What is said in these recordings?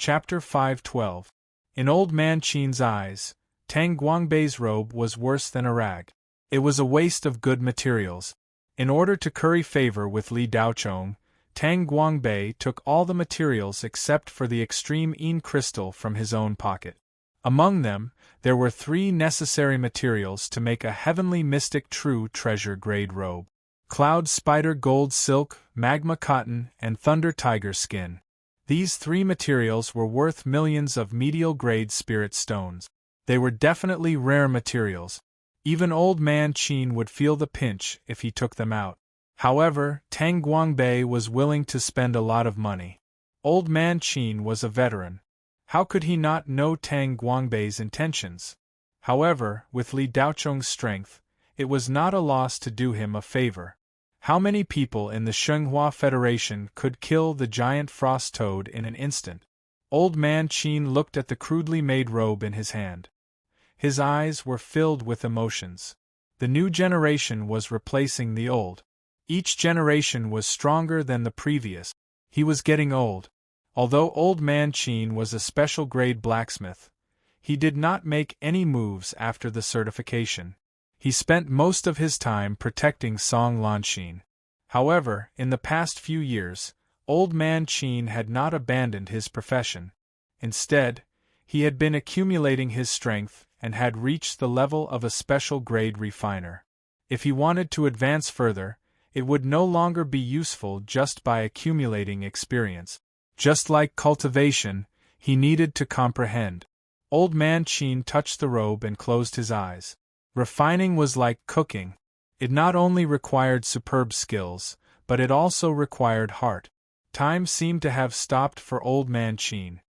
Chapter 5:12. In Old Man Qin's eyes, Tang Guangbei's robe was worse than a rag. It was a waste of good materials. In order to curry favor with Li Daochong, Tang Guangbei took all the materials except for the extreme Yin crystal from his own pocket. Among them, there were 3 necessary materials to make a heavenly mystic true treasure-grade robe: cloud spider gold silk, magma cotton, and thunder tiger skin. These 3 materials were worth millions of medial-grade spirit stones. They were definitely rare materials. Even Old Man Qin would feel the pinch if he took them out. However, Tang Guangbei was willing to spend a lot of money. Old Man Qin was a veteran. How could he not know Tang Guangbei's intentions? However, with Li Daochong's strength, it was not a loss to do him a favor. How many people in the Shenghua Federation could kill the giant frost toad in an instant? Old Man Qin looked at the crudely made robe in his hand. His eyes were filled with emotions. The new generation was replacing the old. Each generation was stronger than the previous. He was getting old. Although Old Man Qin was a special-grade blacksmith, he did not make any moves after the certification. He spent most of his time protecting Song Lanxin. However, in the past few years, Old Man Qin had not abandoned his profession. Instead, he had been accumulating his strength and had reached the level of a special-grade refiner. If he wanted to advance further, it would no longer be useful just by accumulating experience. Just like cultivation, he needed to comprehend. Old Man Qin touched the robe and closed his eyes. Refining was like cooking. It not only required superb skills, but it also required heart. Time seemed to have stopped for Old Man Qin.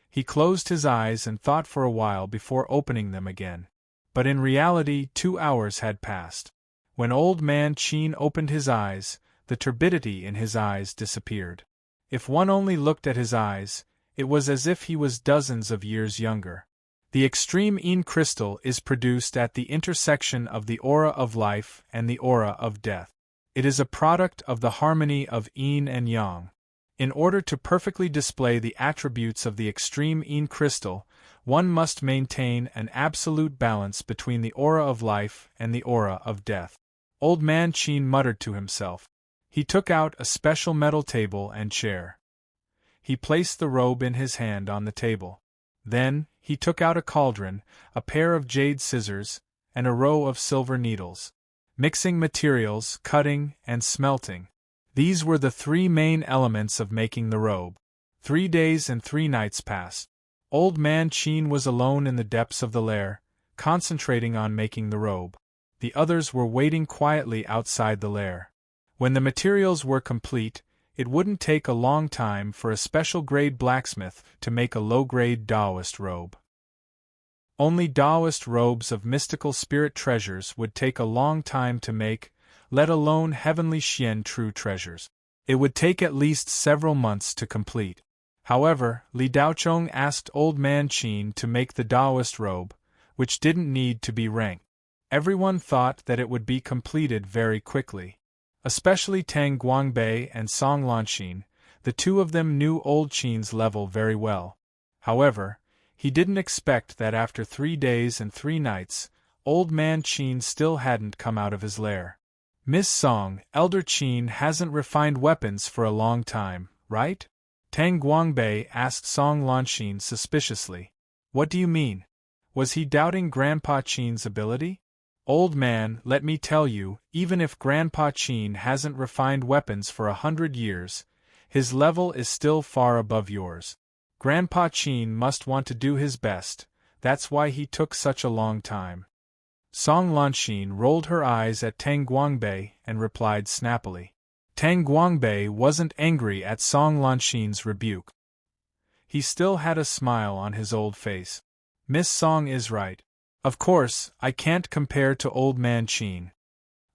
He closed his eyes and thought for a while before opening them again. But in reality, 2 hours had passed. When Old Man Qin opened his eyes, the turbidity in his eyes disappeared. If one only looked at his eyes, it was as if he was dozens of years younger. The extreme Yin crystal is produced at the intersection of the aura of life and the aura of death. It is a product of the harmony of Yin and Yang. In order to perfectly display the attributes of the extreme Yin crystal, one must maintain an absolute balance between the aura of life and the aura of death. Old Man Qin muttered to himself. He took out a special metal table and chair. He placed the robe in his hand on the table. Then, he took out a cauldron, a pair of jade scissors, and a row of silver needles. Mixing materials, cutting, and smelting. These were the 3 main elements of making the robe. 3 days and 3 nights passed. Old Man Qin was alone in the depths of the lair, concentrating on making the robe. The others were waiting quietly outside the lair. When the materials were complete, it wouldn't take a long time for a special-grade blacksmith to make a low-grade Taoist robe. Only Taoist robes of mystical spirit treasures would take a long time to make, let alone heavenly Xian true treasures. It would take at least several months to complete. However, Li Daochong asked Old Man Qin to make the Taoist robe, which didn't need to be ranked. Everyone thought that it would be completed very quickly. Especially Tang Guangbei and Song Lanxin, the 2 of them knew Old Qin's level very well. However, he didn't expect that after 3 days and 3 nights, Old Man Qin still hadn't come out of his lair. Miss Song, Elder Qin hasn't refined weapons for a long time, right? Tang Guangbei asked Song Lanxin suspiciously. What do you mean? Was he doubting Grandpa Qin's ability? Old man, let me tell you, even if Grandpa Qin hasn't refined weapons for 100 years, his level is still far above yours. Grandpa Qin must want to do his best, that's why he took such a long time. Song Lanxin rolled her eyes at Tang Guangbei and replied snappily. Tang Guangbei wasn't angry at Song Lanxin's rebuke. He still had a smile on his old face. Miss Song is right. Of course, I can't compare to Old Man Qin.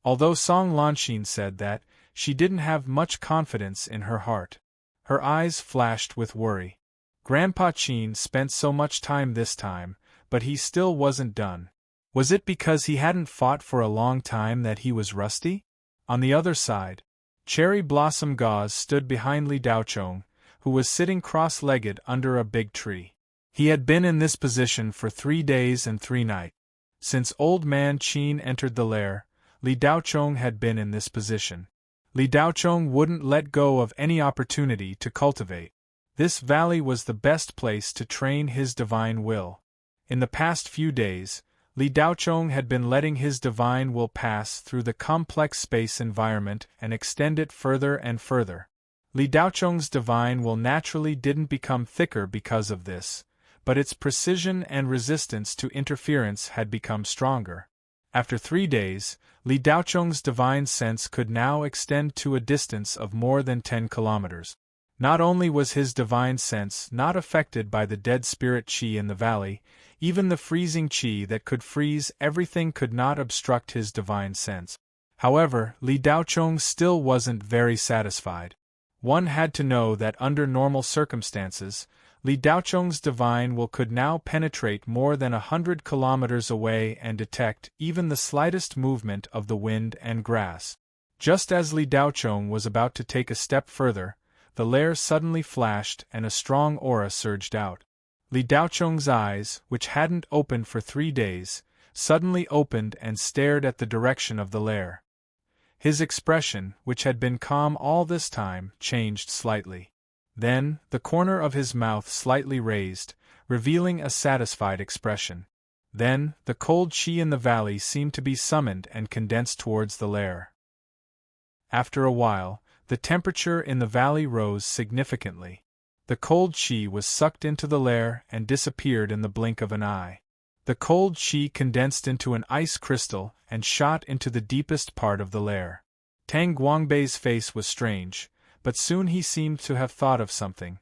Although Song Lanxin said that, she didn't have much confidence in her heart. Her eyes flashed with worry. Grandpa Qin spent so much time this time, but he still wasn't done. Was it because he hadn't fought for a long time that he was rusty? On the other side, Cherry Blossom Gauze stood behind Li Daochong, who was sitting cross-legged under a big tree. He had been in this position for 3 days and 3 nights. Since Old Man Qin entered the lair, Li Daochong had been in this position. Li Daochong wouldn't let go of any opportunity to cultivate. This valley was the best place to train his divine will. In the past few days, Li Daochong had been letting his divine will pass through the complex space environment and extend it further and further. Li Daochong's divine will naturally didn't become thicker because of this, but its precision and resistance to interference had become stronger. After 3 days, Li Daochong's divine sense could now extend to a distance of more than 10 kilometers. Not only was his divine sense not affected by the dead spirit qi in the valley, even the freezing qi that could freeze everything could not obstruct his divine sense. However, Li Daochong still wasn't very satisfied. One had to know that under normal circumstances, Li Daochong's divine will could now penetrate more than 100 kilometers away and detect even the slightest movement of the wind and grass. Just as Li Daochong was about to take a step further, the lair suddenly flashed and a strong aura surged out. Li Daochong's eyes, which hadn't opened for 3 days, suddenly opened and stared at the direction of the lair. His expression, which had been calm all this time, changed slightly. Then, the corner of his mouth slightly raised, revealing a satisfied expression. Then, the cold qi in the valley seemed to be summoned and condensed towards the lair. After a while, the temperature in the valley rose significantly. The cold qi was sucked into the lair and disappeared in the blink of an eye. The cold qi condensed into an ice crystal and shot into the deepest part of the lair. Tang Guangbei's face was strange, but soon he seemed to have thought of something.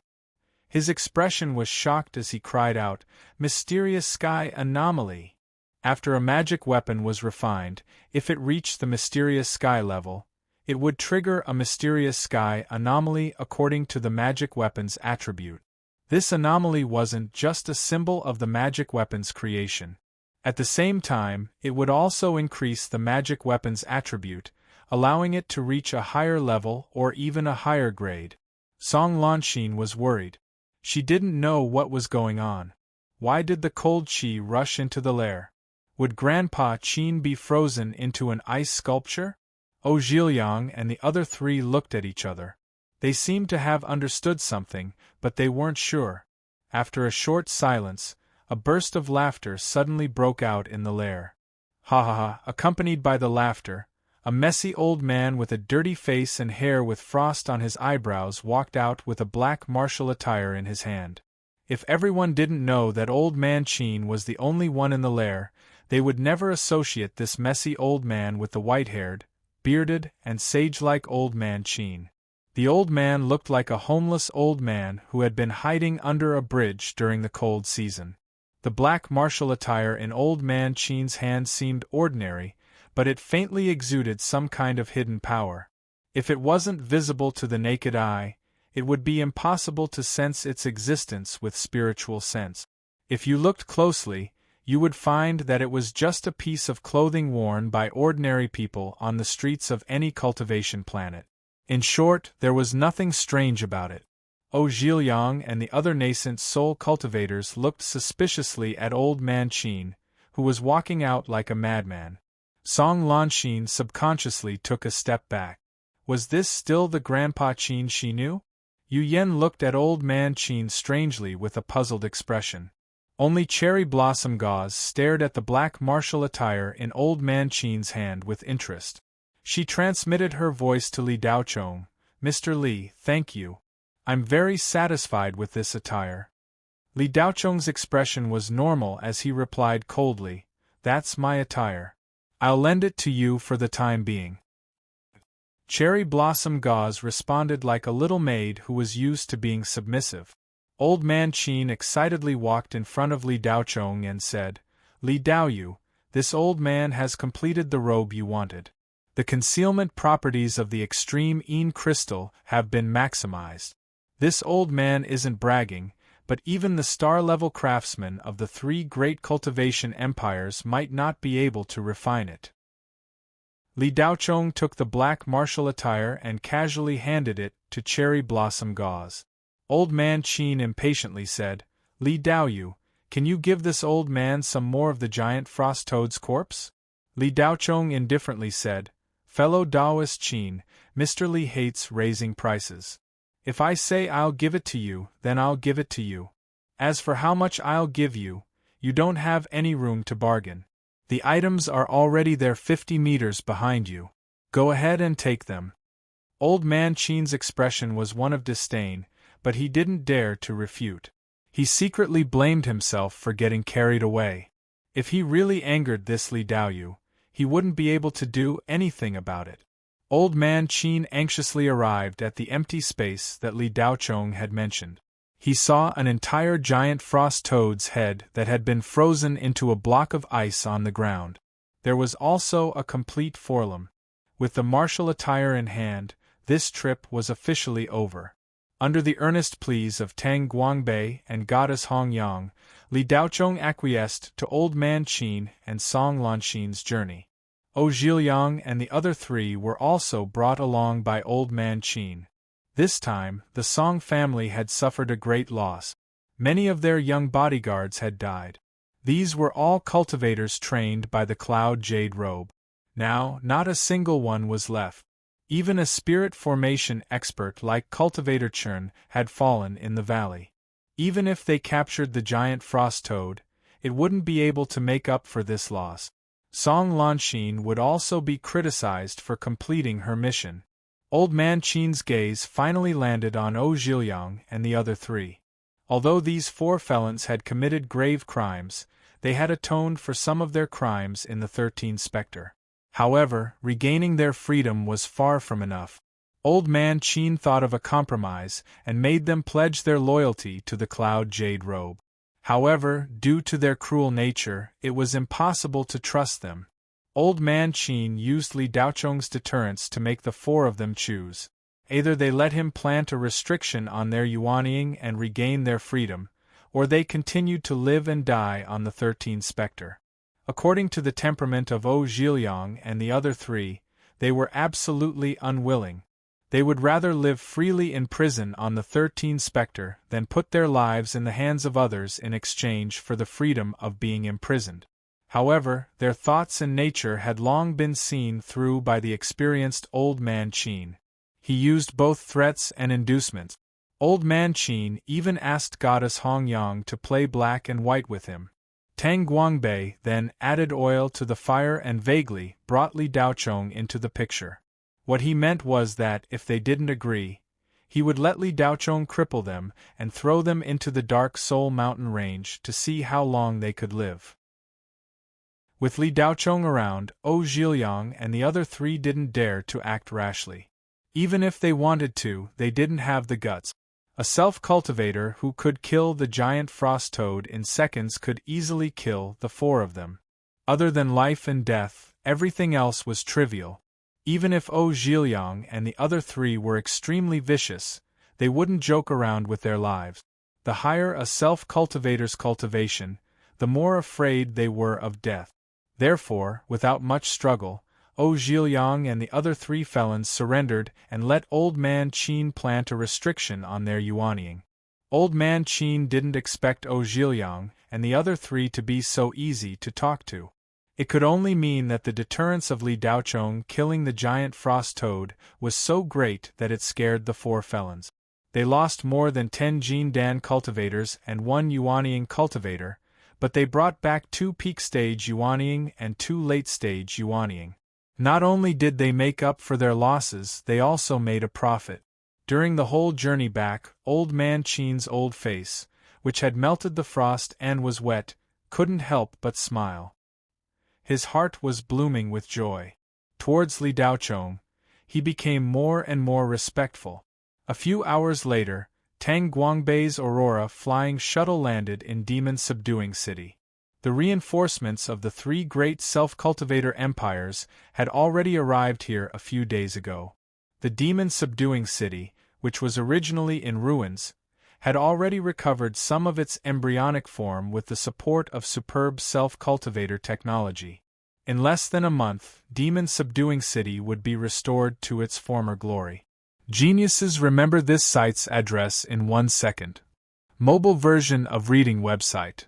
His expression was shocked as he cried out, "Mysterious sky anomaly!" After a magic weapon was refined, if it reached the mysterious sky level, it would trigger a mysterious sky anomaly according to the magic weapon's attribute. This anomaly wasn't just a symbol of the magic weapon's creation. At the same time, it would also increase the magic weapon's attribute, allowing it to reach a higher level or even a higher grade. Song Lanxin was worried. She didn't know what was going on. Why did the cold qi rush into the lair? Would Grandpa Qin be frozen into an ice sculpture? Oh Zhiliang and the other 3 looked at each other. They seemed to have understood something, but they weren't sure. After a short silence, a burst of laughter suddenly broke out in the lair. Ha ha ha! Accompanied by the laughter, a messy old man with a dirty face and hair with frost on his eyebrows walked out with a black martial attire in his hand. If everyone didn't know that Old Man Qin was the only one in the lair, they would never associate this messy old man with the white-haired, bearded, and sage-like Old Man Qin. The old man looked like a homeless old man who had been hiding under a bridge during the cold season. The black martial attire in Old Man Qin's hand seemed ordinary, but it faintly exuded some kind of hidden power. If it wasn't visible to the naked eye, it would be impossible to sense its existence with spiritual sense. If you looked closely, you would find that it was just a piece of clothing worn by ordinary people on the streets of any cultivation planet. In short, there was nothing strange about it. Oh Zhiliang and the other nascent soul cultivators looked suspiciously at Old Man Qin, who was walking out like a madman. Song Lanxin subconsciously took a step back. Was this still the Grandpa Qin she knew? Yu Yen looked at Old Man Qin strangely with a puzzled expression. Only Cherry Blossom Gauze stared at the black martial attire in Old Man Qin's hand with interest. She transmitted her voice to Li Daochong. "Mr. Li, thank you. I'm very satisfied with this attire." Li Daochong's expression was normal as he replied coldly, "That's my attire. I'll lend it to you for the time being." Cherry Blossom Gauze responded like a little maid who was used to being submissive. Old Man Qin excitedly walked in front of Li Daochong and said, "Li Daoyu, this old man has completed the robe you wanted. The concealment properties of the extreme Yin crystal have been maximized. This old man isn't bragging, but even the star-level craftsmen of the 3 great cultivation empires might not be able to refine it." Li Daochong took the black martial attire and casually handed it to Cherry Blossom Gauze. Old Man Qin impatiently said, Li Daoyu, can you give this old man some more of the giant frost toad's corpse? Li Daochong indifferently said, Fellow Daoist Qin, Mr. Li hates raising prices. If I say I'll give it to you, then I'll give it to you. As for how much I'll give you, you don't have any room to bargain. The items are already there 50 meters behind you. Go ahead and take them. Old Man Qin's expression was one of disdain, but he didn't dare to refute. He secretly blamed himself for getting carried away. If he really angered this Li Daoyu, he wouldn't be able to do anything about it. Old Man Qin anxiously arrived at the empty space that Li Daochong had mentioned. He saw an entire giant frost toad's head that had been frozen into a block of ice on the ground. There was also a complete forelimb. With the martial attire in hand, this trip was officially over. Under the earnest pleas of Tang Guangbei and Goddess Hong Yang, Li Daochong acquiesced to Old Man Qin and Song Lanxin's journey. Zhiliang and the other three were also brought along by Old Man Qin. This time, the Song family had suffered a great loss. Many of their young bodyguards had died. These were all cultivators trained by the Cloud Jade Robe. Now, not a single one was left. Even a spirit formation expert like Cultivator Churn had fallen in the valley. Even if they captured the giant frost toad, it wouldn't be able to make up for this loss. Song Lanxin would also be criticized for completing her mission. Old Man Qin's gaze finally landed on Zhiliang and the other three. Although these four felons had committed grave crimes, they had atoned for some of their crimes in the 13th Specter. However, regaining their freedom was far from enough. Old Man Qin thought of a compromise and made them pledge their loyalty to the Cloud Jade Robe. However, due to their cruel nature, it was impossible to trust them. Old Man Qin used Li Daochong's deterrence to make the four of them choose. Either they let him plant a restriction on their yuanying and regain their freedom, or they continued to live and die on the 13th Specter. According to the temperament of Zhiliang and the other three, they were absolutely unwilling. They would rather live freely in prison on the 13th Specter than put their lives in the hands of others in exchange for the freedom of being imprisoned. However, their thoughts and nature had long been seen through by the experienced Old Man Qin. He used both threats and inducements. Old Man Qin even asked Goddess Hong Yang to play black and white with him. Tang Guangbei then added oil to the fire and vaguely brought Li Daochong into the picture. What he meant was that, if they didn't agree, he would let Li Daochong cripple them and throw them into the Dark Soul Mountain range to see how long they could live. With Li Daochong around, Zhiliang and the other three didn't dare to act rashly. Even if they wanted to, they didn't have the guts. A self-cultivator who could kill the giant frost toad in seconds could easily kill the four of them. Other than life and death, everything else was trivial. Even if Zhiliang and the other three were extremely vicious, they wouldn't joke around with their lives. The higher a self-cultivator's cultivation, the more afraid they were of death. Therefore, without much struggle, Zhiliang and the other three felons surrendered and let Old Man Qin plant a restriction on their yuanying. Old Man Qin didn't expect Zhiliang and the other three to be so easy to talk to. It could only mean that the deterrence of Li Daochong killing the giant frost toad was so great that it scared the four felons. They lost more than 10 Jin Dan cultivators and 1 yuanying cultivator, but they brought back 2 peak-stage yuanying and 2 late-stage yuanying. Not only did they make up for their losses, they also made a profit. During the whole journey back, Old Man Qin's old face, which had melted the frost and was wet, couldn't help but smile. His heart was blooming with joy. Towards Li Daochong, he became more and more respectful. A few hours later, Tang Guangbei's Aurora flying shuttle landed in Demon Subduing City. The reinforcements of the 3 great self-cultivator empires had already arrived here a few days ago. The Demon Subduing City, which was originally in ruins, had already recovered some of its embryonic form with the support of superb self-cultivator technology. In less than a month, Demon Subduing City would be restored to its former glory. Geniuses remember this site's address in 1 second. Mobile version of reading website.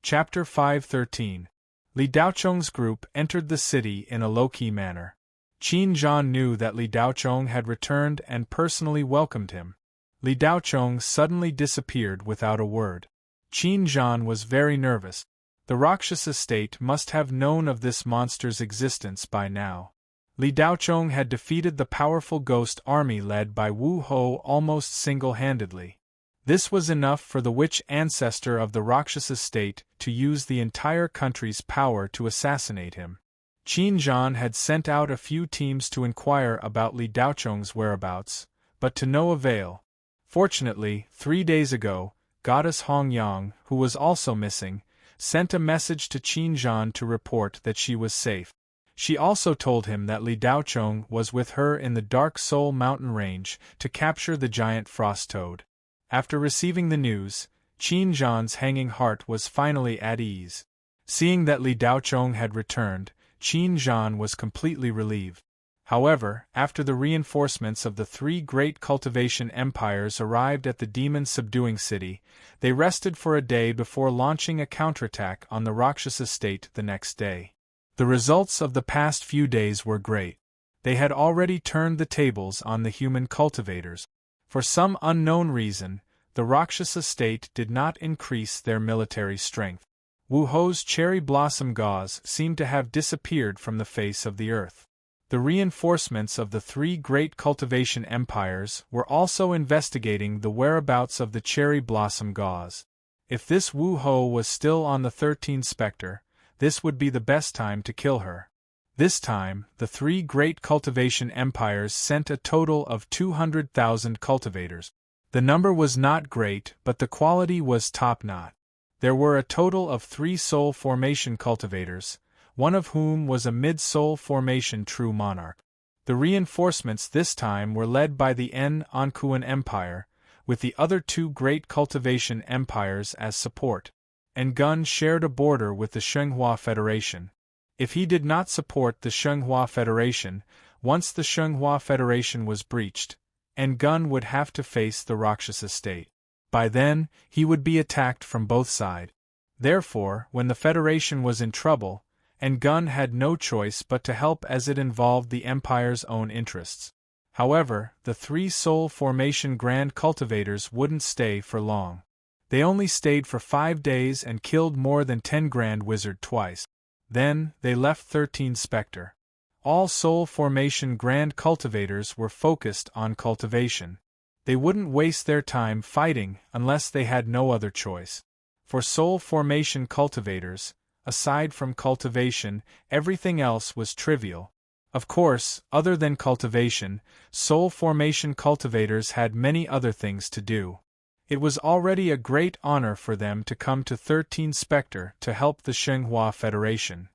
Chapter 513. Li Daochong's group entered the city in a low-key manner. Qin Zhan knew that Li Daochong had returned and personally welcomed him. Li Daochong suddenly disappeared without a word. Qin Zhan was very nervous. The Rakshasa state must have known of this monster's existence by now. Li Daochong had defeated the powerful ghost army led by Wu Ho almost single-handedly. This was enough for the witch ancestor of the Rakshasa state to use the entire country's power to assassinate him. Qin Zhan had sent out a few teams to inquire about Li Daochong's whereabouts, but to no avail. Fortunately, 3 days ago, Goddess Hong Yang, who was also missing, sent a message to Qin Zhan to report that she was safe. She also told him that Li Daochong was with her in the Dark Soul mountain range to capture the giant frost toad. After receiving the news, Qin Zhan's hanging heart was finally at ease. Seeing that Li Daochong had returned, Qin Zhan was completely relieved. However, after the reinforcements of the 3 great cultivation empires arrived at the demon-subduing city, they rested for a day before launching a counterattack on the Rakshasa state the next day. The results of the past few days were great. They had already turned the tables on the human cultivators. For some unknown reason, the Rakshasa state did not increase their military strength. Wu Ho's cherry blossom gauze seemed to have disappeared from the face of the earth. The reinforcements of the 3 great cultivation empires were also investigating the whereabouts of the cherry blossom gauze. If this Wu Ho was still on the 13th Specter, this would be the best time to kill her. This time, the 3 great cultivation empires sent a total of 200,000 cultivators. The number was not great, but the quality was top-notch. There were a total of 3 soul formation cultivators, one of whom was a mid-soul formation true monarch. The reinforcements this time were led by the Ankuan Empire, with the other 2 great cultivation empires as support. Ngun shared a border with the Shenghua Federation. If he did not support the Shenghua Federation, once the Shenghua Federation was breached, Ngun would have to face the Rakshasa state. By then, he would be attacked from both sides. Therefore, when the Federation was in trouble, Ngun had no choice but to help as it involved the Empire's own interests. However, the 3 soul formation grand cultivators wouldn't stay for long. They only stayed for 5 days and killed more than 10 grand wizard twice. Then, they left 13 Specter. All soul formation grand cultivators were focused on cultivation. They wouldn't waste their time fighting unless they had no other choice. For soul formation cultivators, aside from cultivation, everything else was trivial. Of course, other than cultivation, soul formation cultivators had many other things to do. It was already a great honor for them to come to 13 Specter to help the Shenghua Federation.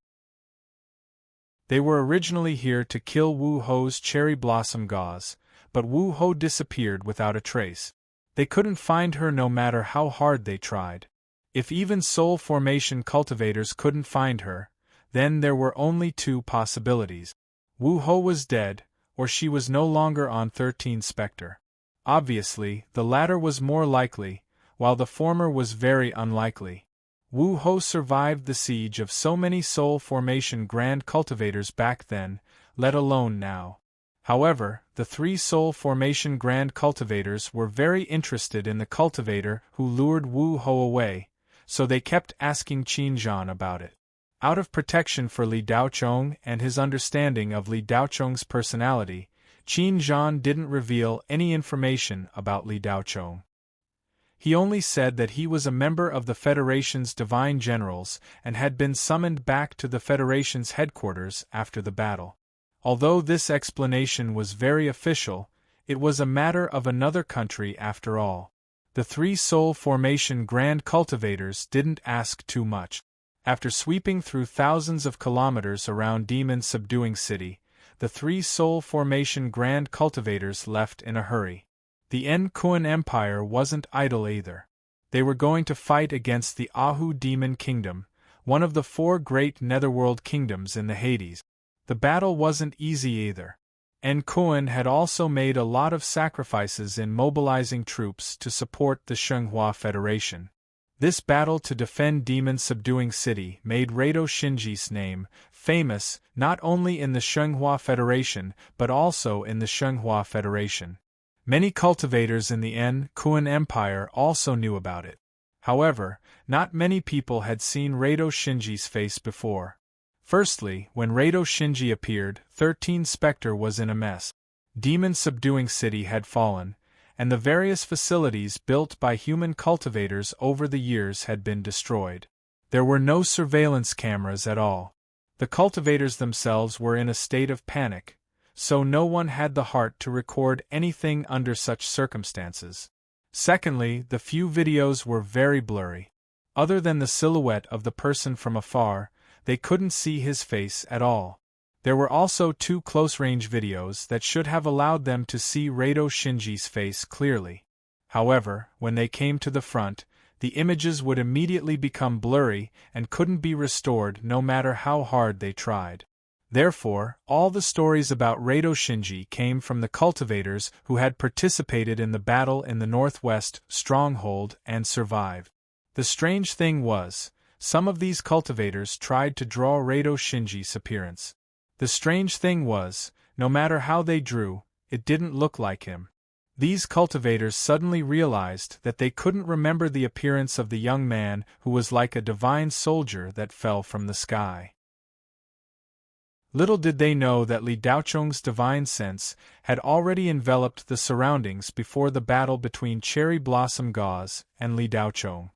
They were originally here to kill Wu Ho's cherry blossom gauze, but Wu Ho disappeared without a trace. They couldn't find her no matter how hard they tried. If even soul formation cultivators couldn't find her, then there were only 2 possibilities. Wu Ho was dead, or she was no longer on 13 Specter. Obviously, the latter was more likely, while the former was very unlikely. Wu Ho survived the siege of so many soul formation grand cultivators back then, let alone now. However, the 3 soul formation grand cultivators were very interested in the cultivator who lured Wu Ho away, so they kept asking Qin Zhan about it. Out of protection for Li Daochong and his understanding of Li Daochong's personality, Qin Zhan didn't reveal any information about Li Daochong. He only said that he was a member of the Federation's Divine Generals and had been summoned back to the Federation's headquarters after the battle. Although this explanation was very official, it was a matter of another country after all. The 3 soul formation grand cultivators didn't ask too much. After sweeping through thousands of kilometers around demon-subduing city, the 3 soul formation grand cultivators left in a hurry. The Enkuan Empire wasn't idle either. They were going to fight against the Ahu Demon Kingdom, one of the 4 great netherworld kingdoms in the Hades. The battle wasn't easy either. and Kuan had also made a lot of sacrifices in mobilizing troops to support the Shenghua Federation. This battle to defend demon-subduing city made Rado Shinji's name famous not only in the Shenghua Federation but also in the Shenghua Federation. Many cultivators in the Kuan Empire also knew about it. However, not many people had seen Rado Shinji's face before. Firstly, when Rado Shinji appeared, 13 Specter was in a mess. Demon-subduing city had fallen, and the various facilities built by human cultivators over the years had been destroyed. There were no surveillance cameras at all. The cultivators themselves were in a state of panic, so no one had the heart to record anything under such circumstances. Secondly, the few videos were very blurry. Other than the silhouette of the person from afar, they couldn't see his face at all. There were also 2 close-range videos that should have allowed them to see Rado Shinji's face clearly. However, when they came to the front, the images would immediately become blurry and couldn't be restored no matter how hard they tried. Therefore, all the stories about Rado Shinji came from the cultivators who had participated in the battle in the Northwest stronghold and survived. The strange thing was, some of these cultivators tried to draw Rado Shinji's appearance. The strange thing was, no matter how they drew, it didn't look like him. These cultivators suddenly realized that they couldn't remember the appearance of the young man who was like a divine soldier that fell from the sky. Little did they know that Li Daochong's divine sense had already enveloped the surroundings before the battle between Cherry Blossom Gauze and Li Daochong.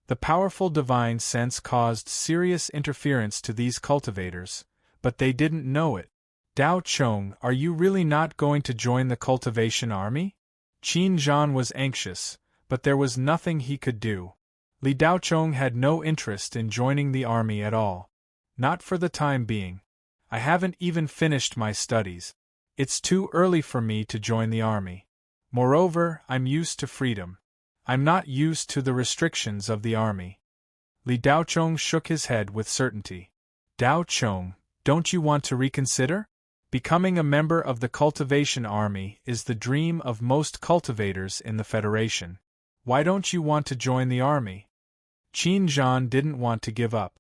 The powerful divine sense caused serious interference to these cultivators, but they didn't know it. Daochong, are you really not going to join the cultivation army? Qin Zhan was anxious, but there was nothing he could do. Li Daochong had no interest in joining the army at all. Not for the time being. I haven't even finished my studies. It's too early for me to join the army. Moreover, I'm used to freedom. I'm not used to the restrictions of the army. Li Daochong shook his head with certainty. Daochong, don't you want to reconsider? Becoming a member of the cultivation army is the dream of most cultivators in the Federation. Why don't you want to join the army? Qin Zhan didn't want to give up.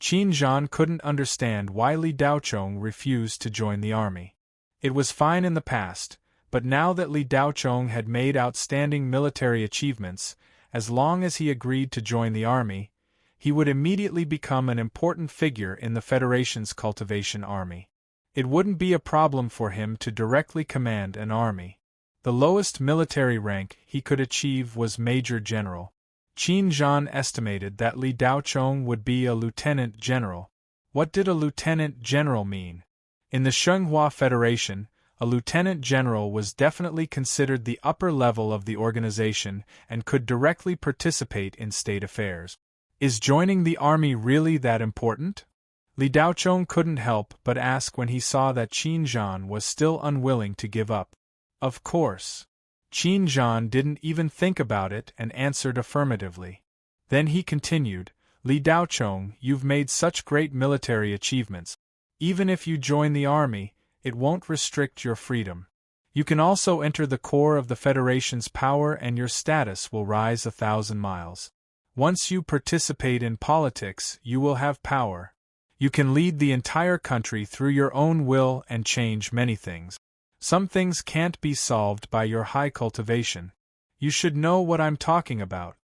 Qin Zhan couldn't understand why Li Daochong refused to join the army. It was fine in the past, but now that Li Daochong had made outstanding military achievements, as long as he agreed to join the army, he would immediately become an important figure in the Federation's cultivation army. It wouldn't be a problem for him to directly command an army. The lowest military rank he could achieve was Major General. Qin Zhan estimated that Li Daochong would be a lieutenant general. What did a lieutenant general mean? In the Shenghua Federation, a lieutenant general was definitely considered the upper level of the organization and could directly participate in state affairs. Is joining the army really that important? Li Daochong couldn't help but ask when he saw that Qin Zhan was still unwilling to give up. Of course. Qin Zhan didn't even think about it and answered affirmatively. Then he continued, Li Daochong, you've made such great military achievements. Even if you join the army, it won't restrict your freedom. You can also enter the core of the Federation's power and your status will rise 1,000 miles. Once you participate in politics, you will have power. You can lead the entire country through your own will and change many things. Some things can't be solved by your high cultivation. You should know what I'm talking about.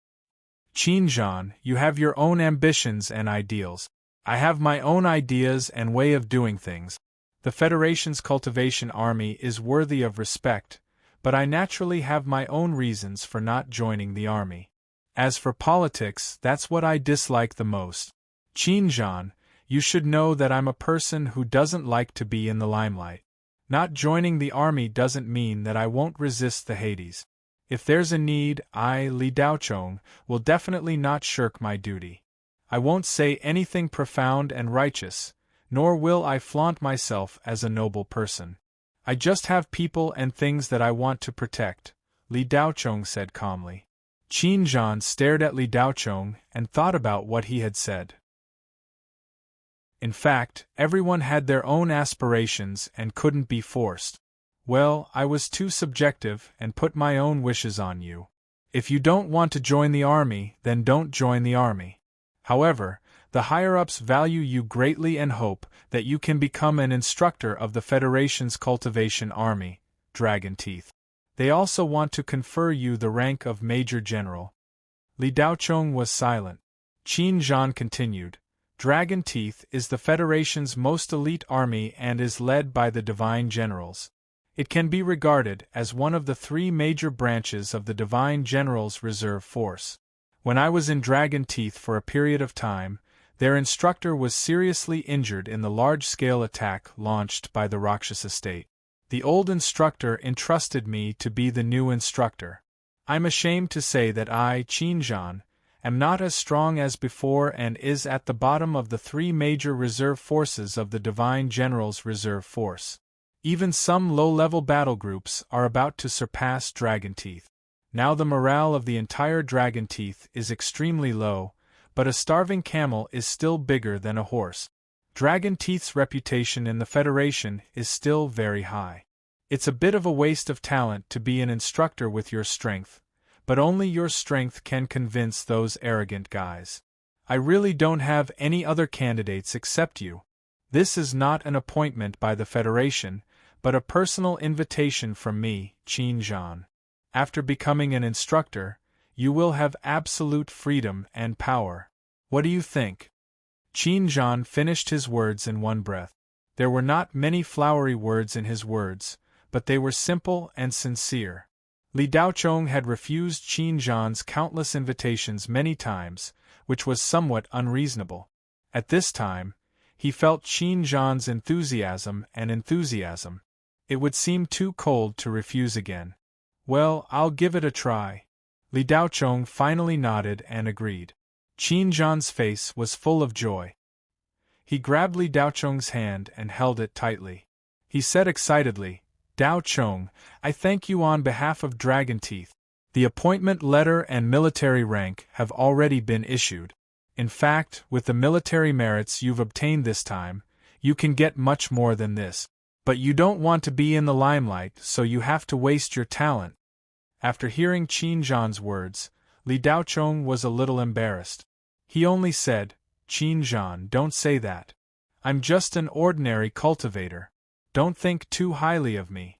Qin Zhan, you have your own ambitions and ideals. I have my own ideas and way of doing things. The Federation's cultivation army is worthy of respect, but I naturally have my own reasons for not joining the army. As for politics, that's what I dislike the most. Qin Zhan, you should know that I'm a person who doesn't like to be in the limelight. Not joining the army doesn't mean that I won't resist the Hades. If there's a need, I, Li Daochong, will definitely not shirk my duty. I won't say anything profound and righteous, nor will I flaunt myself as a noble person. I just have people and things that I want to protect, Li Daochong said calmly. Qin Zhan stared at Li Daochong and thought about what he had said. In fact, everyone had their own aspirations and couldn't be forced. Well, I was too subjective and put my own wishes on you. If you don't want to join the army, then don't join the army. However, the higher-ups value you greatly and hope that you can become an instructor of the Federation's cultivation army, Dragon Teeth. They also want to confer you the rank of Major General. Li Daochong was silent. Qin Zhan continued. Dragon Teeth is the Federation's most elite army and is led by the Divine Generals. It can be regarded as one of the 3 major branches of the Divine Generals' Reserve Force. When I was in Dragon Teeth for a period of time, their instructor was seriously injured in the large-scale attack launched by the Rakshasa state. The old instructor entrusted me to be the new instructor. I'm ashamed to say that I, Qin Zhan, am not as strong as before and is at the bottom of the 3 major reserve forces of the Divine General's Reserve Force. Even some low-level battle groups are about to surpass Dragon Teeth. Now the morale of the entire Dragon Teeth is extremely low, but a starving camel is still bigger than a horse. Dragon Teeth's reputation in the Federation is still very high. It's a bit of a waste of talent to be an instructor with your strength, but only your strength can convince those arrogant guys. I really don't have any other candidates except you. This is not an appointment by the Federation, but a personal invitation from me, Qin Zhan. After becoming an instructor, you will have absolute freedom and power. What do you think? Qin Zhan finished his words in one breath. There were not many flowery words in his words, but they were simple and sincere. Li Daochong had refused Qin Zhan's countless invitations many times, which was somewhat unreasonable. At this time, he felt Qin Zhan's enthusiasm. It would seem too cold to refuse again. Well, I'll give it a try. Li Daochong finally nodded and agreed. Qin Zhan's face was full of joy. He grabbed Li Daochong's hand and held it tightly. He said excitedly, Daochong, I thank you on behalf of Dragon Teeth. The appointment letter and military rank have already been issued. In fact, with the military merits you've obtained this time, you can get much more than this. But you don't want to be in the limelight, so you have to waste your talent. After hearing Qin Zhan's words, Li Daochong was a little embarrassed. He only said, Qin Zhan, don't say that. I'm just an ordinary cultivator. Don't think too highly of me.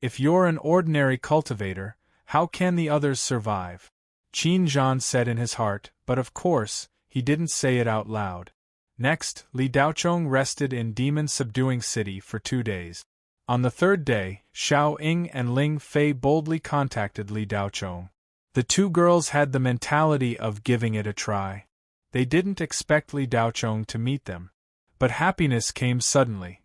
If you're an ordinary cultivator, how can the others survive? Qin Zhan said in his heart, but of course, he didn't say it out loud. Next, Li Daochong rested in demon-subduing city for 2 days. On the 3rd day, Xiao Ying and Ling Fei boldly contacted Li Daochong. The 2 girls had the mentality of giving it a try. They didn't expect Li Daochong to meet them. But happiness came suddenly.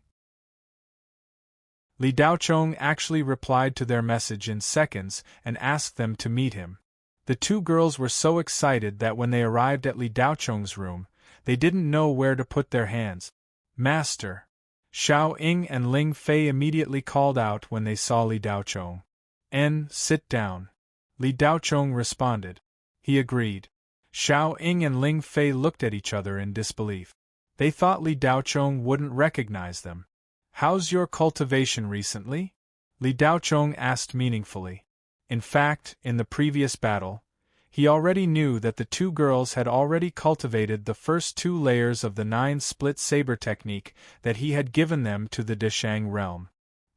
Li Daochong actually replied to their message in seconds and asked them to meet him. The 2 girls were so excited that when they arrived at Li Daochong's room, they didn't know where to put their hands. Master! Xiao Ying and Ling Fei immediately called out when they saw Li Daochong. Sit down. Li Daochong responded. He agreed. Xiao Ying and Ling Fei looked at each other in disbelief. They thought Li Daochong wouldn't recognize them. How's your cultivation recently? Li Daochong asked meaningfully. In fact, in the previous battle, he already knew that the 2 girls had already cultivated the first 2 layers of the 9-split saber technique that he had given them to the Deshang realm.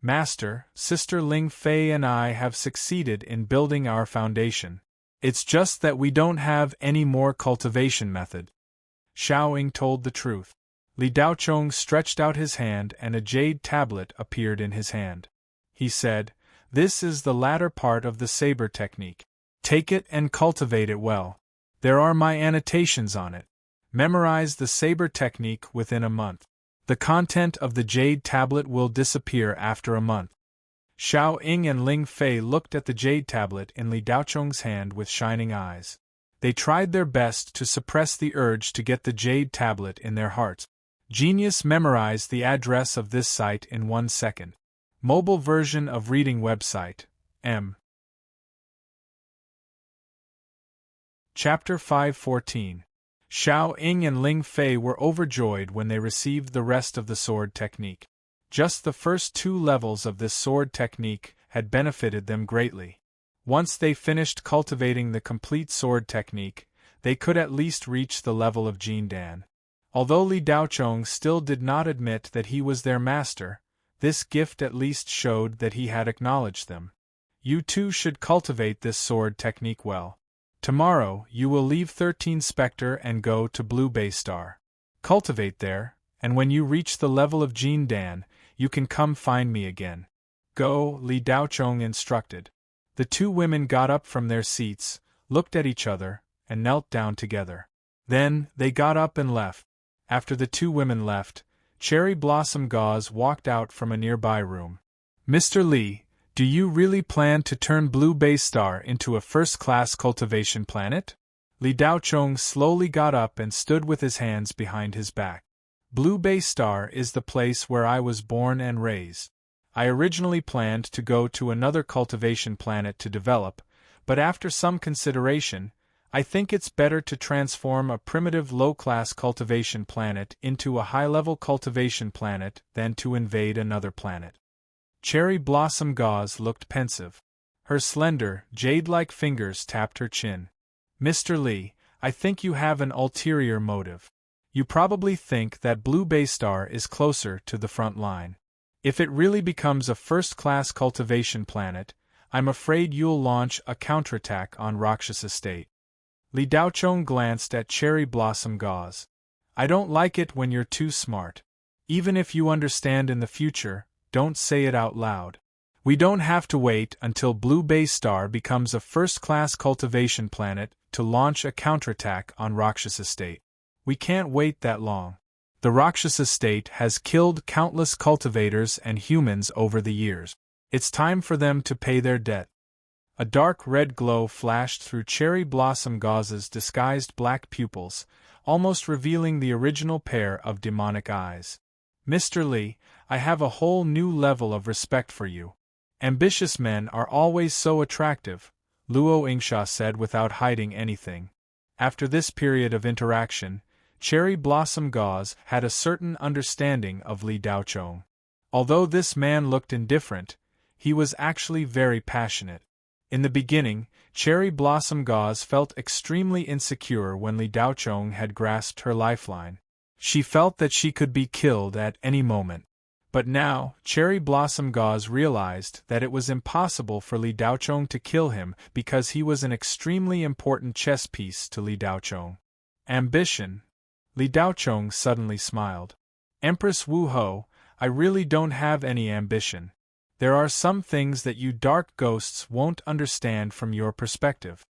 Master, Sister Ling Fei and I have succeeded in building our foundation. It's just that we don't have any more cultivation method. Xiao Ying told the truth. Li Daochong stretched out his hand and a jade tablet appeared in his hand. He said, This is the latter part of the saber technique. Take it and cultivate it well. There are my annotations on it. Memorize the saber technique within a month. The content of the jade tablet will disappear after a month. Xiao Ying and Ling Fei looked at the jade tablet in Li Daochong's hand with shining eyes. They tried their best to suppress the urge to get the jade tablet in their hearts. Genius memorized the address of this site in 1 second. Mobile version of reading website, M. Chapter 514. Xiao Ying and Ling Fei were overjoyed when they received the rest of the sword technique. Just the first 2 levels of this sword technique had benefited them greatly. Once they finished cultivating the complete sword technique, they could at least reach the level of Jin Dan. Although Li Daochong still did not admit that he was their master, this gift at least showed that he had acknowledged them. You too should cultivate this sword technique well. Tomorrow, you will leave 13 Specter and go to Blue Bay Star. Cultivate there, and when you reach the level of Jin Dan, you can come find me again. Go, Li Daochong instructed. The 2 women got up from their seats, looked at each other, and knelt down together. Then, they got up and left. After the 2 women left, Cherry Blossom Gauze walked out from a nearby room. Mr. Li, do you really plan to turn Blue Bay Star into a first-class cultivation planet? Li Daochong slowly got up and stood with his hands behind his back. Blue Bay Star is the place where I was born and raised. I originally planned to go to another cultivation planet to develop, but after some consideration, I think it's better to transform a primitive low-class cultivation planet into a high-level cultivation planet than to invade another planet. Cherry Blossom Gauze looked pensive. Her slender, jade-like fingers tapped her chin. Mr. Li, I think you have an ulterior motive. You probably think that Blue Bay Star is closer to the front line. If it really becomes a first-class cultivation planet, I'm afraid you'll launch a counterattack on Rakshasa State. Li Daochong glanced at Cherry Blossom Gauze. I don't like it when you're too smart. Even if you understand in the future, don't say it out loud. We don't have to wait until Blue Bay Star becomes a first-class cultivation planet to launch a counterattack on Rakshasa State. We can't wait that long. The Rakshasa State has killed countless cultivators and humans over the years. It's time for them to pay their debt. A dark red glow flashed through Cherry Blossom Gauze's disguised black pupils, almost revealing the original pair of demonic eyes. Mr. Li, I have a whole new level of respect for you. Ambitious men are always so attractive, Luo Yingsha said without hiding anything. After this period of interaction, Cherry Blossom Gauze had a certain understanding of Li Daochong. Although this man looked indifferent, he was actually very passionate. In the beginning, Cherry Blossom Gauze felt extremely insecure when Li Daochong had grasped her lifeline. She felt that she could be killed at any moment. But now, Cherry Blossom Gauze realized that it was impossible for Li Daochong to kill him because he was an extremely important chess piece to Li Daochong. Ambition. Li Daochong suddenly smiled. Empress Wu Ho, I really don't have any ambition. There are some things that you dark ghosts won't understand from your perspective.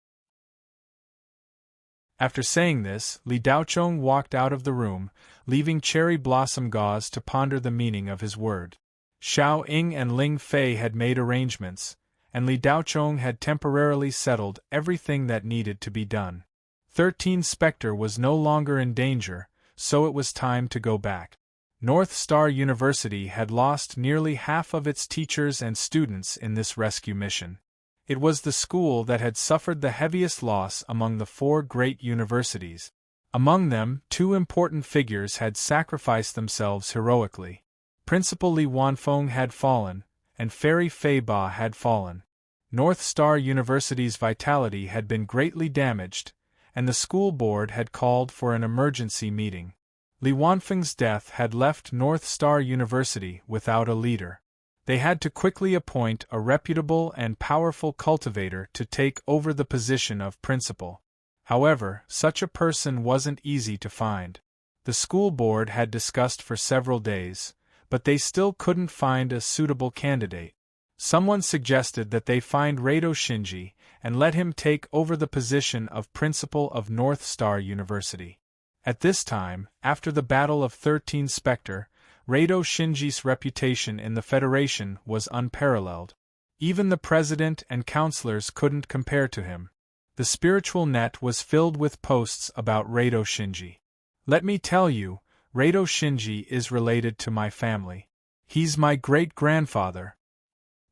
After saying this, Li Daochong walked out of the room, leaving Cherry Blossom Gauze to ponder the meaning of his word. Xiao Ying and Ling Fei had made arrangements, and Li Daochong had temporarily settled everything that needed to be done. 13 Specter was no longer in danger, so it was time to go back. North Star University had lost nearly half of its teachers and students in this rescue mission. It was the school that had suffered the heaviest loss among the 4 great universities. Among them, 2 important figures had sacrificed themselves heroically. Principal Li Wanfeng had fallen, and Fairy Fei Ba had fallen. North Star University's vitality had been greatly damaged, and the school board had called for an emergency meeting. Li Wanfeng's death had left North Star University without a leader. They had to quickly appoint a reputable and powerful cultivator to take over the position of principal. However, such a person wasn't easy to find. The school board had discussed for several days, but they still couldn't find a suitable candidate. Someone suggested that they find Rado Shinji and let him take over the position of principal of North Star University. At this time, after the Battle of 13 Specter, Rado Shinji's reputation in the Federation was unparalleled. Even the president and counselors couldn't compare to him. The spiritual net was filled with posts about Rado Shinji. Let me tell you, Rado Shinji is related to my family. He's my great-grandfather.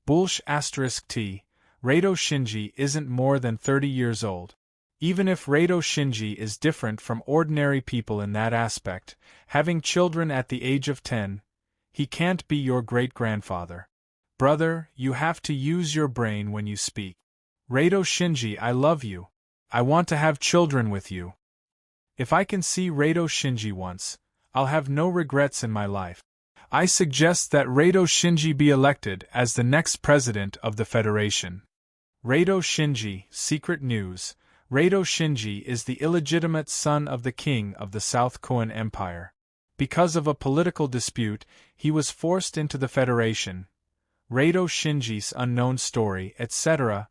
Bulsh *T. Rado Shinji isn't more than 30 years old. Even if Rado Shinji is different from ordinary people in that aspect, having children at the age of 10, He can't be your great-grandfather. Brother, you have to use your brain when you speak. Rado Shinji, I love you. I want to have children with you. If I can see Rado Shinji once, I'll have no regrets in my life. I suggest that Rado Shinji be elected as the next president of the Federation. Rado Shinji, secret news. Rado Shinji is the illegitimate son of the king of the South Korean Empire. Because of a political dispute, he was forced into the Federation. Rado Shinji's unknown story, etc.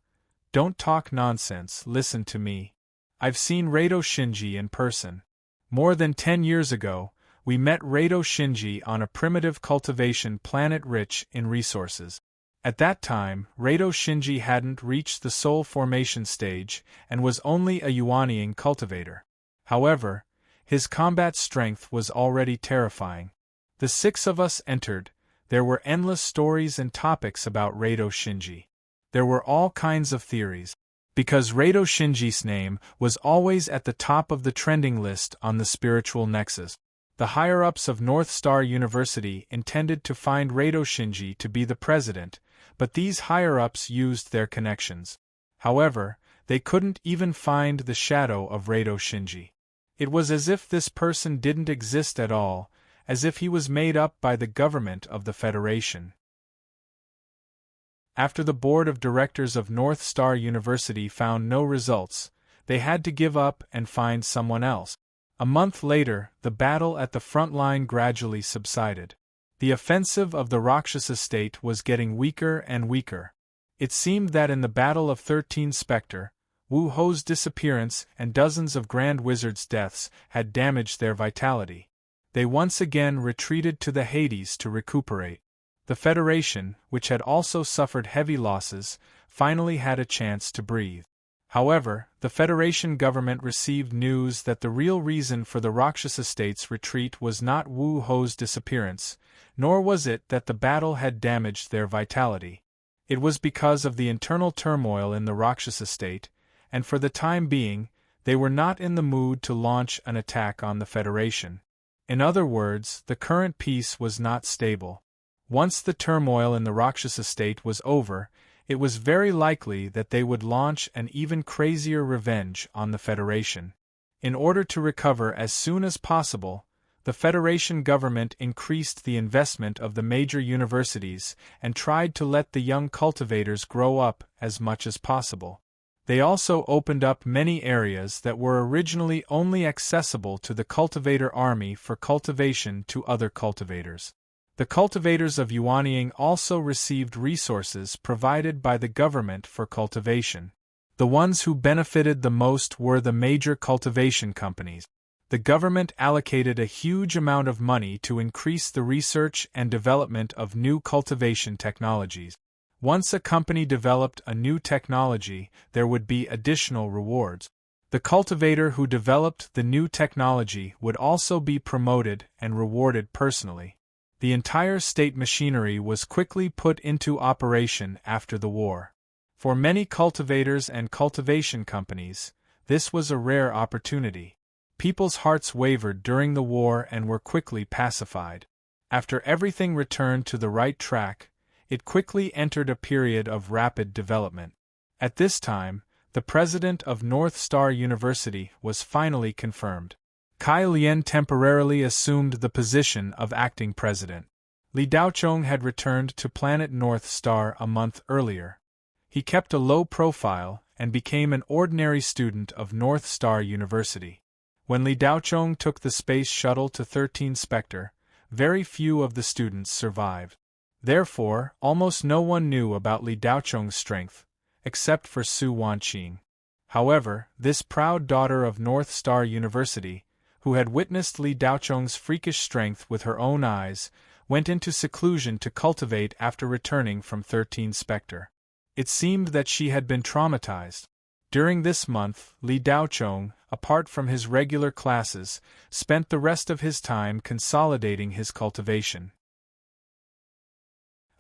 Don't talk nonsense, listen to me. I've seen Rado Shinji in person. More than 10 years ago, we met Rado Shinji on a primitive cultivation planet rich in resources. At that time, Rado Shinji hadn't reached the soul formation stage and was only a Yuaniing cultivator. However, his combat strength was already terrifying. The 6 of us entered. There were endless stories and topics about Rado Shinji. There were all kinds of theories. Because Rado Shinji's name was always at the top of the trending list on the spiritual nexus, the higher-ups of North Star University intended to find Rado Shinji to be the president, but these higher-ups used their connections. However, they couldn't even find the shadow of Rado Shinji. It was as if this person didn't exist at all, as if he was made up by the government of the Federation. After the board of directors of North Star University found no results, they had to give up and find someone else. A month later, the battle at the front line gradually subsided. The offensive of the Rakshasa state was getting weaker and weaker. It seemed that in the Battle of 13 Specter, Wu Ho's disappearance and dozens of Grand Wizards' deaths had damaged their vitality. They once again retreated to the Hades to recuperate. The Federation, which had also suffered heavy losses, finally had a chance to breathe. However, the Federation government received news that the real reason for the Rakshasa state's retreat was not Wu Ho's disappearance, nor was it that the battle had damaged their vitality. It was because of the internal turmoil in the Rakshasa state, and for the time being, they were not in the mood to launch an attack on the Federation. In other words, the current peace was not stable. Once the turmoil in the Rakshasa state was over, it was very likely that they would launch an even crazier revenge on the Federation. In order to recover as soon as possible, the Federation government increased the investment of the major universities and tried to let the young cultivators grow up as much as possible. They also opened up many areas that were originally only accessible to the cultivator army for cultivation to other cultivators. The cultivators of Yuaniing also received resources provided by the government for cultivation. The ones who benefited the most were the major cultivation companies. The government allocated a huge amount of money to increase the research and development of new cultivation technologies. Once a company developed a new technology, there would be additional rewards. The cultivator who developed the new technology would also be promoted and rewarded personally. The entire state machinery was quickly put into operation after the war. For many cultivators and cultivation companies, this was a rare opportunity. People's hearts wavered during the war and were quickly pacified. After everything returned to the right track, it quickly entered a period of rapid development. At this time, the president of North Star University was finally confirmed. Kai Lian temporarily assumed the position of acting president. Li Daochong had returned to planet North Star a month earlier. He kept a low profile and became an ordinary student of North Star University. When Li Daochong took the space shuttle to 13 Specter, very few of the students survived. Therefore, almost no one knew about Li Daochong's strength, except for Su Wanqing. However, this proud daughter of North Star University, who had witnessed Li Daochong's freakish strength with her own eyes, went into seclusion to cultivate after returning from 13 Specter. It seemed that she had been traumatized. During this month, Li Daochong, apart from his regular classes, spent the rest of his time consolidating his cultivation.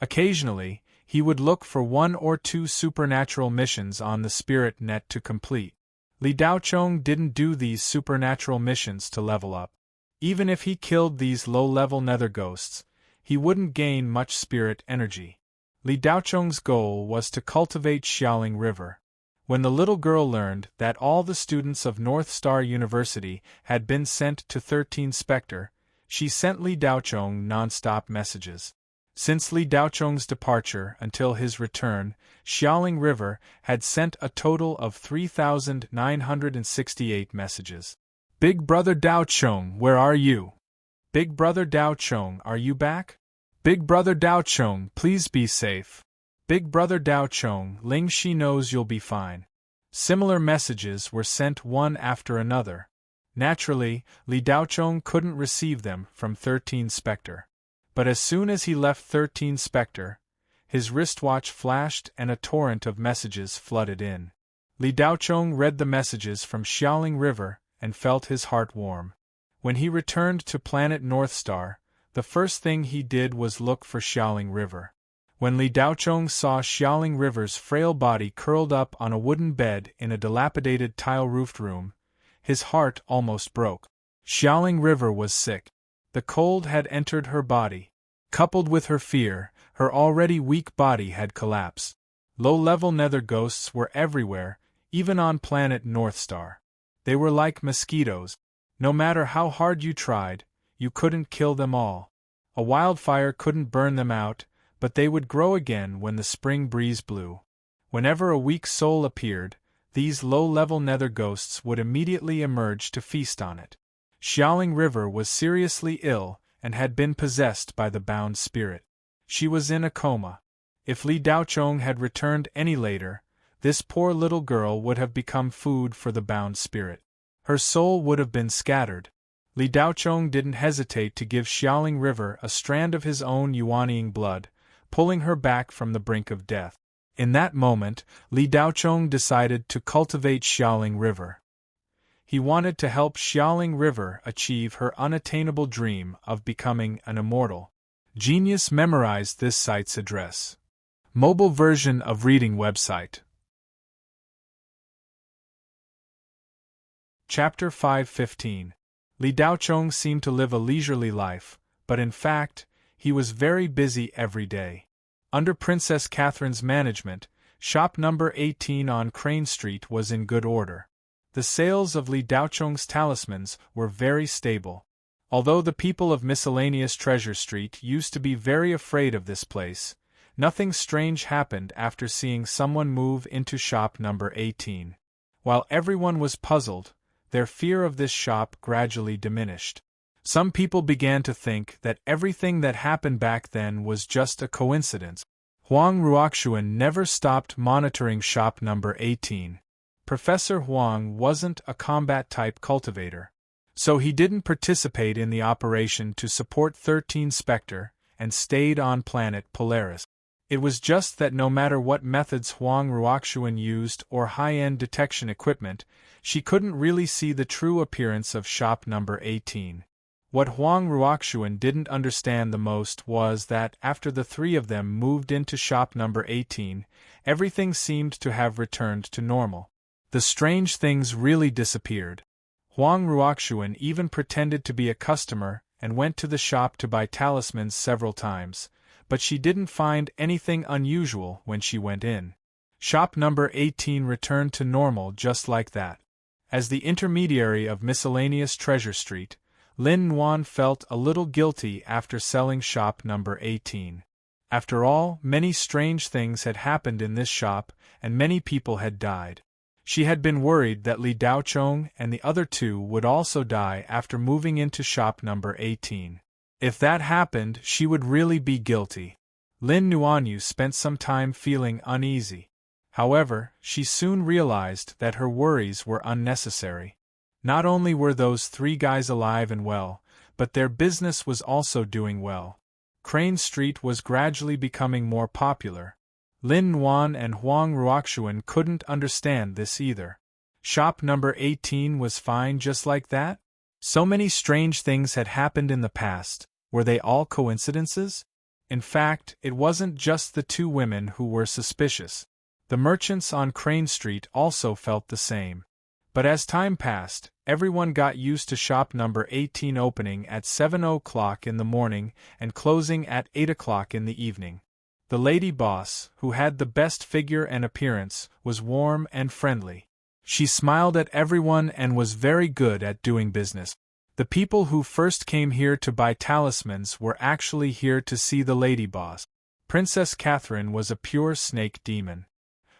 Occasionally, he would look for 1 or 2 supernatural missions on the spirit net to complete. Li Daochong didn't do these supernatural missions to level up. Even if he killed these low-level nether ghosts, he wouldn't gain much spirit energy. Li Daocheng's goal was to cultivate Xiaoling River. When the little girl learned that all the students of North Star University had been sent to 13 Specter, she sent Li Daocheng non-stop messages. Since Li Daocheng's departure until his return, Xiaoling River had sent a total of 3,968 messages. Big Brother Daocheng, where are you? Big Brother Daocheng, are you back? Big Brother Daocheng, please be safe. Big Brother Daocheng, Ling Shi knows you'll be fine. Similar messages were sent one after another. Naturally, Li Daocheng couldn't receive them from 13 Specter. But as soon as he left 13 Specter, his wristwatch flashed and a torrent of messages flooded in. Li Daocheng read the messages from Xiaoling River and felt his heart warm. When he returned to planet North Star, the first thing he did was look for Xiaoling River. When Li Daocheng saw Xiaoling River's frail body curled up on a wooden bed in a dilapidated tile-roofed room, his heart almost broke. Xiaoling River was sick. The cold had entered her body. Coupled with her fear, her already weak body had collapsed. Low-level nether ghosts were everywhere, even on planet North Star. They were like mosquitoes. No matter how hard you tried, you couldn't kill them all. A wildfire couldn't burn them out, but they would grow again when the spring breeze blew. Whenever a weak soul appeared, these low-level nether ghosts would immediately emerge to feast on it. Xiaoling River was seriously ill and had been possessed by the bound spirit. She was in a coma. If Li Daocheng had returned any later, this poor little girl would have become food for the bound spirit. Her soul would have been scattered. Li Daocheng didn't hesitate to give Xiaoling River a strand of his own yuanying blood, pulling her back from the brink of death. In that moment, Li Daocheng decided to cultivate Xiaoling River. He wanted to help Xiaoling River achieve her unattainable dream of becoming an immortal. Genius memorized this site's address. Mobile version of reading website. Chapter 5:15. Li Daocheng seemed to live a leisurely life, but in fact, he was very busy every day. Under Princess Catherine's management, shop number 18 on Crane Street was in good order. The sales of Li Daocheng's talismans were very stable. Although the people of Miscellaneous Treasure Street used to be very afraid of this place, nothing strange happened after seeing someone move into shop number 18. While everyone was puzzled, their fear of this shop gradually diminished. Some people began to think that everything that happened back then was just a coincidence. Huang Ruoxuan never stopped monitoring shop number 18. Professor Huang wasn't a combat-type cultivator, so he didn't participate in the operation to support 13 Specter and stayed on planet Polaris. It was just that no matter what methods Huang Ruoxuan used or high-end detection equipment, she couldn't really see the true appearance of shop number 18. What Huang Ruoxuan didn't understand the most was that after the three of them moved into shop number 18, everything seemed to have returned to normal. The strange things really disappeared. Huang Ruoxuan even pretended to be a customer and went to the shop to buy talismans several times, but she didn't find anything unusual when she went in. Shop number 18 returned to normal just like that. As the intermediary of Miscellaneous Treasure Street, Lin Nuan felt a little guilty after selling shop number 18. After all, many strange things had happened in this shop, and many people had died. She had been worried that Li Daocheng and the other two would also die after moving into shop number 18. If that happened, she would really be guilty. Lin Nuanyu spent some time feeling uneasy. However, she soon realized that her worries were unnecessary. Not only were those three guys alive and well, but their business was also doing well. Crane Street was gradually becoming more popular. Lin Nuan and Huang Ruoxuan couldn't understand this either. Shop number 18 was fine just like that? So many strange things had happened in the past. Were they all coincidences? In fact, it wasn't just the two women who were suspicious. The merchants on Crane Street also felt the same. But as time passed, everyone got used to shop number 18 opening at 7 o'clock in the morning and closing at 8 o'clock in the evening. The lady boss, who had the best figure and appearance, was warm and friendly. She smiled at everyone and was very good at doing business. The people who first came here to buy talismans were actually here to see the lady boss. Princess Catherine was a pure snake demon.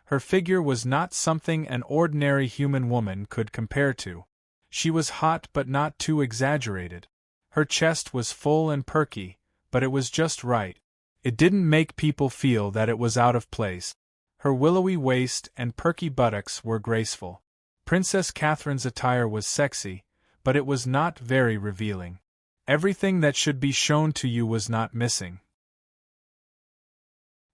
Her figure was not something an ordinary human woman could compare to. She was hot but not too exaggerated. Her chest was full and perky, but it was just right. It didn't make people feel that it was out of place. Her willowy waist and perky buttocks were graceful. Princess Catherine's attire was sexy, but it was not very revealing. Everything that should be shown to you was not missing.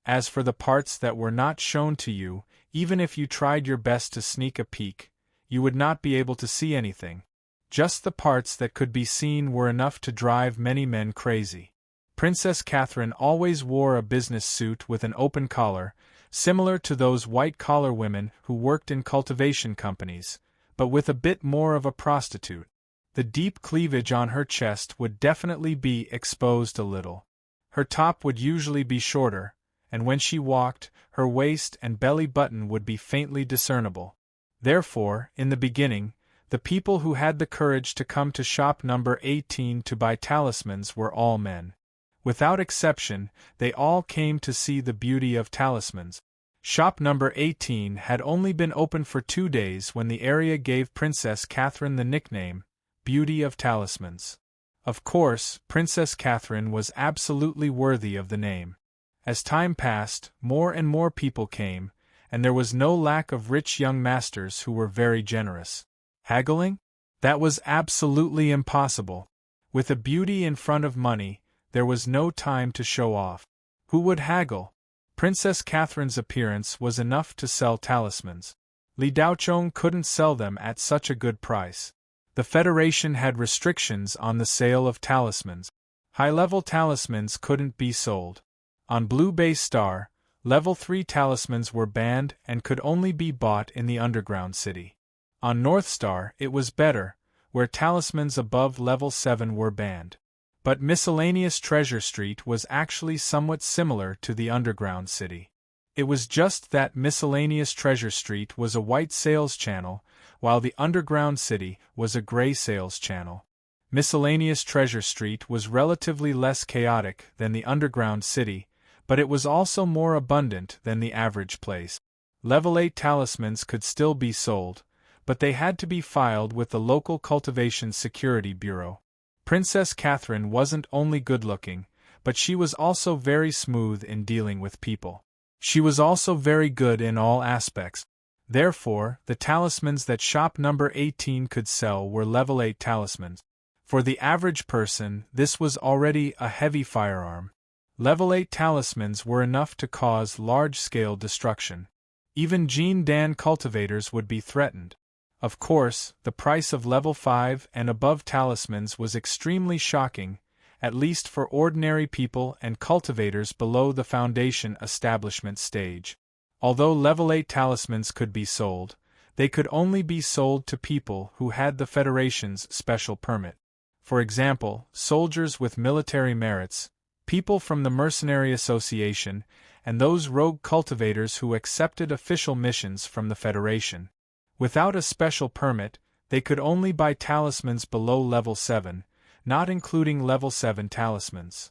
As for the parts that were not shown to you, even if you tried your best to sneak a peek, you would not be able to see anything. Just the parts that could be seen were enough to drive many men crazy. Princess Catherine always wore a business suit with an open collar, similar to those white-collar women who worked in cultivation companies, but with a bit more of a prostitute. The deep cleavage on her chest would definitely be exposed a little. Her top would usually be shorter, and when she walked, her waist and belly button would be faintly discernible. Therefore, in the beginning, the people who had the courage to come to shop number 18 to buy talismans were all men. Without exception, they all came to see the beauty of talismans. Shop number 18 had only been open for 2 days when the area gave Princess Catherine the nickname, Beauty of Talismans. Of course, Princess Catherine was absolutely worthy of the name. As time passed, more and more people came, and there was no lack of rich young masters who were very generous. Haggling? That was absolutely impossible. With a beauty in front of money, there was no time to show off. Who would haggle? Princess Catherine's appearance was enough to sell talismans. Li Daochong couldn't sell them at such a good price. The Federation had restrictions on the sale of talismans. High-level talismans couldn't be sold. On Blue Bay Star, Level 3 talismans were banned and could only be bought in the underground city. On North Star, it was better, where talismans above Level 7 were banned. But Miscellaneous Treasure Street was actually somewhat similar to the underground city. It was just that Miscellaneous Treasure Street was a white sales channel, while the underground city was a gray sales channel. Miscellaneous Treasure Street was relatively less chaotic than the underground city, but it was also more abundant than the average place. Level 8 talismans could still be sold, but they had to be filed with the local Cultivation Security Bureau. Princess Catherine wasn't only good-looking, but she was also very smooth in dealing with people. She was also very good in all aspects. Therefore, the talismans that shop number 18 could sell were level 8 talismans. For the average person, this was already a heavy firearm. Level 8 talismans were enough to cause large-scale destruction. Even Jean Dan cultivators would be threatened. Of course, the price of level 5 and above talismans was extremely shocking, at least for ordinary people and cultivators below the foundation establishment stage. Although level 8 talismans could be sold, they could only be sold to people who had the Federation's special permit. For example, soldiers with military merits, people from the Mercenary Association, and those rogue cultivators who accepted official missions from the Federation. Without a special permit, they could only buy talismans below level 7, not including level 7 talismans.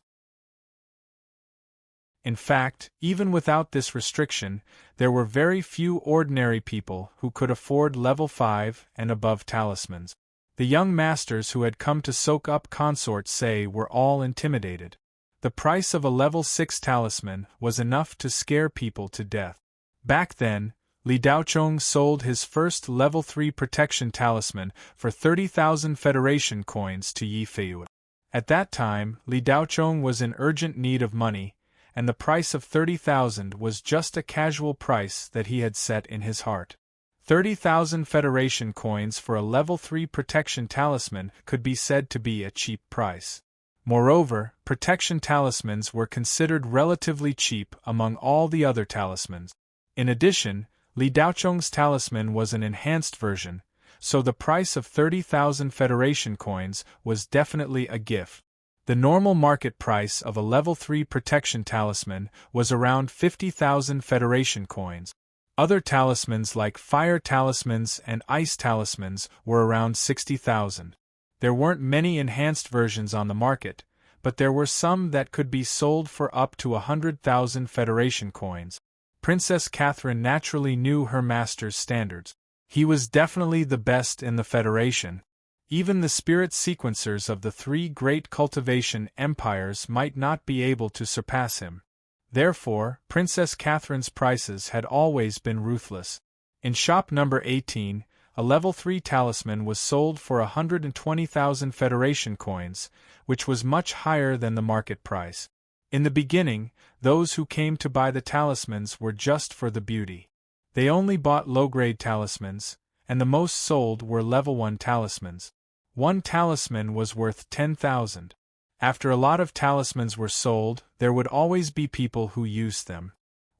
In fact, even without this restriction, there were very few ordinary people who could afford level 5 and above talismans. The young masters who had come to soak up consorts say were all intimidated. The price of a level 6 talisman was enough to scare people to death. Back then, Li Daochong sold his first level 3 protection talisman for 30,000 Federation coins to Yi Feiyu. At that time, Li Daochong was in urgent need of money, and the price of 30,000 was just a casual price that he had set in his heart. 30,000 Federation coins for a level 3 protection talisman could be said to be a cheap price. Moreover, protection talismans were considered relatively cheap among all the other talismans. In addition, Li Daochong's talisman was an enhanced version, so the price of 30,000 Federation coins was definitely a gift. The normal market price of a level 3 protection talisman was around 50,000 Federation coins. Other talismans like fire talismans and ice talismans were around 60,000. There weren't many enhanced versions on the market, but there were some that could be sold for up to 100,000 Federation coins. Princess Catherine naturally knew her master's standards. He was definitely the best in the Federation. Even the spirit sequencers of the three great cultivation empires might not be able to surpass him. Therefore, Princess Catherine's prices had always been ruthless. In shop number 18, a level 3 talisman was sold for 120,000 Federation coins, which was much higher than the market price. In the beginning, those who came to buy the talismans were just for the beauty. They only bought low-grade talismans, and the most sold were level 1 talismans. One talisman was worth 10,000. After a lot of talismans were sold, there would always be people who used them.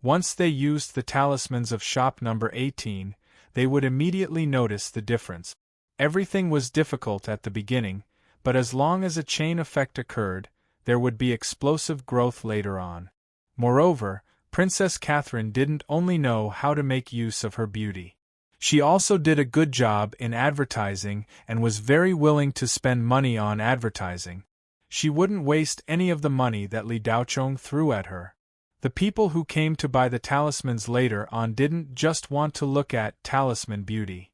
Once they used the talismans of shop number 18, they would immediately notice the difference. Everything was difficult at the beginning, but as long as a chain effect occurred, there would be explosive growth later on. Moreover, Princess Catherine didn't only know how to make use of her beauty. She also did a good job in advertising and was very willing to spend money on advertising. She wouldn't waste any of the money that Li Daochong threw at her. The people who came to buy the talismans later on didn't just want to look at talisman beauty.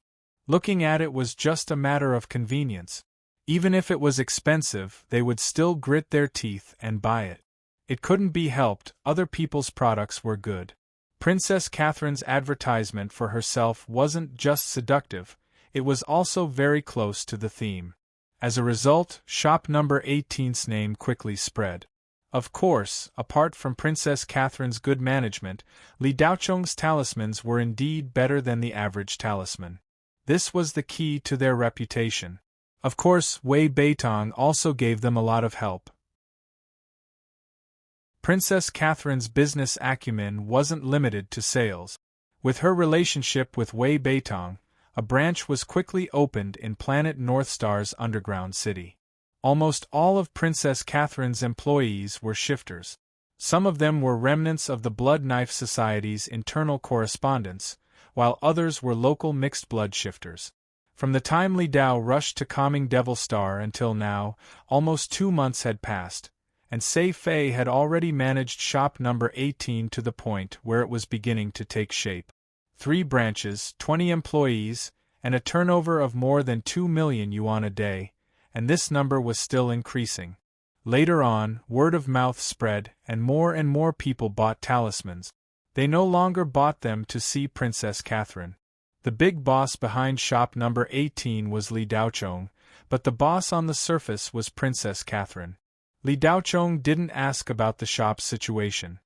Looking at it was just a matter of convenience. Even if it was expensive, they would still grit their teeth and buy it. It couldn't be helped, other people's products were good. Princess Catherine's advertisement for herself wasn't just seductive, it was also very close to the theme. As a result, shop number 18's name quickly spread. Of course, apart from Princess Catherine's good management, Li Daochong's talismans were indeed better than the average talisman. This was the key to their reputation. Of course, Wei Beitong also gave them a lot of help. Princess Catherine's business acumen wasn't limited to sales. With her relationship with Wei Beitong, a branch was quickly opened in Planet Northstar's underground city. Almost all of Princess Catherine's employees were shifters. Some of them were remnants of the Blood Knife Society's internal correspondents, while others were local mixed blood shifters. From the time Li Dao rushed to Calming Devil Star until now, almost 2 months had passed, and Sei Fei had already managed shop number 18 to the point where it was beginning to take shape. 3 branches, 20 employees, and a turnover of more than 2 million yuan a day, and this number was still increasing. Later on, word of mouth spread, and more people bought talismans. They no longer bought them to see Princess Catherine. The big boss behind shop number 18 was Li Daochong, but the boss on the surface was Princess Catherine. Li Daochong didn't ask about the shop's situation.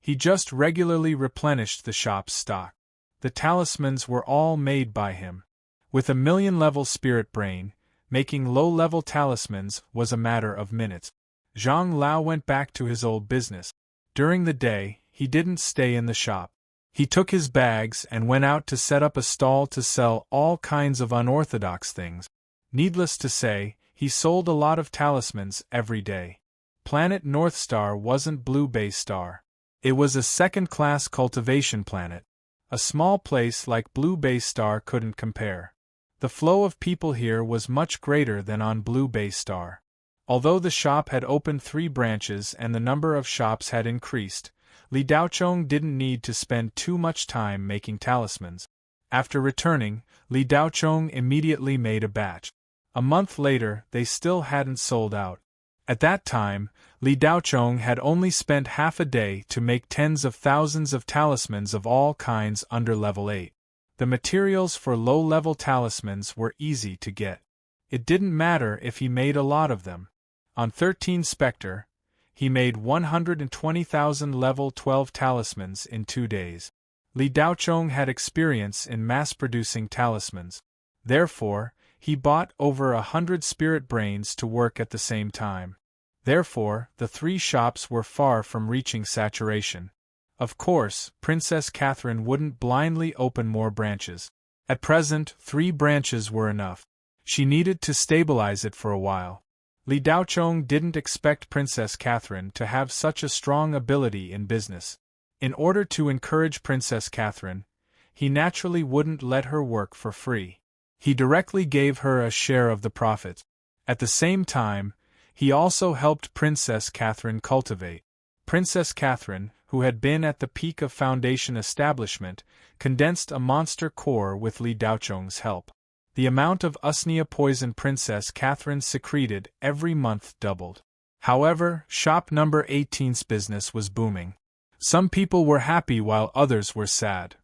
He just regularly replenished the shop's stock. The talismans were all made by him. With a million-level spirit brain, making low-level talismans was a matter of minutes. Zhang Lao went back to his old business. During the day, he didn't stay in the shop. He took his bags and went out to set up a stall to sell all kinds of unorthodox things. Needless to say, he sold a lot of talismans every day. Planet Northstar wasn't Blue Bay Star. It was a second-class cultivation planet. A small place like Blue Bay Star couldn't compare. The flow of people here was much greater than on Blue Bay Star. Although the shop had opened 3 branches and the number of shops had increased, Li Daochong didn't need to spend too much time making talismans. After returning, Li Daochong immediately made a batch. A month later, they still hadn't sold out. At that time, Li Daochong had only spent half a day to make tens of thousands of talismans of all kinds under level 8. The materials for low-level talismans were easy to get. It didn't matter if he made a lot of them. On 13 Specter, he made 120,000 level 12 talismans in 2 days. Li Daochong had experience in mass-producing talismans. Therefore, he bought over 100 spirit brains to work at the same time. Therefore, the 3 shops were far from reaching saturation. Of course, Princess Catherine wouldn't blindly open more branches. At present, 3 branches were enough. She needed to stabilize it for a while. Li Daochong didn't expect Princess Catherine to have such a strong ability in business. In order to encourage Princess Catherine, he naturally wouldn't let her work for free. He directly gave her a share of the profits. At the same time, he also helped Princess Catherine cultivate. Princess Catherine, who had been at the peak of foundation establishment, condensed a monster core with Li Daochong's help. The amount of usnea poison Princess Catherine secreted every month doubled. However, shop number 18's business was booming. Some people were happy while others were sad.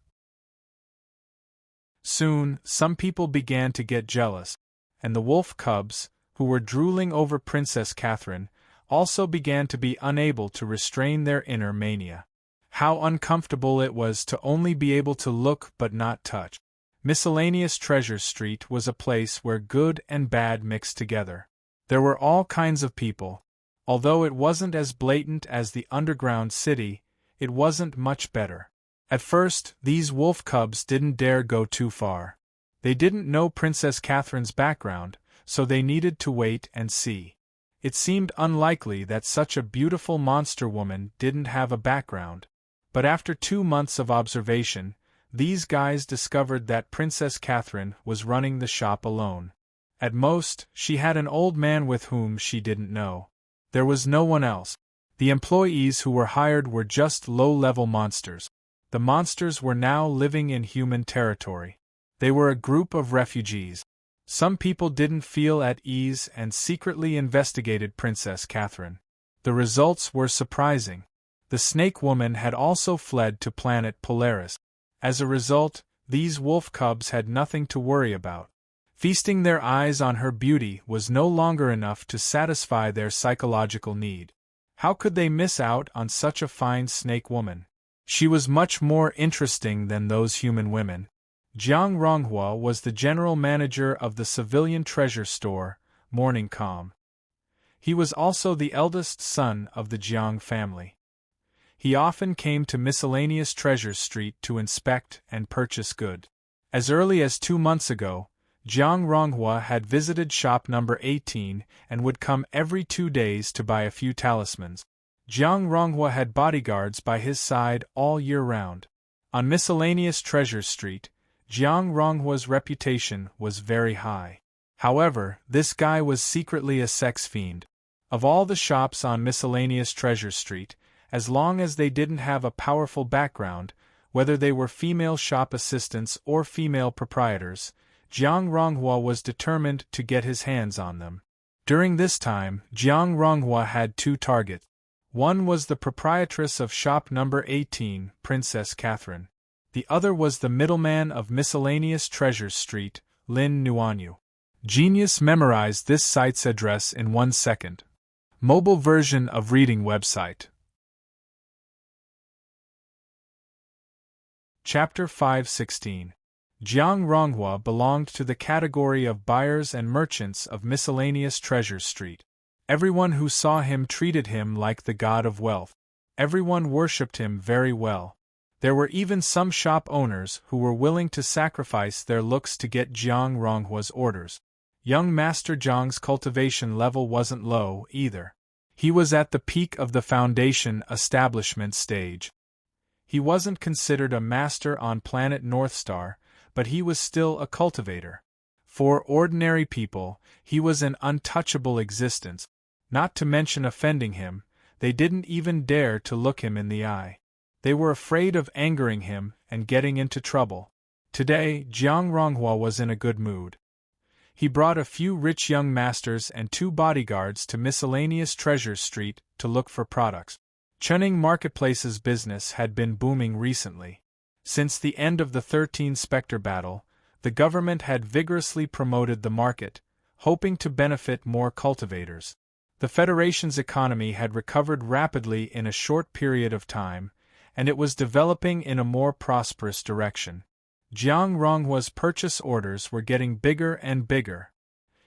Soon, some people began to get jealous, and the wolf cubs, who were drooling over Princess Catherine, also began to be unable to restrain their inner mania. How uncomfortable it was to only be able to look but not touch. Miscellaneous Treasure Street was a place where good and bad mixed together. There were all kinds of people. Although it wasn't as blatant as the underground city, it wasn't much better. At first, these wolf cubs didn't dare go too far. They didn't know Princess Catherine's background, so they needed to wait and see. It seemed unlikely that such a beautiful monster woman didn't have a background. But after 2 months of observation, these guys discovered that Princess Catherine was running the shop alone. At most, she had an old man with whom she didn't know. There was no one else. The employees who were hired were just low-level monsters. The monsters were now living in human territory. They were a group of refugees. Some people didn't feel at ease and secretly investigated Princess Catherine. The results were surprising. The snake woman had also fled to planet Polaris. As a result, these wolf cubs had nothing to worry about. Feasting their eyes on her beauty was no longer enough to satisfy their psychological need. How could they miss out on such a fine snake woman? She was much more interesting than those human women. Jiang Ronghua was the general manager of the civilian treasure store, Morning Calm. He was also the eldest son of the Jiang family. He often came to Miscellaneous Treasure Street to inspect and purchase goods. As early as 2 months ago, Jiang Ronghua had visited shop number 18 and would come every 2 days to buy a few talismans. Jiang Ronghua had bodyguards by his side all year round. On Miscellaneous Treasure Street, Jiang Ronghua's reputation was very high. However, this guy was secretly a sex fiend. Of all the shops on Miscellaneous Treasure Street, as long as they didn't have a powerful background, whether they were female shop assistants or female proprietors, Jiang Ronghua was determined to get his hands on them. During this time, Jiang Ronghua had 2 targets. One was the proprietress of shop number 18, Princess Catherine. The other was the middleman of Miscellaneous Treasure Street, Lin Nuanyu. Genius memorized this site's address in 1 second. Mobile version of reading website. Chapter 516. Jiang Ronghua belonged to the category of buyers and merchants of Miscellaneous Treasure Street. Everyone who saw him treated him like the god of wealth. Everyone worshipped him very well. There were even some shop owners who were willing to sacrifice their looks to get Jiang Ronghua's orders. Young Master Jiang's cultivation level wasn't low, either. He was at the peak of the foundation establishment stage. He wasn't considered a master on planet Northstar, but he was still a cultivator. For ordinary people, he was an untouchable existence. Not to mention offending him, they didn't even dare to look him in the eye. They were afraid of angering him and getting into trouble. Today, Jiang Ronghua was in a good mood. He brought a few rich young masters and 2 bodyguards to Miscellaneous Treasure Street to look for products. Chunning Marketplace's business had been booming recently. Since the end of the 13 Specter battle, the government had vigorously promoted the market, hoping to benefit more cultivators. The Federation's economy had recovered rapidly in a short period of time, and it was developing in a more prosperous direction. Jiang Ronghua's purchase orders were getting bigger and bigger.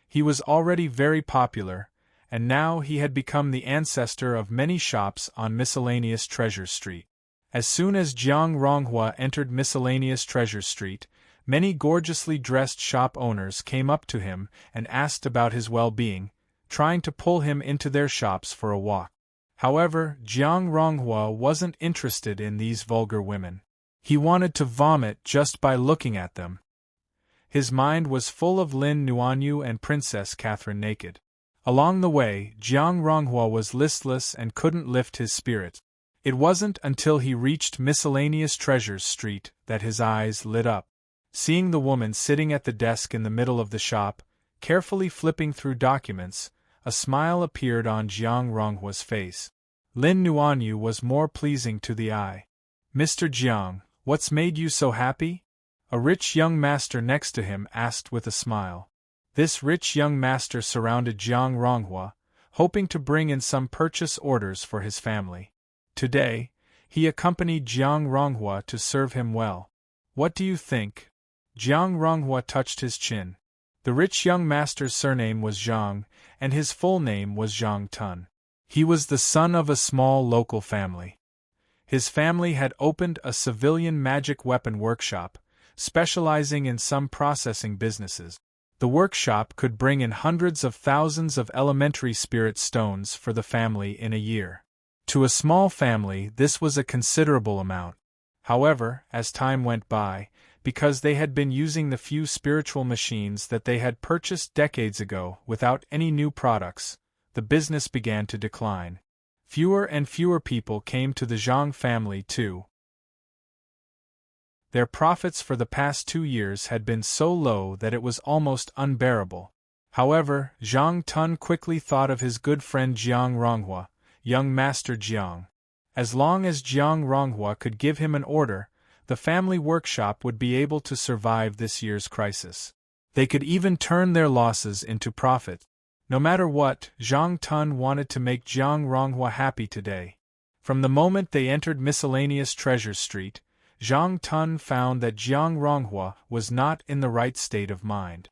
He was already very popular, and now he had become the ancestor of many shops on Miscellaneous Treasure Street. As soon as Jiang Ronghua entered Miscellaneous Treasure Street, Many gorgeously dressed shop owners came up to him and asked about his well-being, trying to pull him into their shops for a walk. However, Jiang Ronghua wasn't interested in these vulgar women. He wanted to vomit just by looking at them. His mind was full of Lin Nuanyu and Princess Catherine naked. Along the way, Jiang Ronghua was listless and couldn't lift his spirits. It wasn't until he reached Miscellaneous Treasures Street that his eyes lit up. Seeing the woman sitting at the desk in the middle of the shop, carefully flipping through documents, a smile appeared on Jiang Ronghua's face. Lin Nuanyu was more pleasing to the eye. "Mr. Jiang, what's made you so happy?" A rich young master next to him asked with a smile. This rich young master surrounded Jiang Ronghua, hoping to bring in some purchase orders for his family. Today, he accompanied Jiang Ronghua to serve him well. "What do you think?" Jiang Ronghua touched his chin. The rich young master's surname was Zhang, and his full name was Zhang Tun. He was the son of a small local family. His family had opened a civilian magic weapon workshop, specializing in some processing businesses. The workshop could bring in hundreds of thousands of elementary spirit stones for the family in a year. To a small family, this was a considerable amount. However, as time went by, because they had been using the few spiritual machines that they had purchased decades ago without any new products, the business began to decline. Fewer and fewer people came to the Zhang family too. Their profits for the past 2 years had been so low that it was almost unbearable. However, Zhang Tun quickly thought of his good friend Jiang Ronghua, young Master Jiang. As long as Jiang Ronghua could give him an order, the family workshop would be able to survive this year's crisis. They could even turn their losses into profit. No matter what, Zhang Tun wanted to make Jiang Ronghua happy today. From the moment they entered Miscellaneous Treasures Street, Zhang Tun found that Jiang Ronghua was not in the right state of mind.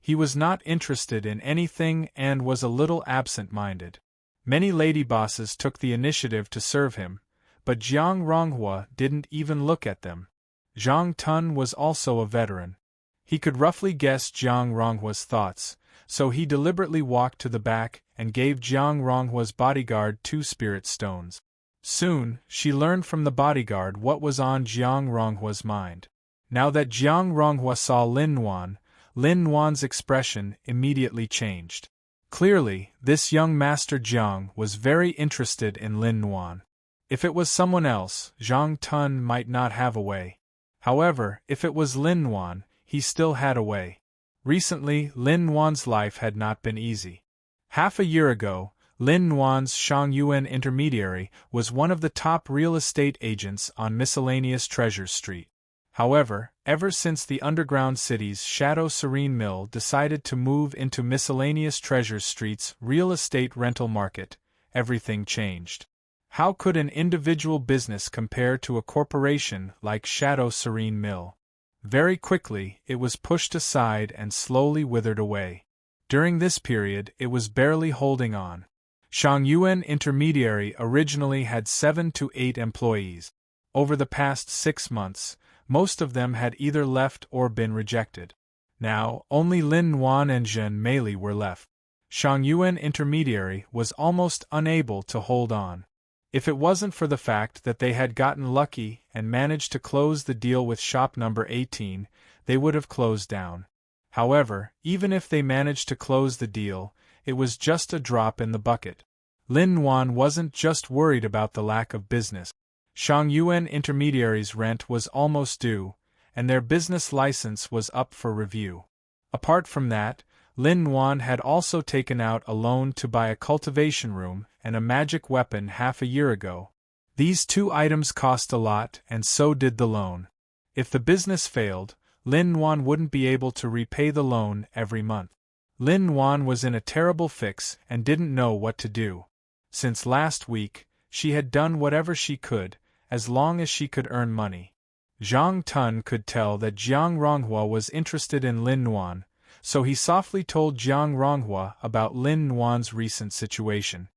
He was not interested in anything and was a little absent-minded. Many lady bosses took the initiative to serve him, but Jiang Ronghua didn't even look at them. Zhang Tun was also a veteran. He could roughly guess Jiang Ronghua's thoughts, so he deliberately walked to the back and gave Jiang Ronghua's bodyguard 2 spirit stones. Soon, she learned from the bodyguard what was on Jiang Ronghua's mind. Now that Jiang Ronghua saw Lin Nuan's expression immediately changed. Clearly, this young Master Jiang was very interested in Lin Nuan. If it was someone else, Zhang Tun might not have a way. However, if it was Lin Nuan, he still had a way. Recently, Lin Nuan's life had not been easy. Half a year ago, Lin Nuan's Shangyuan intermediary was one of the top real estate agents on Miscellaneous Treasures Street. However, ever since the underground city's Shadow Serene Mill decided to move into Miscellaneous Treasures Street's real estate rental market, everything changed. How could an individual business compare to a corporation like Shadow Serene Mill? Very quickly, it was pushed aside and slowly withered away. During this period, it was barely holding on. Shangyuan Intermediary originally had 7 to 8 employees. Over the past 6 months, most of them had either left or been rejected. Now, only Lin Nuan and Zhen Meili were left. Shangyuan Intermediary was almost unable to hold on. If it wasn't for the fact that they had gotten lucky and managed to close the deal with shop number 18, they would have closed down. However, even if they managed to close the deal, it was just a drop in the bucket. Lin Nuan wasn't just worried about the lack of business. Shangyuan Intermediary's rent was almost due, and their business license was up for review. Apart from that, Lin Nuan had also taken out a loan to buy a cultivation room and a magic weapon half a year ago. These 2 items cost a lot, and so did the loan. If the business failed, Lin Nuan wouldn't be able to repay the loan every month. Lin Nuan was in a terrible fix and didn't know what to do. Since last week, she had done whatever she could, as long as she could earn money. Zhang Tun could tell that Jiang Ronghua was interested in Lin Nuan, so he softly told Jiang Ronghua about Lin Nuan's recent situation.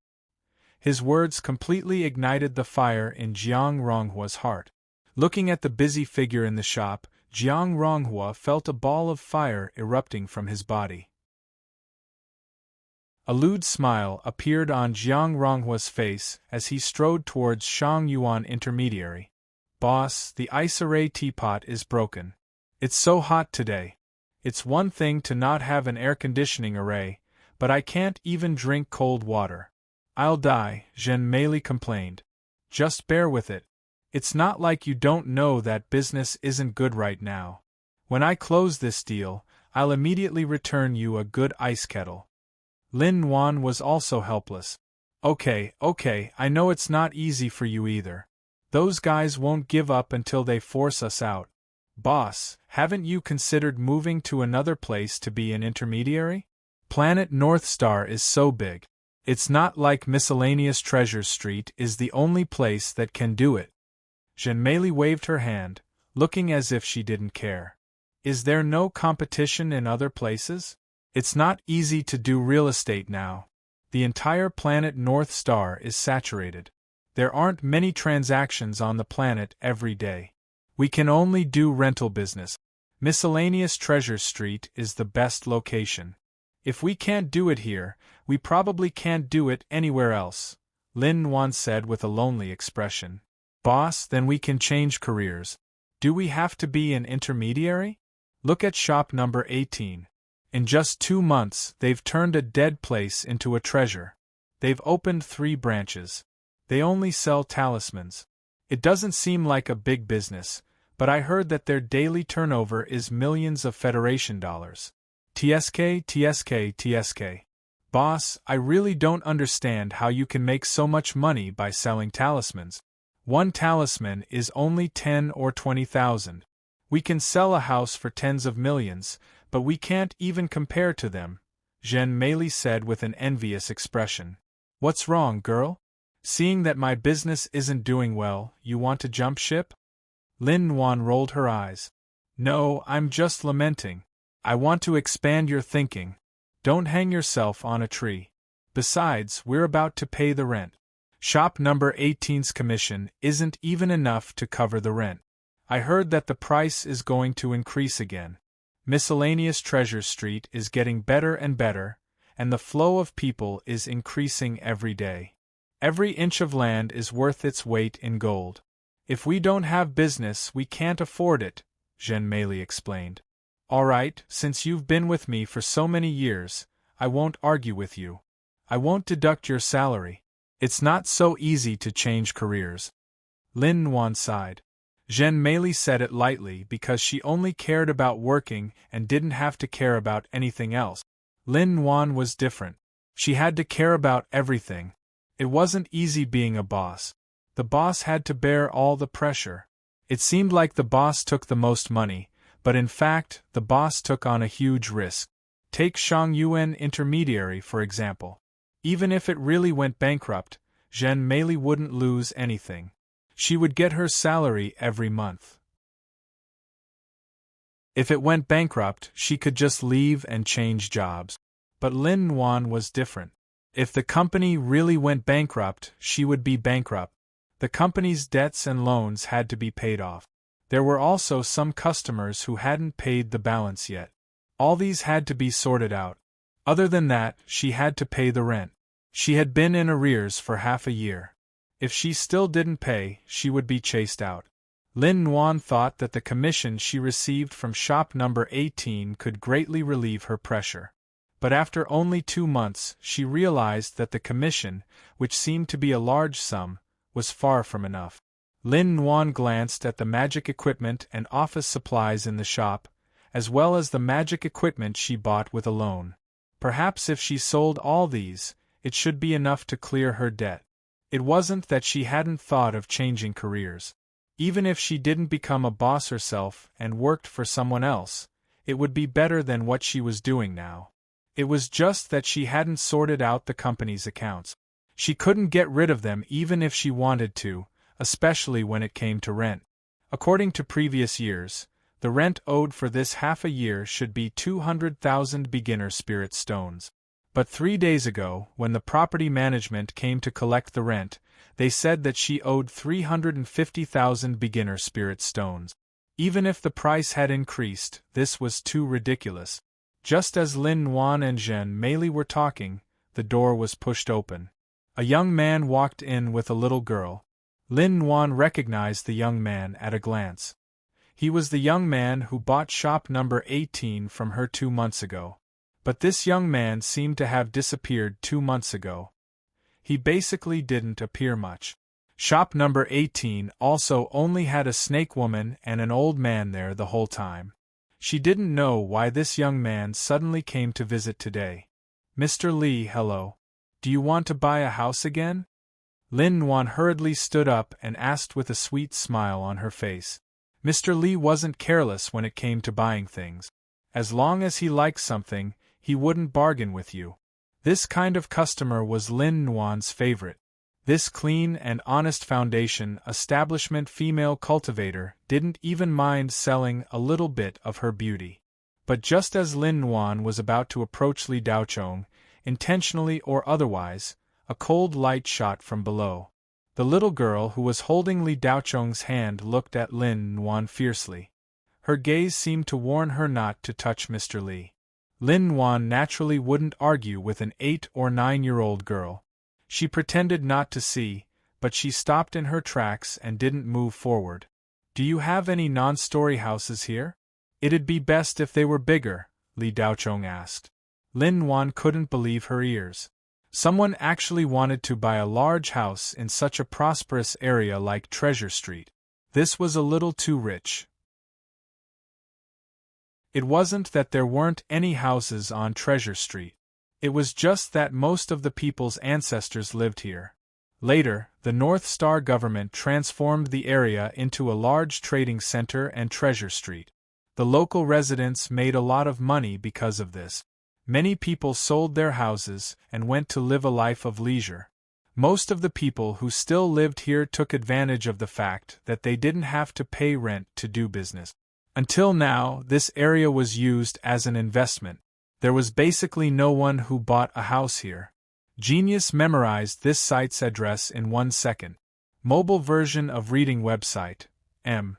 His words completely ignited the fire in Jiang Ronghua's heart. Looking at the busy figure in the shop, Jiang Ronghua felt a ball of fire erupting from his body. A lewd smile appeared on Jiang Ronghua's face as he strode towards Shang Yuan intermediary. Boss, the ice array teapot is broken. It's so hot today. It's one thing to not have an air conditioning array, but I can't even drink cold water. I'll die, Zhen Meili complained. Just bear with it. It's not like you don't know that business isn't good right now. When I close this deal, I'll immediately return you a good ice kettle. Lin Wan was also helpless. Okay, I know it's not easy for you either. Those guys won't give up until they force us out. Boss, haven't you considered moving to another place to be an intermediary? Planet North Star is so big. It's not like miscellaneous Treasure Street is the only place that can do it. Zhen Meili waved her hand, looking as if she didn't care. Is there no competition in other places? It's not easy to do real estate now. The entire planet North Star is saturated. There aren't many transactions on the planet every day. We can only do rental business. Miscellaneous Treasure Street is the best location. If we can't do it here, we probably can't do it anywhere else, Lin Wan said with a lonely expression. Boss, then we can change careers. Do we have to be an intermediary? Look at shop number 18. In just 2 months, they've turned a dead place into a treasure. They've opened 3 branches. They only sell talismans. It doesn't seem like a big business, but I heard that their daily turnover is millions of Federation dollars. TSK. Boss, I really don't understand how you can make so much money by selling talismans. One talisman is only 10 or 20,000. We can sell a house for tens of millions, but we can't even compare to them, Zhen Meili said with an envious expression. What's wrong, girl? Seeing that my business isn't doing well, you want to jump ship? Lin Wan rolled her eyes. No, I'm just lamenting. I want to expand your thinking. Don't hang yourself on a tree. Besides, we're about to pay the rent. Shop number 18's commission isn't even enough to cover the rent. I heard that the price is going to increase again. Miscellaneous Treasure Street is getting better and better, and the flow of people is increasing every day. Every inch of land is worth its weight in gold. If we don't have business, we can't afford it, Zhen Meili explained. All right, since you've been with me for so many years, I won't argue with you. I won't deduct your salary. It's not so easy to change careers. Lin Wan sighed. Zhen Meili said it lightly because she only cared about working and didn't have to care about anything else. Lin Wan was different. She had to care about everything. It wasn't easy being a boss. The boss had to bear all the pressure. It seemed like the boss took the most money, but in fact, the boss took on a huge risk. Take Shang Yuan intermediary, for example. Even if it really went bankrupt, Zhen Meili wouldn't lose anything. She would get her salary every month. If it went bankrupt, she could just leave and change jobs. But Lin Wan was different. If the company really went bankrupt, she would be bankrupt. The company's debts and loans had to be paid off. There were also some customers who hadn't paid the balance yet. All these had to be sorted out. Other than that, she had to pay the rent. She had been in arrears for half a year. If she still didn't pay, she would be chased out. Lin Wan thought that the commission she received from shop number 18 could greatly relieve her pressure. But after only 2 months, she realized that the commission, which seemed to be a large sum, was far from enough. Lin Wan glanced at the magic equipment and office supplies in the shop, as well as the magic equipment she bought with a loan. Perhaps if she sold all these, it should be enough to clear her debt. It wasn't that she hadn't thought of changing careers. Even if she didn't become a boss herself and worked for someone else, it would be better than what she was doing now. It was just that she hadn't sorted out the company's accounts. She couldn't get rid of them even if she wanted to, especially when it came to rent. According to previous years, the rent owed for this half a year should be 200,000 beginner spirit stones. But 3 days ago, when the property management came to collect the rent, they said that she owed 350,000 beginner spirit stones. Even if the price had increased, this was too ridiculous. Just as Lin Nuan and Zhen Meili were talking, the door was pushed open. A young man walked in with a little girl. Lin Nuan recognized the young man at a glance. He was the young man who bought shop number 18 from her 2 months ago. But this young man seemed to have disappeared 2 months ago. He basically didn't appear much. Shop number 18 also only had a snake woman and an old man there the whole time. She didn't know why this young man suddenly came to visit today. Mr. Li, hello. Do you want to buy a house again? Lin Nuan hurriedly stood up and asked with a sweet smile on her face. Mr. Li wasn't careless when it came to buying things. As long as he liked something, he wouldn't bargain with you. This kind of customer was Lin Nuan's favorite. This clean and honest foundation establishment female cultivator didn't even mind selling a little bit of her beauty. But just as Lin Nuan was about to approach Li Daochong, intentionally or otherwise, a cold light shot from below. The little girl who was holding Li Daochong's hand looked at Lin Nuan fiercely. Her gaze seemed to warn her not to touch Mr. Li. Lin Nuan naturally wouldn't argue with an 8 or 9-year-old girl. She pretended not to see, but she stopped in her tracks and didn't move forward. Do you have any non-story houses here? It'd be best if they were bigger, Li Daochong asked. Lin Nuan couldn't believe her ears. Someone actually wanted to buy a large house in such a prosperous area like Treasure Street. This was a little too rich. It wasn't that there weren't any houses on Treasure Street. It was just that most of the people's ancestors lived here. Later, the North Star government transformed the area into a large trading center and Treasure Street. The local residents made a lot of money because of this. Many people sold their houses and went to live a life of leisure. Most of the people who still lived here took advantage of the fact that they didn't have to pay rent to do business. Until now, this area was used as an investment. There was basically no one who bought a house here. Genius memorized this site's address in 1 second. Mobile version of reading website, M.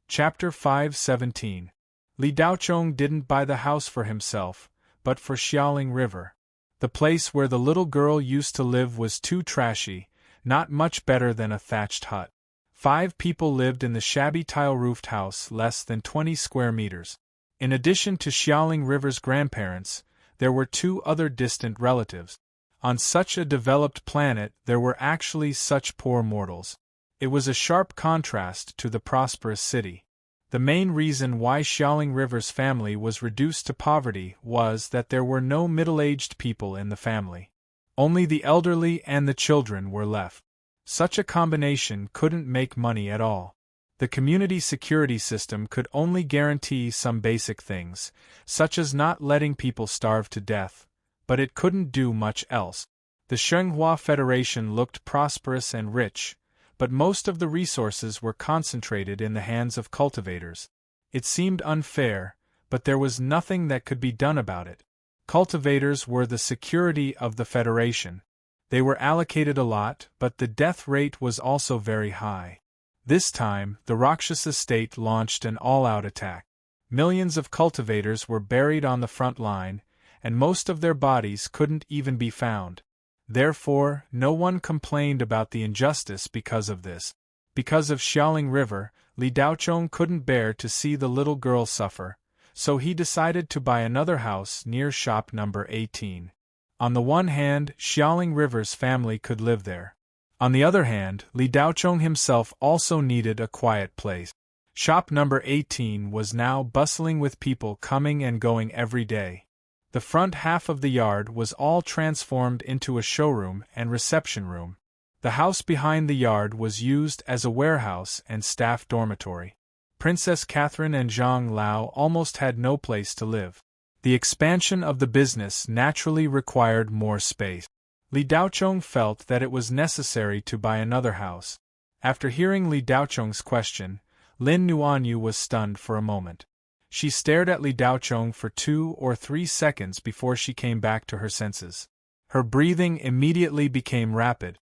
Chapter 5:17. Li Daochong didn't buy the house for himself, but for Xiaoling River. The place where the little girl used to live was too trashy, not much better than a thatched hut. 5 people lived in the shabby tile-roofed house less than 20 square meters. In addition to Xiaoling River's grandparents, there were 2 other distant relatives. On such a developed planet there were actually such poor mortals. It was a sharp contrast to the prosperous city. The main reason why Xiaoling River's family was reduced to poverty was that there were no middle-aged people in the family. Only the elderly and the children were left. Such a combination couldn't make money at all. The community security system could only guarantee some basic things, such as not letting people starve to death, but it couldn't do much else. The Shenghua Federation looked prosperous and rich, but most of the resources were concentrated in the hands of cultivators. It seemed unfair, but there was nothing that could be done about it. Cultivators were the security of the Federation. They were allocated a lot, but the death rate was also very high. This time, the Rakshasa state launched an all-out attack. Millions of cultivators were buried on the front line, and most of their bodies couldn't even be found. Therefore, no one complained about the injustice because of this. Because of Xiaoling River, Li Daochong couldn't bear to see the little girl suffer, so he decided to buy another house near shop number 18. On the one hand, Xiaoling River's family could live there. On the other hand, Li Daochong himself also needed a quiet place. Shop number 18 was now bustling with people coming and going every day. The front half of the yard was all transformed into a showroom and reception room. The house behind the yard was used as a warehouse and staff dormitory. Princess Catherine and Zhang Lao almost had no place to live. The expansion of the business naturally required more space. Li Daochong felt that it was necessary to buy another house. After hearing Li Daochong's question, Lin Nuanyu was stunned for a moment. She stared at Li Daochong for 2 or 3 seconds before she came back to her senses. Her breathing immediately became rapid.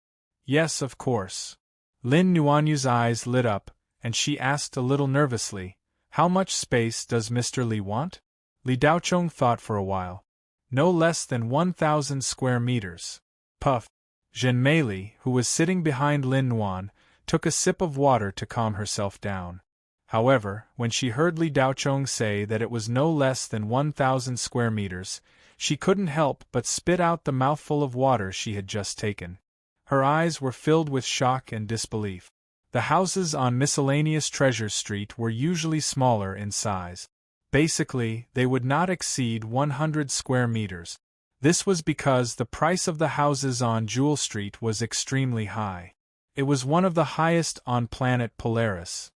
Yes, of course. Lin Nuanyu's eyes lit up, and she asked a little nervously, "How much space does Mr. Li want?" Li Daochong thought for a while. "No less than 1,000 square meters." Puff. Zhen Meili, who was sitting behind Lin Nuan, took a sip of water to calm herself down. However, when she heard Li Daochong say that it was no less than 1,000 square meters, she couldn't help but spit out the mouthful of water she had just taken. Her eyes were filled with shock and disbelief. The houses on miscellaneous Treasure Street were usually smaller in size. Basically, they would not exceed 100 square meters. This was because the price of the houses on Jewel Street was extremely high. It was one of the highest on planet Polaris.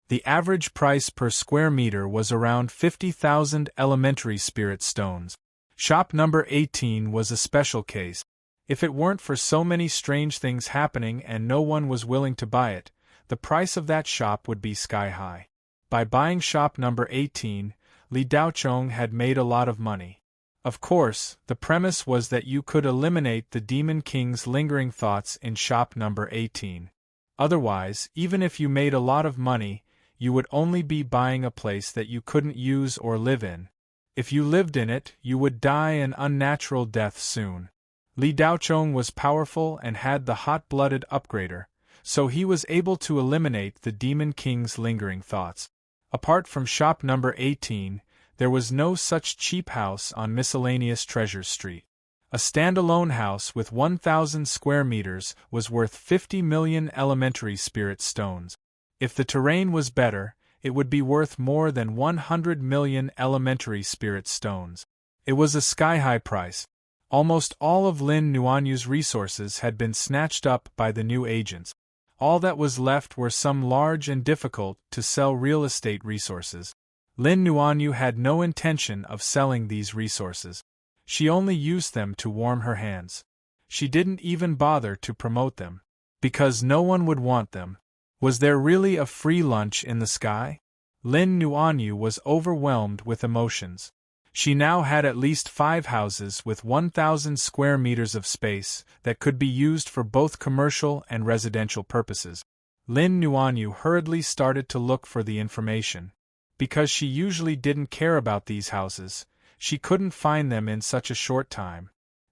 The average price per square meter was around 50,000 elementary spirit stones. Shop number 18 was a special case. If it weren't for so many strange things happening and no one was willing to buy it, the price of that shop would be sky high. By buying shop number 18, Li Daochong had made a lot of money. Of course, the premise was that you could eliminate the Demon King's lingering thoughts in shop number 18. Otherwise, even if you made a lot of money, you would only be buying a place that you couldn't use or live in. If you lived in it, you would die an unnatural death soon. Li Daochong was powerful and had the hot-blooded upgrader, so he was able to eliminate the Demon King's lingering thoughts. Apart from shop number 18, there was no such cheap house on miscellaneous Treasure Street. A standalone house with 1,000 square meters was worth 50 million elementary spirit stones. If the terrain was better, it would be worth more than 100 million elementary spirit stones. It was a sky-high price. Almost all of Lin Nuanyu's resources had been snatched up by the new agents. All that was left were some large and difficult-to-sell real estate resources. Lin Nuanyu had no intention of selling these resources. She only used them to warm her hands. She didn't even bother to promote them. Because no one would want them. Was there really a free lunch in the sky? Lin Nuanyu was overwhelmed with emotions. She now had at least 5 houses with 1,000 square meters of space that could be used for both commercial and residential purposes. Lin Nuanyu hurriedly started to look for the information. Because she usually didn't care about these houses, she couldn't find them in such a short time.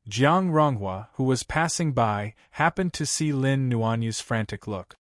Jiang Ronghua, who was passing by, happened to see Lin Nuanyu's frantic look.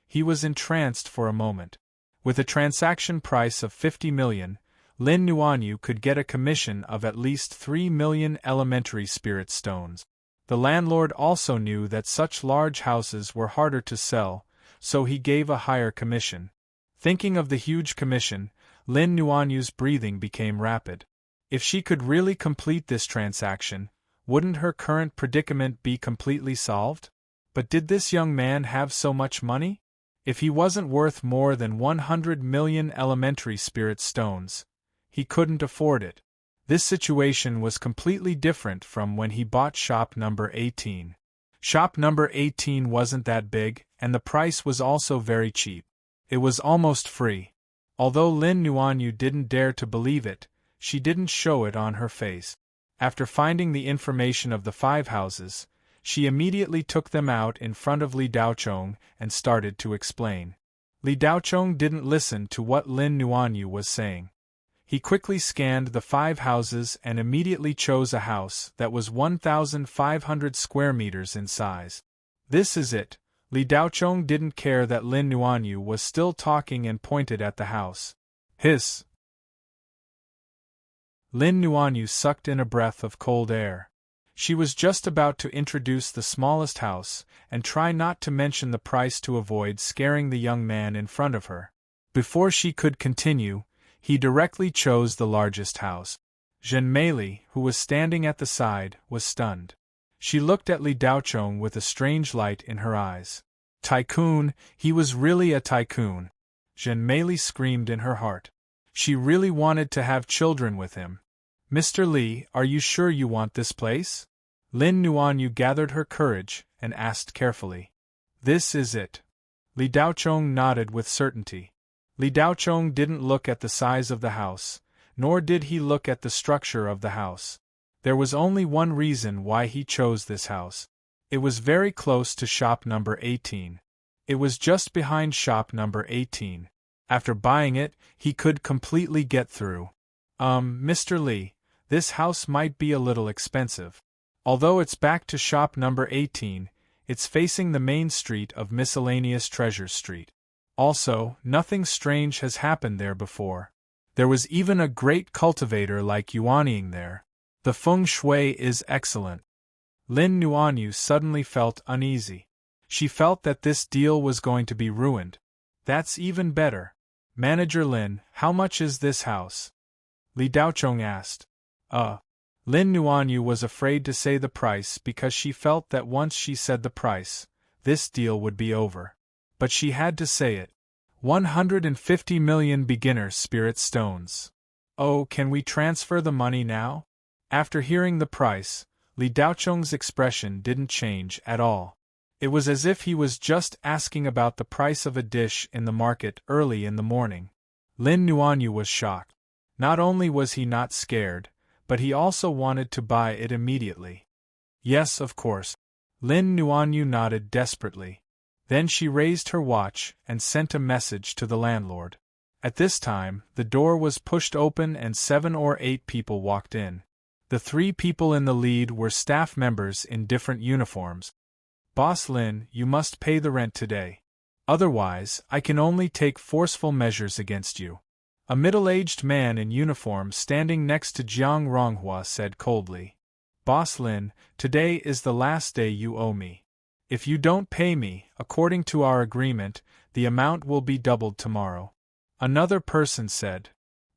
He was entranced for a moment. With a transaction price of 50 million, Lin Nuanyu could get a commission of at least 3 million elementary spirit stones. The landlord also knew that such large houses were harder to sell, so he gave a higher commission. Thinking of the huge commission, Lin Nuanyu's breathing became rapid. If she could really complete this transaction, wouldn't her current predicament be completely solved? But did this young man have so much money? If he wasn't worth more than 100 million elementary spirit stones, he couldn't afford it. This situation was completely different from when he bought shop number 18. Shop number 18 wasn't that big, and the price was also very cheap. It was almost free. Although Lin Nuanyu didn't dare to believe it, she didn't show it on her face. After finding the information of the 5 houses, she immediately took them out in front of Li Daochong and started to explain. Li Daochong didn't listen to what Lin Nuanyu was saying. He quickly scanned the 5 houses and immediately chose a house that was 1,500 square meters in size. This is it. Li Daochong didn't care that Lin Nuanyu was still talking and pointed at the house. Hiss! Lin Nuanyu sucked in a breath of cold air. She was just about to introduce the smallest house and try not to mention the price to avoid scaring the young man in front of her. Before she could continue, he directly chose the largest house. Zhen Meili, who was standing at the side, was stunned. She looked at Li Daochong with a strange light in her eyes. Tycoon, he was really a tycoon. Zhen Meili screamed in her heart. She really wanted to have children with him. Mr. Li, are you sure you want this place? Lin Nuanyu gathered her courage and asked carefully. This is it. Li Daochong nodded with certainty. Li Daochong didn't look at the size of the house, nor did he look at the structure of the house. There was only one reason why he chose this house. It was very close to shop number 18. It was just behind shop number 18. After buying it, he could completely get through. Mr. Li, this house might be a little expensive. Although it's back to shop number 18, it's facing the main street of Miscellaneous Treasures Street. Also, nothing strange has happened there before. There was even a great cultivator like Yuanying there. The feng shui is excellent. Lin Nuanyu suddenly felt uneasy. She felt that this deal was going to be ruined. That's even better. Manager Lin, how much is this house? Li Daochong asked. Lin Nuanyu was afraid to say the price because she felt that once she said the price, this deal would be over. But she had to say it. 150 million beginner spirit stones. Oh, can we transfer the money now? After hearing the price, Li Daochong's expression didn't change at all. It was as if he was just asking about the price of a dish in the market early in the morning. Lin Nuanyu was shocked. Not only was he not scared, but he also wanted to buy it immediately. Yes, of course. Lin Nuanyu nodded desperately. Then she raised her watch and sent a message to the landlord. At this time, the door was pushed open and 7 or 8 people walked in. The 3 people in the lead were staff members in different uniforms. Boss Lin, you must pay the rent today. Otherwise, I can only take forceful measures against you. A middle-aged man in uniform standing next to Jiang Ronghua said coldly. Boss Lin, today is the last day you owe me. If you don't pay me, according to our agreement, the amount will be doubled tomorrow. Another person said.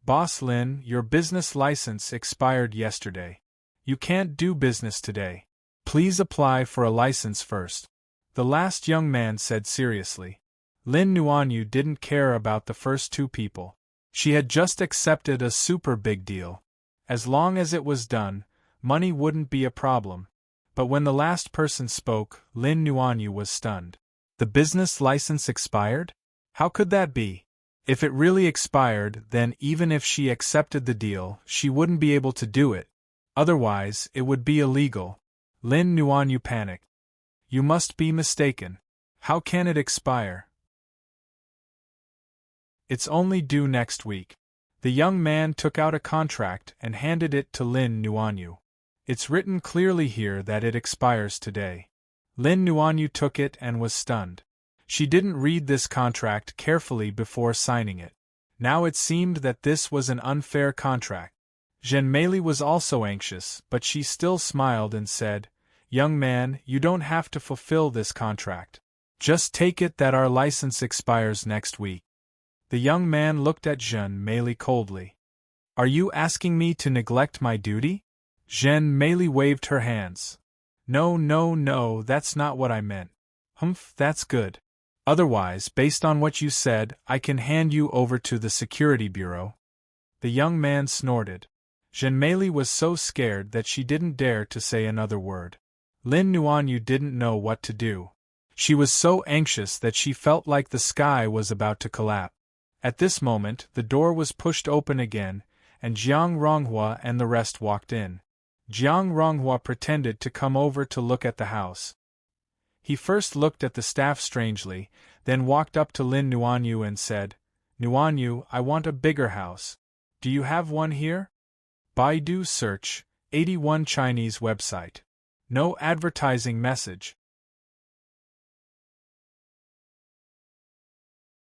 Boss Lin, your business license expired yesterday. You can't do business today. Please apply for a license first. The last young man said seriously. Lin Nuanyu didn't care about the first 2 people. She had just accepted a super big deal. As long as it was done, money wouldn't be a problem. But when the last person spoke, Lin Nuanyu was stunned. The business license expired? How could that be? If it really expired, then even if she accepted the deal, she wouldn't be able to do it. Otherwise, it would be illegal. Lin Nuanyu panicked. You must be mistaken. How can it expire? It's only due next week. The young man took out a contract and handed it to Lin Nuanyu. It's written clearly here that it expires today. Lin Nuanyu took it and was stunned. She didn't read this contract carefully before signing it. Now it seemed that this was an unfair contract. Zhen Meili was also anxious, but she still smiled and said, Young man, you don't have to fulfill this contract. Just take it that our license expires next week. The young man looked at Zhen Meili coldly. Are you asking me to neglect my duty? Zhen Meili waved her hands. No, that's not what I meant. Humph, that's good. Otherwise, based on what you said, I can hand you over to the security bureau. The young man snorted. Zhen Meili was so scared that she didn't dare to say another word. Lin Nuanyu didn't know what to do. She was so anxious that she felt like the sky was about to collapse. At this moment, the door was pushed open again, and Jiang Ronghua and the rest walked in. Jiang Ronghua pretended to come over to look at the house. He first looked at the staff strangely, then walked up to Lin Nuanyu and said, Nuanyu, I want a bigger house. Do you have one here? Baidu search, 81 Chinese website. No advertising message.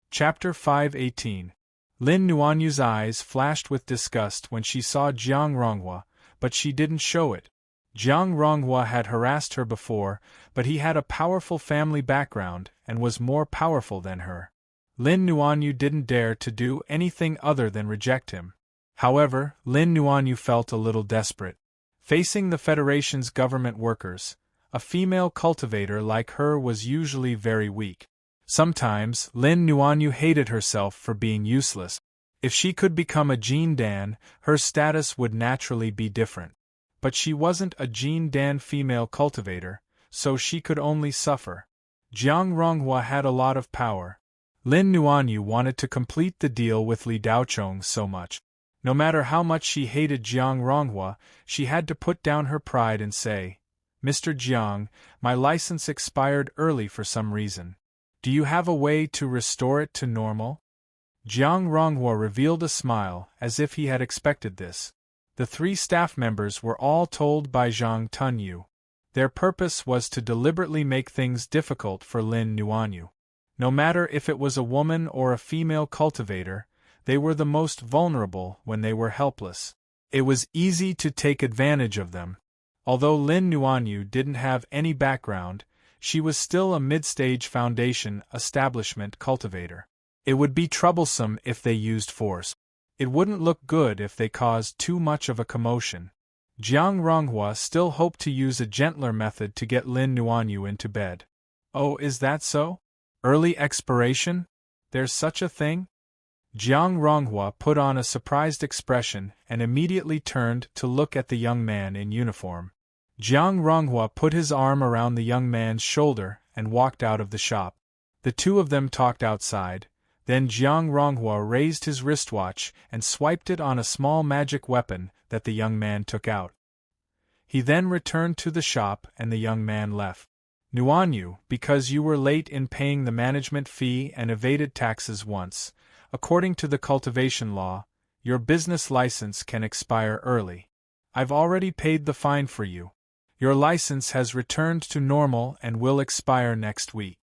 Chapter 518. Lin Nuanyu's eyes flashed with disgust when she saw Jiang Ronghua, but she didn't show it. Jiang Ronghua had harassed her before, but he had a powerful family background and was more powerful than her. Lin Nuanyu didn't dare to do anything other than reject him. However, Lin Nuanyu felt a little desperate. Facing the Federation's government workers, a female cultivator like her was usually very weak. Sometimes, Lin Nuanyu hated herself for being useless. If she could become a Jean Dan, her status would naturally be different. But she wasn't a Jean Dan female cultivator, so she could only suffer. Jiang Ronghua had a lot of power. Lin Nuanyu wanted to complete the deal with Li Daochong so much. No matter how much she hated Jiang Ronghua, she had to put down her pride and say, Mr. Jiang, my license expired early for some reason. Do you have a way to restore it to normal? Jiang Ronghua revealed a smile, as if he had expected this. The 3 staff members were all told by Zhang Tunyu. Their purpose was to deliberately make things difficult for Lin Nuanyu. No matter if it was a woman or a female cultivator, they were the most vulnerable when they were helpless. It was easy to take advantage of them. Although Lin Nuanyu didn't have any background, she was still a mid-stage foundation establishment cultivator. It would be troublesome if they used force. It wouldn't look good if they caused too much of a commotion. Jiang Ronghua still hoped to use a gentler method to get Lin Nuanyu into bed. Oh, is that so? Early expiration? There's such a thing? Jiang Ronghua put on a surprised expression and immediately turned to look at the young man in uniform. Jiang Ronghua put his arm around the young man's shoulder and walked out of the shop. The 2 of them talked outside. Then Jiang Ronghua raised his wristwatch and swiped it on a small magic weapon that the young man took out. He then returned to the shop and the young man left. Nuanyu, because you were late in paying the management fee and evaded taxes once, according to the cultivation law, your business license can expire early. I've already paid the fine for you. Your license has returned to normal and will expire next week.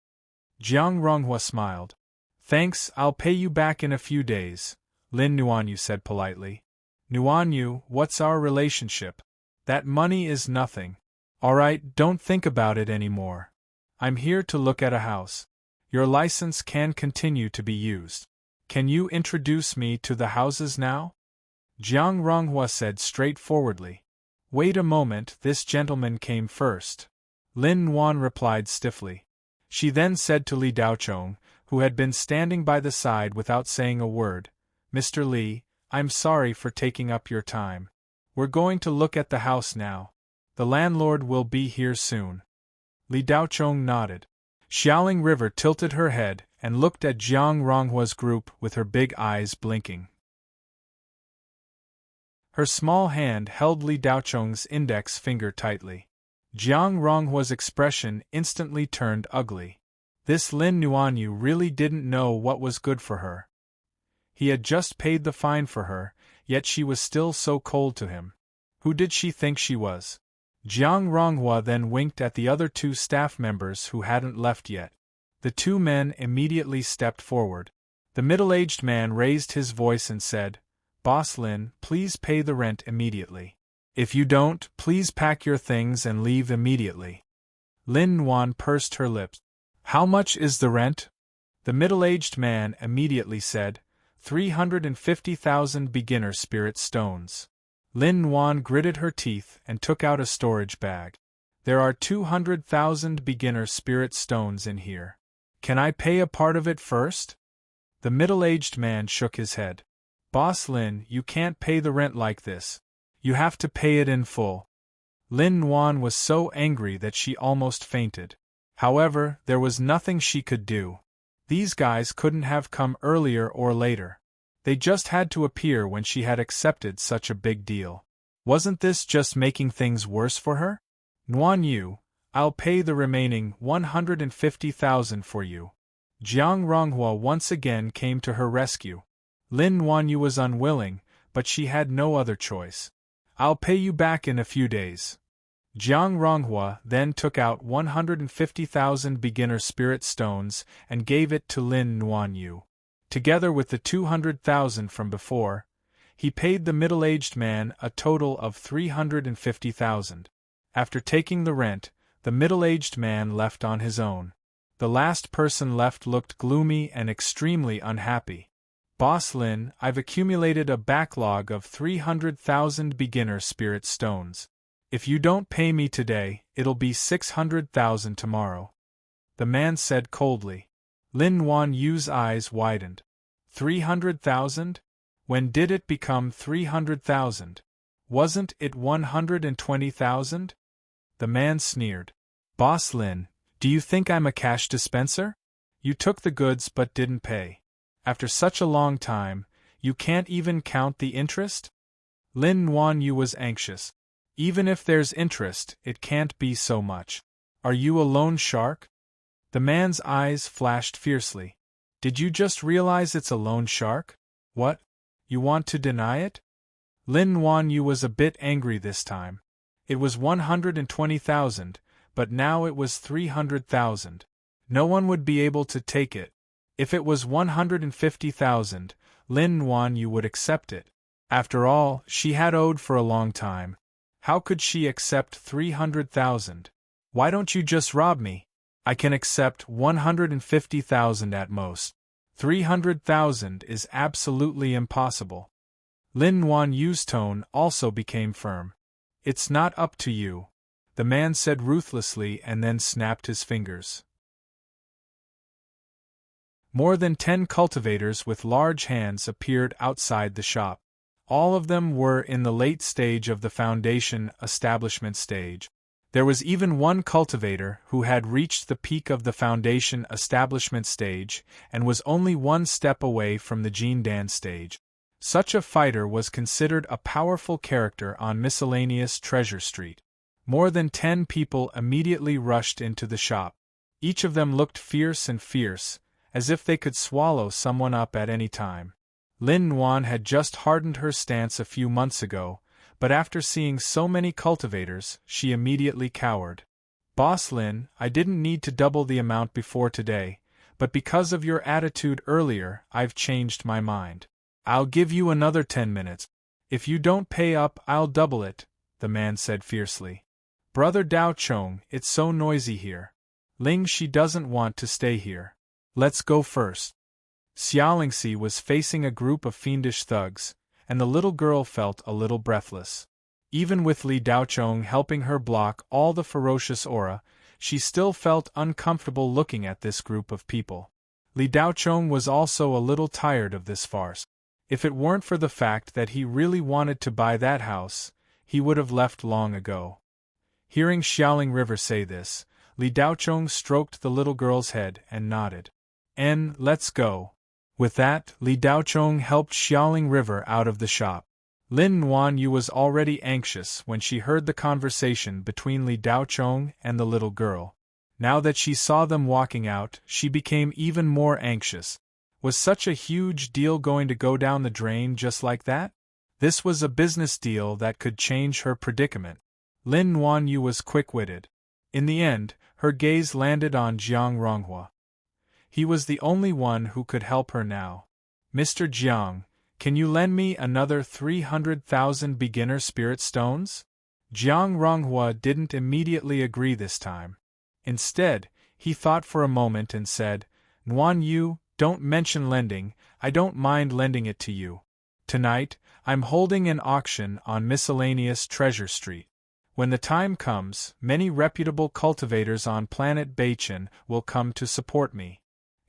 Jiang Ronghua smiled. Thanks, I'll pay you back in a few days, Lin Nuanyu said politely. Nuanyu, what's our relationship? That money is nothing. Alright, don't think about it anymore. I'm here to look at a house. Your license can continue to be used. Can you introduce me to the houses now? Jiang Ronghua said straightforwardly. Wait a moment, this gentleman came first. Lin Nuan replied stiffly. She then said to Li Daochong, who had been standing by the side without saying a word, Mr. Li, I'm sorry for taking up your time. We're going to look at the house now. The landlord will be here soon. Li Daochong nodded. Xiaoling River tilted her head and looked at Jiang Ronghua's group with her big eyes blinking. Her small hand held Li Daochong's index finger tightly. Jiang Ronghua's expression instantly turned ugly. This Lin Nuanyu really didn't know what was good for her. He had just paid the fine for her, yet she was still so cold to him. Who did she think she was? Jiang Ronghua then winked at the other 2 staff members who hadn't left yet. The 2 men immediately stepped forward. The middle-aged man raised his voice and said, Boss Lin, please pay the rent immediately. If you don't, please pack your things and leave immediately. Lin Nuan pursed her lips. How much is the rent? The middle-aged man immediately said, 350,000 beginner spirit stones. Lin Nuan gritted her teeth and took out a storage bag. There are 200,000 beginner spirit stones in here. Can I pay a part of it first? The middle-aged man shook his head. Boss Lin, you can't pay the rent like this. You have to pay it in full. Lin Nuan was so angry that she almost fainted. However, there was nothing she could do. These guys couldn't have come earlier or later. They just had to appear when she had accepted such a big deal. Wasn't this just making things worse for her? Nuanyu, I'll pay the remaining 150,000 for you. Jiang Ronghua once again came to her rescue. Lin Nuanyu was unwilling, but she had no other choice. I'll pay you back in a few days. Jiang Ronghua then took out 150,000 beginner spirit stones and gave it to Lin Nuanyu. Together with the 200,000 from before, he paid the middle-aged man a total of 350,000. After taking the rent, the middle-aged man left on his own. The last person left looked gloomy and extremely unhappy. Boss Lin, I've accumulated a backlog of 300,000 beginner spirit stones. If you don't pay me today, it'll be 600,000 tomorrow. The man said coldly. Lin Nuanyu's eyes widened. 300,000? When did it become 300,000? Wasn't it 120,000? The man sneered. Boss Lin, do you think I'm a cash dispenser? You took the goods but didn't pay. After such a long time, you can't even count the interest? Lin Nuanyu was anxious. Even if there's interest, it can't be so much. Are you a loan shark? The man's eyes flashed fiercely. Did you just realize it's a loan shark? What? You want to deny it? Lin Wanyu was a bit angry this time. It was 120,000, but now it was 300,000. No one would be able to take it. If it was 150,000, Lin Wanyu would accept it. After all, she had owed for a long time. How could she accept 300,000? Why don't you just rob me? I can accept 150,000 at most. 300,000 is absolutely impossible. Lin Wanyu's tone also became firm. It's not up to you, the man said ruthlessly and then snapped his fingers. More than 10 cultivators with large hands appeared outside the shop. All of them were in the late stage of the foundation establishment stage. There was even one cultivator who had reached the peak of the foundation establishment stage and was only one step away from the Jindan stage. Such a fighter was considered a powerful character on miscellaneous Treasure Street. More than 10 people immediately rushed into the shop. Each of them looked fierce, as if they could swallow someone up at any time. Lin Wan had just hardened her stance a few months ago, but after seeing so many cultivators, she immediately cowered. Boss Lin, I didn't need to double the amount before today, but because of your attitude earlier, I've changed my mind. I'll give you another 10 minutes. If you don't pay up, I'll double it, the man said fiercely. Brother Dao Chong, it's so noisy here. Ling, she doesn't want to stay here. Let's go first. Xiaolingxi was facing a group of fiendish thugs, and the little girl felt a little breathless. Even with Li Daochong helping her block all the ferocious aura, she still felt uncomfortable looking at this group of people. Li Daochong was also a little tired of this farce. If it weren't for the fact that he really wanted to buy that house, he would have left long ago. Hearing Xiaoling River say this, Li Daochong stroked the little girl's head and nodded. Let's go. With that, Li Daochong helped Xiaoling River out of the shop. Lin Wanyu was already anxious when she heard the conversation between Li Daochong and the little girl. Now that she saw them walking out, she became even more anxious. Was such a huge deal going to go down the drain just like that? This was a business deal that could change her predicament. Lin Wanyu was quick-witted. In the end, her gaze landed on Jiang Ronghua. He was the only one who could help her now. Mr. Jiang, can you lend me another 300,000 beginner spirit stones? Jiang Ronghua didn't immediately agree this time. Instead, he thought for a moment and said, Nguan Yu, don't mention lending, I don't mind lending it to you. Tonight, I'm holding an auction on miscellaneous Treasure Street. When the time comes, many reputable cultivators on planet Beichen will come to support me.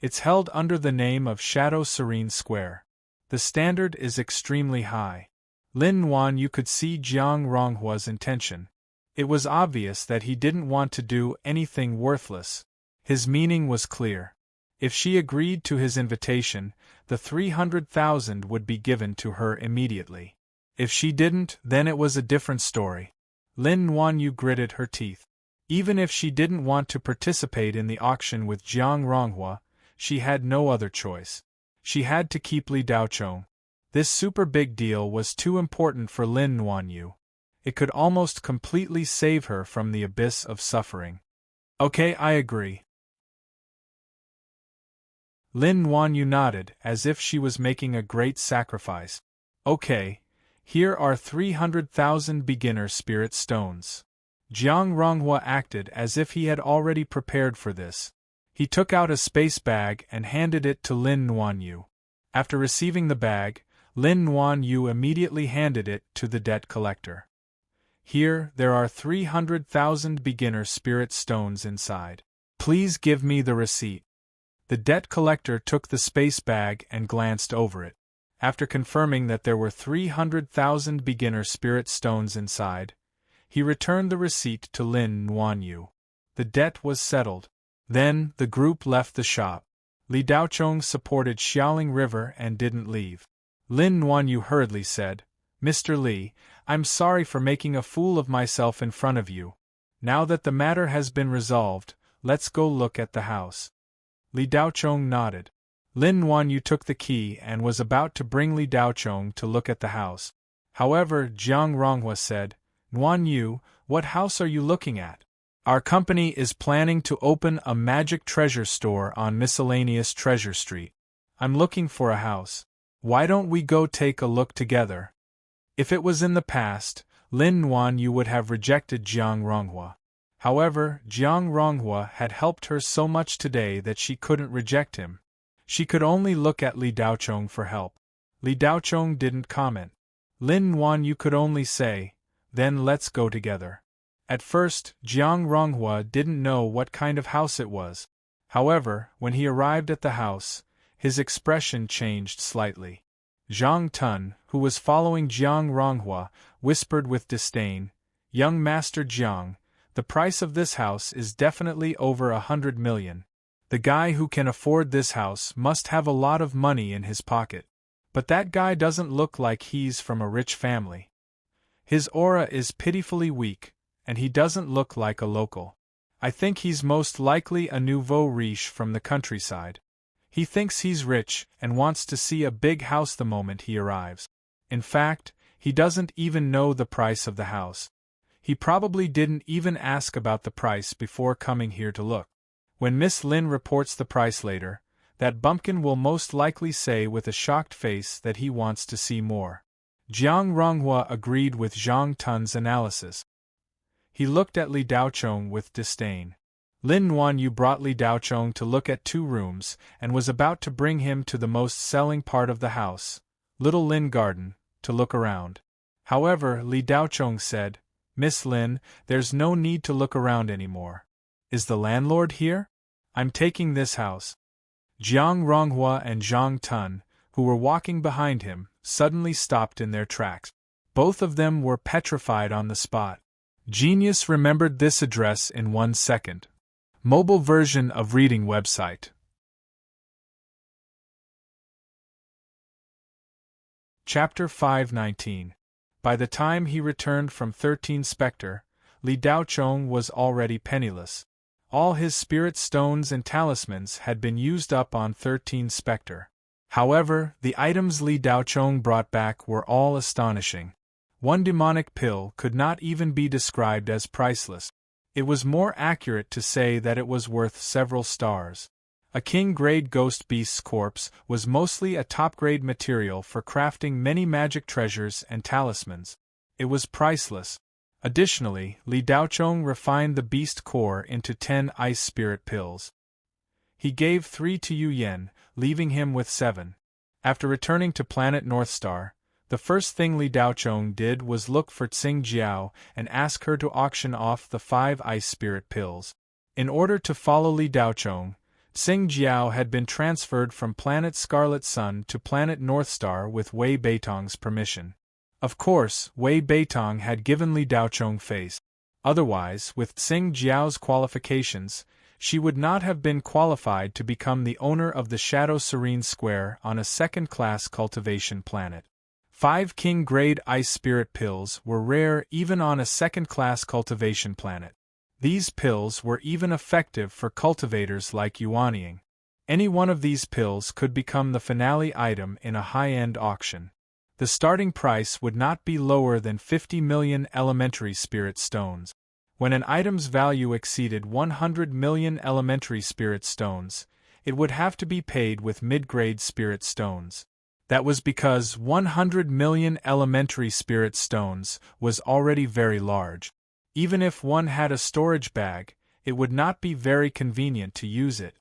It's held under the name of Shadow Serene Square. The standard is extremely high. Lin Wanyu could see Jiang Ronghua's intention. It was obvious that he didn't want to do anything worthless. His meaning was clear. If she agreed to his invitation, the 300,000 would be given to her immediately. If she didn't, then it was a different story. Lin Wanyu gritted her teeth. Even if she didn't want to participate in the auction with Jiang Ronghua, she had no other choice. She had to keep Li Daochong. This super big deal was too important for Lin Wanyu. It could almost completely save her from the abyss of suffering. Okay, I agree. Lin Wanyu nodded as if she was making a great sacrifice. Okay, here are 300,000 beginner spirit stones. Jiang Ronghua acted as if he had already prepared for this. He took out a space bag and handed it to Lin Wanyu. After receiving the bag, Lin Wanyu immediately handed it to the debt collector. Here, there are 300,000 beginner spirit stones inside. Please give me the receipt. The debt collector took the space bag and glanced over it. After confirming that there were 300,000 beginner spirit stones inside, he returned the receipt to Lin Wanyu. The debt was settled. Then, the group left the shop. Li Daochong supported Xiaoling River and didn't leave. Lin Wanyu hurriedly said, Mr. Li, I'm sorry for making a fool of myself in front of you. Now that the matter has been resolved, let's go look at the house. Li Daochong nodded. Lin Wanyu took the key and was about to bring Li Daochong to look at the house. However, Jiang Ronghua said, Wanyu, what house are you looking at? Our company is planning to open a magic treasure store on Miscellaneous Treasure Street. I'm looking for a house. Why don't we go take a look together? If it was in the past, Lin Wanyu would have rejected Jiang Ronghua. However, Jiang Ronghua had helped her so much today that she couldn't reject him. She could only look at Li Daochong for help. Li Daochong didn't comment. Lin Wanyu could only say, then let's go together. At first, Jiang Ronghua didn't know what kind of house it was. However, when he arrived at the house, his expression changed slightly. Zhang Tun, who was following Jiang Ronghua, whispered with disdain, Young Master Jiang, the price of this house is definitely over 100 million. The guy who can afford this house must have a lot of money in his pocket. But that guy doesn't look like he's from a rich family. His aura is pitifully weak, and he doesn't look like a local. I think he's most likely a nouveau riche from the countryside. He thinks he's rich and wants to see a big house the moment he arrives. In fact, he doesn't even know the price of the house. He probably didn't even ask about the price before coming here to look. When Miss Lin reports the price later, that bumpkin will most likely say with a shocked face that he wants to see more. Jiang Ronghua agreed with Zhang Tun's analysis. He looked at Li Daochong with disdain. Lin Wanyu brought Li Daochong to look at 2 rooms and was about to bring him to the most selling part of the house, Little Lin Garden, to look around. However, Li Daochong said, Miss Lin, there's no need to look around anymore. Is the landlord here? I'm taking this house. Jiang Ronghua and Zhang Tun, who were walking behind him, suddenly stopped in their tracks. Both of them were petrified on the spot. Genius remembered this address in 1 second. Mobile version of reading website. Chapter 519. By the time he returned from 13 Specter, Li Daochong was already penniless. All his spirit stones and talismans had been used up on 13 Specter. However, the items Li Daochong brought back were all astonishing. One demonic pill could not even be described as priceless. It was more accurate to say that it was worth several stars. A king-grade ghost beast's corpse was mostly a top-grade material for crafting many magic treasures and talismans. It was priceless. Additionally, Li Daochong refined the beast core into 10 ice spirit pills. He gave 3 to Yu Yen, leaving him with 7. After returning to planet Northstar, the first thing Li Daochong did was look for Tsing Jiao and ask her to auction off the 5 ice spirit pills. In order to follow Li Daochong, Tsing Jiao had been transferred from planet Scarlet Sun to planet Northstar with Wei Beitong's permission. Of course, Wei Beitong had given Li Daochong face. Otherwise, with Tsing Jiao's qualifications, she would not have been qualified to become the owner of the Shadow Serene Square on a second-class cultivation planet. 5 king-grade ice spirit pills were rare even on a second-class cultivation planet. These pills were even effective for cultivators like Yuanying. Any one of these pills could become the finale item in a high-end auction. The starting price would not be lower than 50 million elementary spirit stones. When an item's value exceeded 100 million elementary spirit stones, it would have to be paid with mid-grade spirit stones. That was because 100 million elementary spirit stones was already very large. Even if one had a storage bag, it would not be very convenient to use it.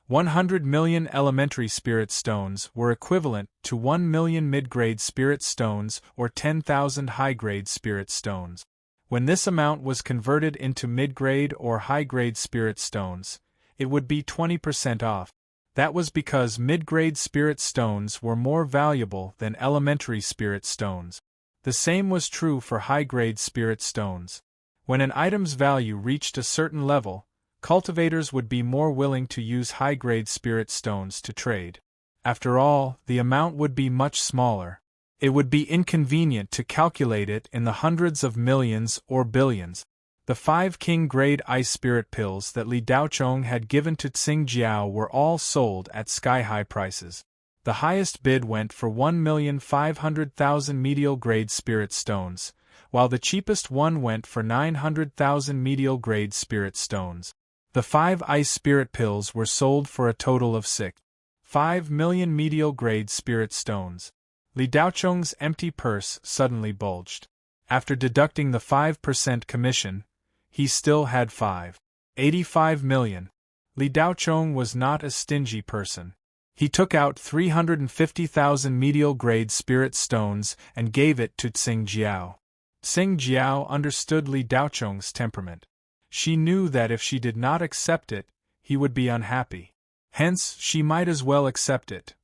100 million elementary spirit stones were equivalent to 1 million mid-grade spirit stones or 10,000 high-grade spirit stones. When this amount was converted into mid-grade or high-grade spirit stones, it would be 20% off. That was because mid-grade spirit stones were more valuable than elementary spirit stones. The same was true for high-grade spirit stones. When an item's value reached a certain level, cultivators would be more willing to use high-grade spirit stones to trade. After all, the amount would be much smaller. It would be inconvenient to calculate it in the hundreds of millions or billions. The 5 king-grade ice spirit pills that Li Daochong had given to Tsing Jiao were all sold at sky-high prices. The highest bid went for 1,500,000 medial-grade spirit stones, while the cheapest one went for 900,000 medial-grade spirit stones. The 5 ice spirit pills were sold for a total of 6.5 million medial-grade spirit stones. Li Daochong's empty purse suddenly bulged. After deducting the 5% commission, he still had 5.85 million. Li Daochong was not a stingy person. He took out 350,000 medial-grade spirit stones and gave it to Tsing Jiao. Tsing Jiao understood Li Daochong's temperament. She knew that if she did not accept it, he would be unhappy. Hence, she might as well accept it.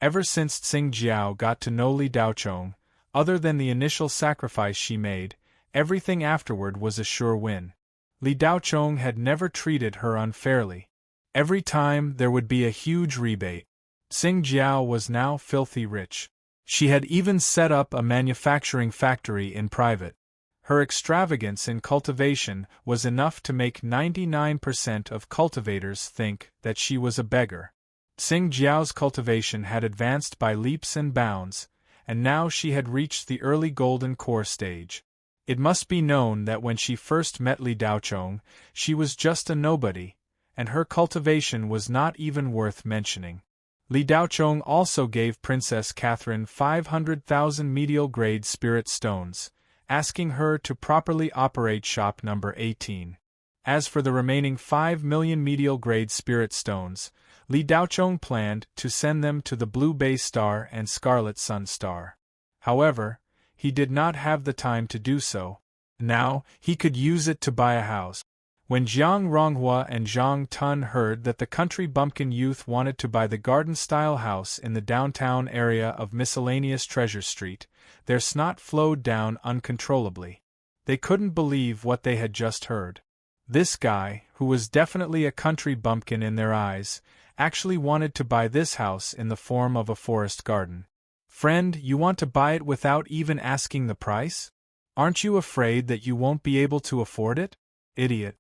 Ever since Tsing Jiao got to know Li Daochong, other than the initial sacrifice she made, everything afterward was a sure win. Li Daochong had never treated her unfairly. Every time there would be a huge rebate. Tsing Jiao was now filthy rich. She had even set up a manufacturing factory in private. Her extravagance in cultivation was enough to make 99% of cultivators think that she was a beggar. Tsing Jiao's cultivation had advanced by leaps and bounds, and now she had reached the early golden core stage. It must be known that when she first met Li Daochong, she was just a nobody, and her cultivation was not even worth mentioning. Li Daochong also gave Princess Catherine 500,000 medial-grade spirit stones, asking her to properly operate shop number 18. As for the remaining 5 million medial-grade spirit stones, Li Daochong planned to send them to the Blue Bay Star and Scarlet Sun Star. However, he did not have the time to do so. Now, he could use it to buy a house. When Jiang Ronghua and Zhang Tun heard that the country bumpkin youth wanted to buy the garden-style house in the downtown area of miscellaneous Treasure Street, their snot flowed down uncontrollably. They couldn't believe what they had just heard. This guy, who was definitely a country bumpkin in their eyes, actually wanted to buy this house in the form of a forest garden. Friend, you want to buy it without even asking the price? Aren't you afraid that you won't be able to afford it? Idiot.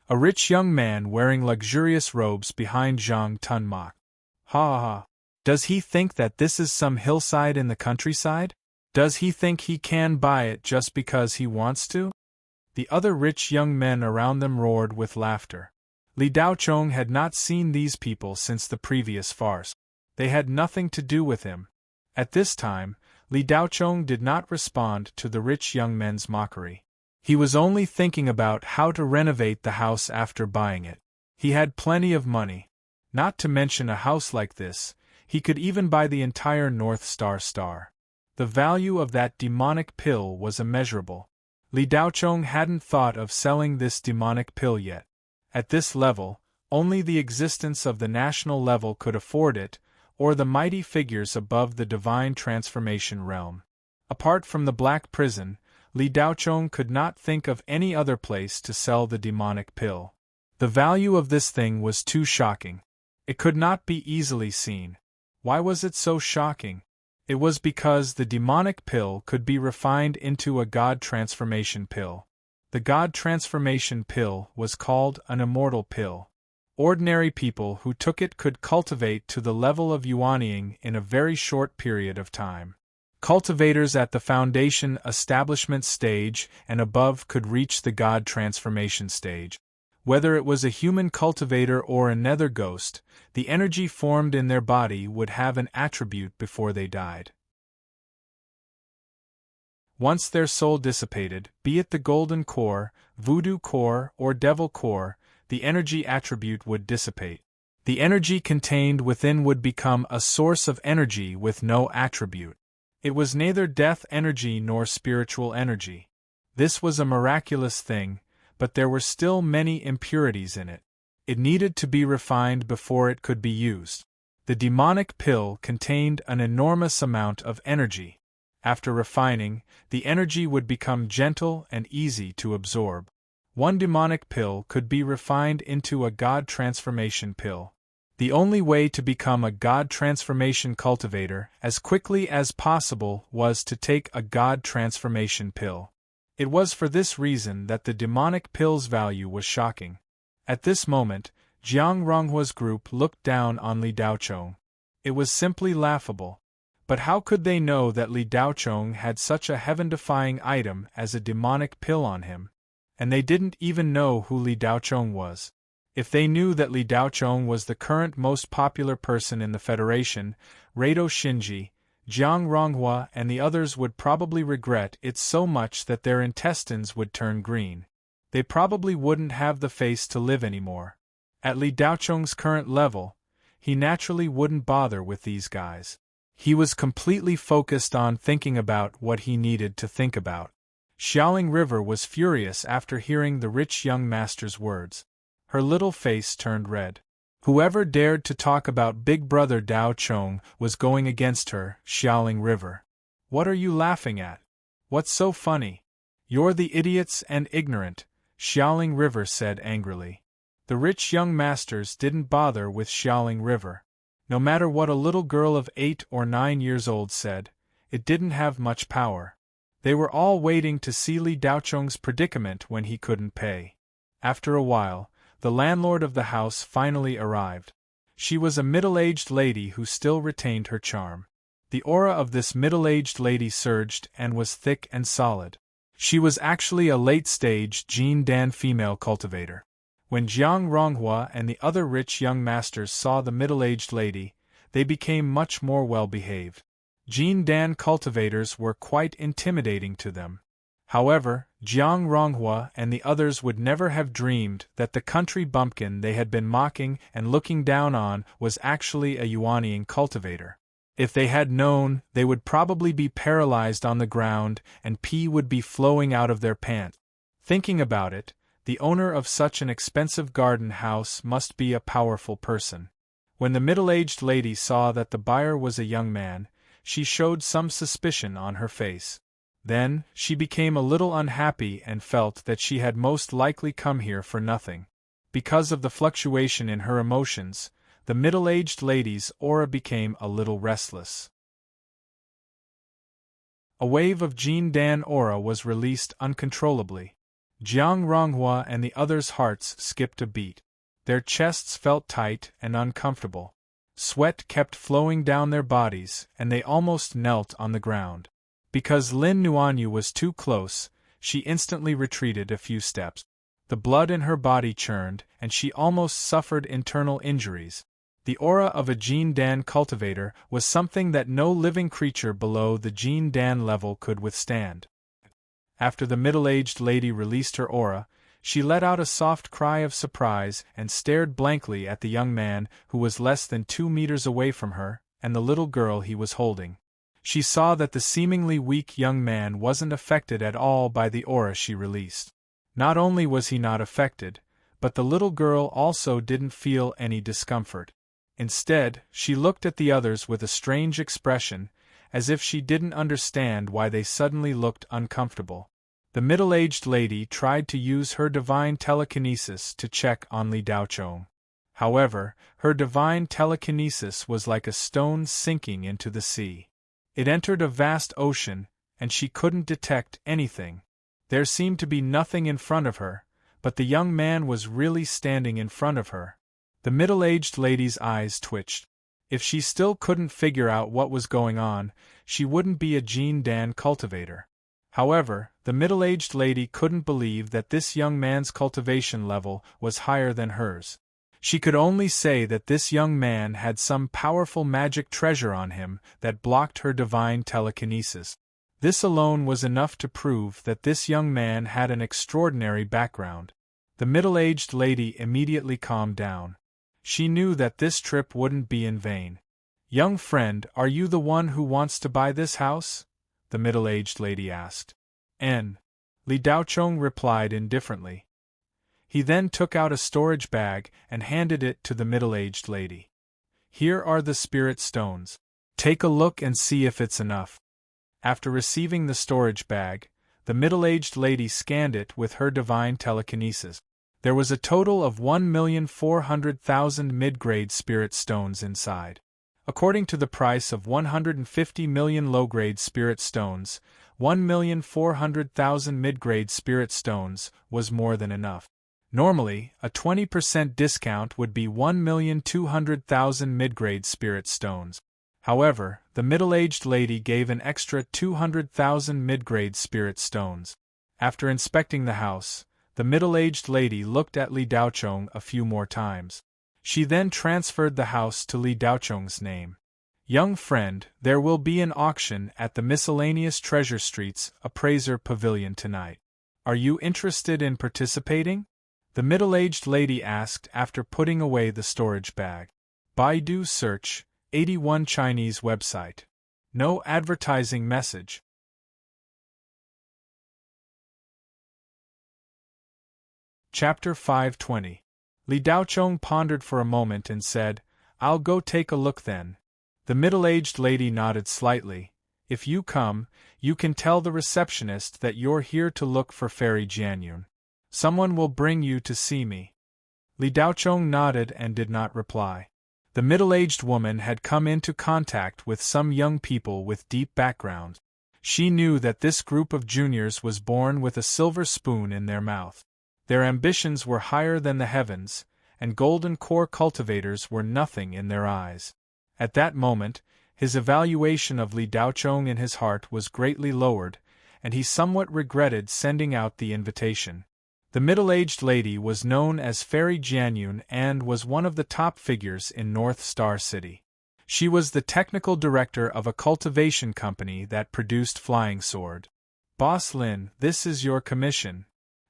A rich young man wearing luxurious robes behind Zhang Tun mocked. Ha ha ha. Does he think that this is some hillside in the countryside? Does he think he can buy it just because he wants to? The other rich young men around them roared with laughter. Li Daochong had not seen these people since the previous farce. They had nothing to do with him. At this time, Li Daochong did not respond to the rich young men's mockery. He was only thinking about how to renovate the house after buying it. He had plenty of money. Not to mention a house like this, he could even buy the entire North Star. The value of that demonic pill was immeasurable. Li Daochong hadn't thought of selling this demonic pill yet. At this level, only the existence of the national level could afford it, or the mighty figures above the divine transformation realm. Apart from the Black Prison, Li Daochong could not think of any other place to sell the demonic pill. The value of this thing was too shocking. It could not be easily seen. Why was it so shocking? It was because the demonic pill could be refined into a god transformation pill. The god transformation pill was called an immortal pill. Ordinary people who took it could cultivate to the level of yuanying in a very short period of time. Cultivators at the foundation establishment stage and above could reach the god transformation stage. Whether it was a human cultivator or a nether ghost, the energy formed in their body would have an attribute before they died. Once their soul dissipated, be it the golden core, voodoo core, or devil core, the energy attribute would dissipate. The energy contained within would become a source of energy with no attribute. It was neither death energy nor spiritual energy. This was a miraculous thing, but there were still many impurities in it. It needed to be refined before it could be used. The demonic pill contained an enormous amount of energy. After refining, the energy would become gentle and easy to absorb. One demonic pill could be refined into a god transformation pill. The only way to become a God transformation cultivator as quickly as possible was to take a God transformation pill. It was for this reason that the demonic pill's value was shocking. At this moment, Jiang Ronghua's group looked down on Li Daochong. It was simply laughable. But how could they know that Li Daochong had such a heaven-defying item as a demonic pill on him? And they didn't even know who Li Daochong was. If they knew that Li Daochong was the current most popular person in the Federation, Rado Shinji, Jiang Ronghua and the others would probably regret it so much that their intestines would turn green. They probably wouldn't have the face to live anymore. At Li Daochong's current level, he naturally wouldn't bother with these guys. He was completely focused on thinking about what he needed to think about. Xiaoling River was furious after hearing the rich young master's words. Her little face turned red. Whoever dared to talk about Big Brother Dao Chong was going against her, Xiaoling River. What are you laughing at? What's so funny? You're the idiots and ignorant, Xiaoling River said angrily. The rich young masters didn't bother with Xiaoling River. No matter what a little girl of 8 or 9 years old said, it didn't have much power. They were all waiting to see Li Daochong's predicament when he couldn't pay. After a while, the landlord of the house finally arrived. She was a middle-aged lady who still retained her charm. The aura of this middle-aged lady surged and was thick and solid. She was actually a late-stage Jin Dan female cultivator. When Jiang Ronghua and the other rich young masters saw the middle-aged lady, they became much more well-behaved. Jin Dan cultivators were quite intimidating to them. However, Jiang Ronghua and the others would never have dreamed that the country bumpkin they had been mocking and looking down on was actually a Yuanian cultivator. If they had known, they would probably be paralyzed on the ground and pee would be flowing out of their pants. Thinking about it, the owner of such an expensive garden house must be a powerful person. When the middle-aged lady saw that the buyer was a young man, she showed some suspicion on her face. Then, she became a little unhappy and felt that she had most likely come here for nothing. Because of the fluctuation in her emotions, the middle-aged lady's aura became a little restless. A wave of Jin Dan aura was released uncontrollably. Jiang Ronghua and the others' hearts skipped a beat. Their chests felt tight and uncomfortable. Sweat kept flowing down their bodies, and they almost knelt on the ground. Because Lin Nuanyu was too close, she instantly retreated a few steps. The blood in her body churned, and she almost suffered internal injuries. The aura of a Jin Dan cultivator was something that no living creature below the Jin Dan level could withstand. After the middle-aged lady released her aura, she let out a soft cry of surprise and stared blankly at the young man who was less than 2 meters away from her, and the little girl he was holding. She saw that the seemingly weak young man wasn't affected at all by the aura she released. Not only was he not affected, but the little girl also didn't feel any discomfort. Instead, she looked at the others with a strange expression, as if she didn't understand why they suddenly looked uncomfortable. The middle-aged lady tried to use her divine telekinesis to check on Li Daochong. However, her divine telekinesis was like a stone sinking into the sea. It entered a vast ocean, and she couldn't detect anything. There seemed to be nothing in front of her, but the young man was really standing in front of her. The middle-aged lady's eyes twitched. If she still couldn't figure out what was going on, she wouldn't be a Jin Dan cultivator. However, the middle-aged lady couldn't believe that this young man's cultivation level was higher than hers. She could only say that this young man had some powerful magic treasure on him that blocked her divine telekinesis. This alone was enough to prove that this young man had an extraordinary background. The middle-aged lady immediately calmed down. She knew that this trip wouldn't be in vain. "Young friend, are you the one who wants to buy this house?" the middle-aged lady asked. Li Daochong replied indifferently. He then took out a storage bag and handed it to the middle-aged lady. "Here are the spirit stones. Take a look and see if it's enough." After receiving the storage bag, the middle-aged lady scanned it with her divine telekinesis. There was a total of 1,400,000 mid-grade spirit stones inside. According to the price of 150 million low-grade spirit stones, 1,400,000 mid-grade spirit stones was more than enough. Normally, a 20% discount would be 1,200,000 mid-grade spirit stones. However, the middle-aged lady gave an extra 200,000 mid-grade spirit stones. After inspecting the house, the middle-aged lady looked at Li Daochong a few more times. She then transferred the house to Li Daochong's name. Young friend, there will be an auction at the Miscellaneous Treasure Street's Appraiser Pavilion tonight. Are you interested in participating? The middle-aged lady asked after putting away the storage bag. Baidu search, 81 Chinese website. No advertising message. Chapter 520. Li Daochong pondered for a moment and said, "I'll go take a look then." The middle-aged lady nodded slightly. "If you come, you can tell the receptionist that you're here to look for Fairy Jianyun. Someone will bring you to see me." Li Daochong nodded and did not reply. The middle-aged woman had come into contact with some young people with deep backgrounds. She knew that this group of juniors was born with a silver spoon in their mouth. Their ambitions were higher than the heavens, and golden core cultivators were nothing in their eyes. At that moment, his evaluation of Li Daochong in his heart was greatly lowered, and he somewhat regretted sending out the invitation. The middle-aged lady was known as Fairy Jianyun and was one of the top figures in North Star City. She was the technical director of a cultivation company that produced Flying Sword. "Boss Lin, this is your commission."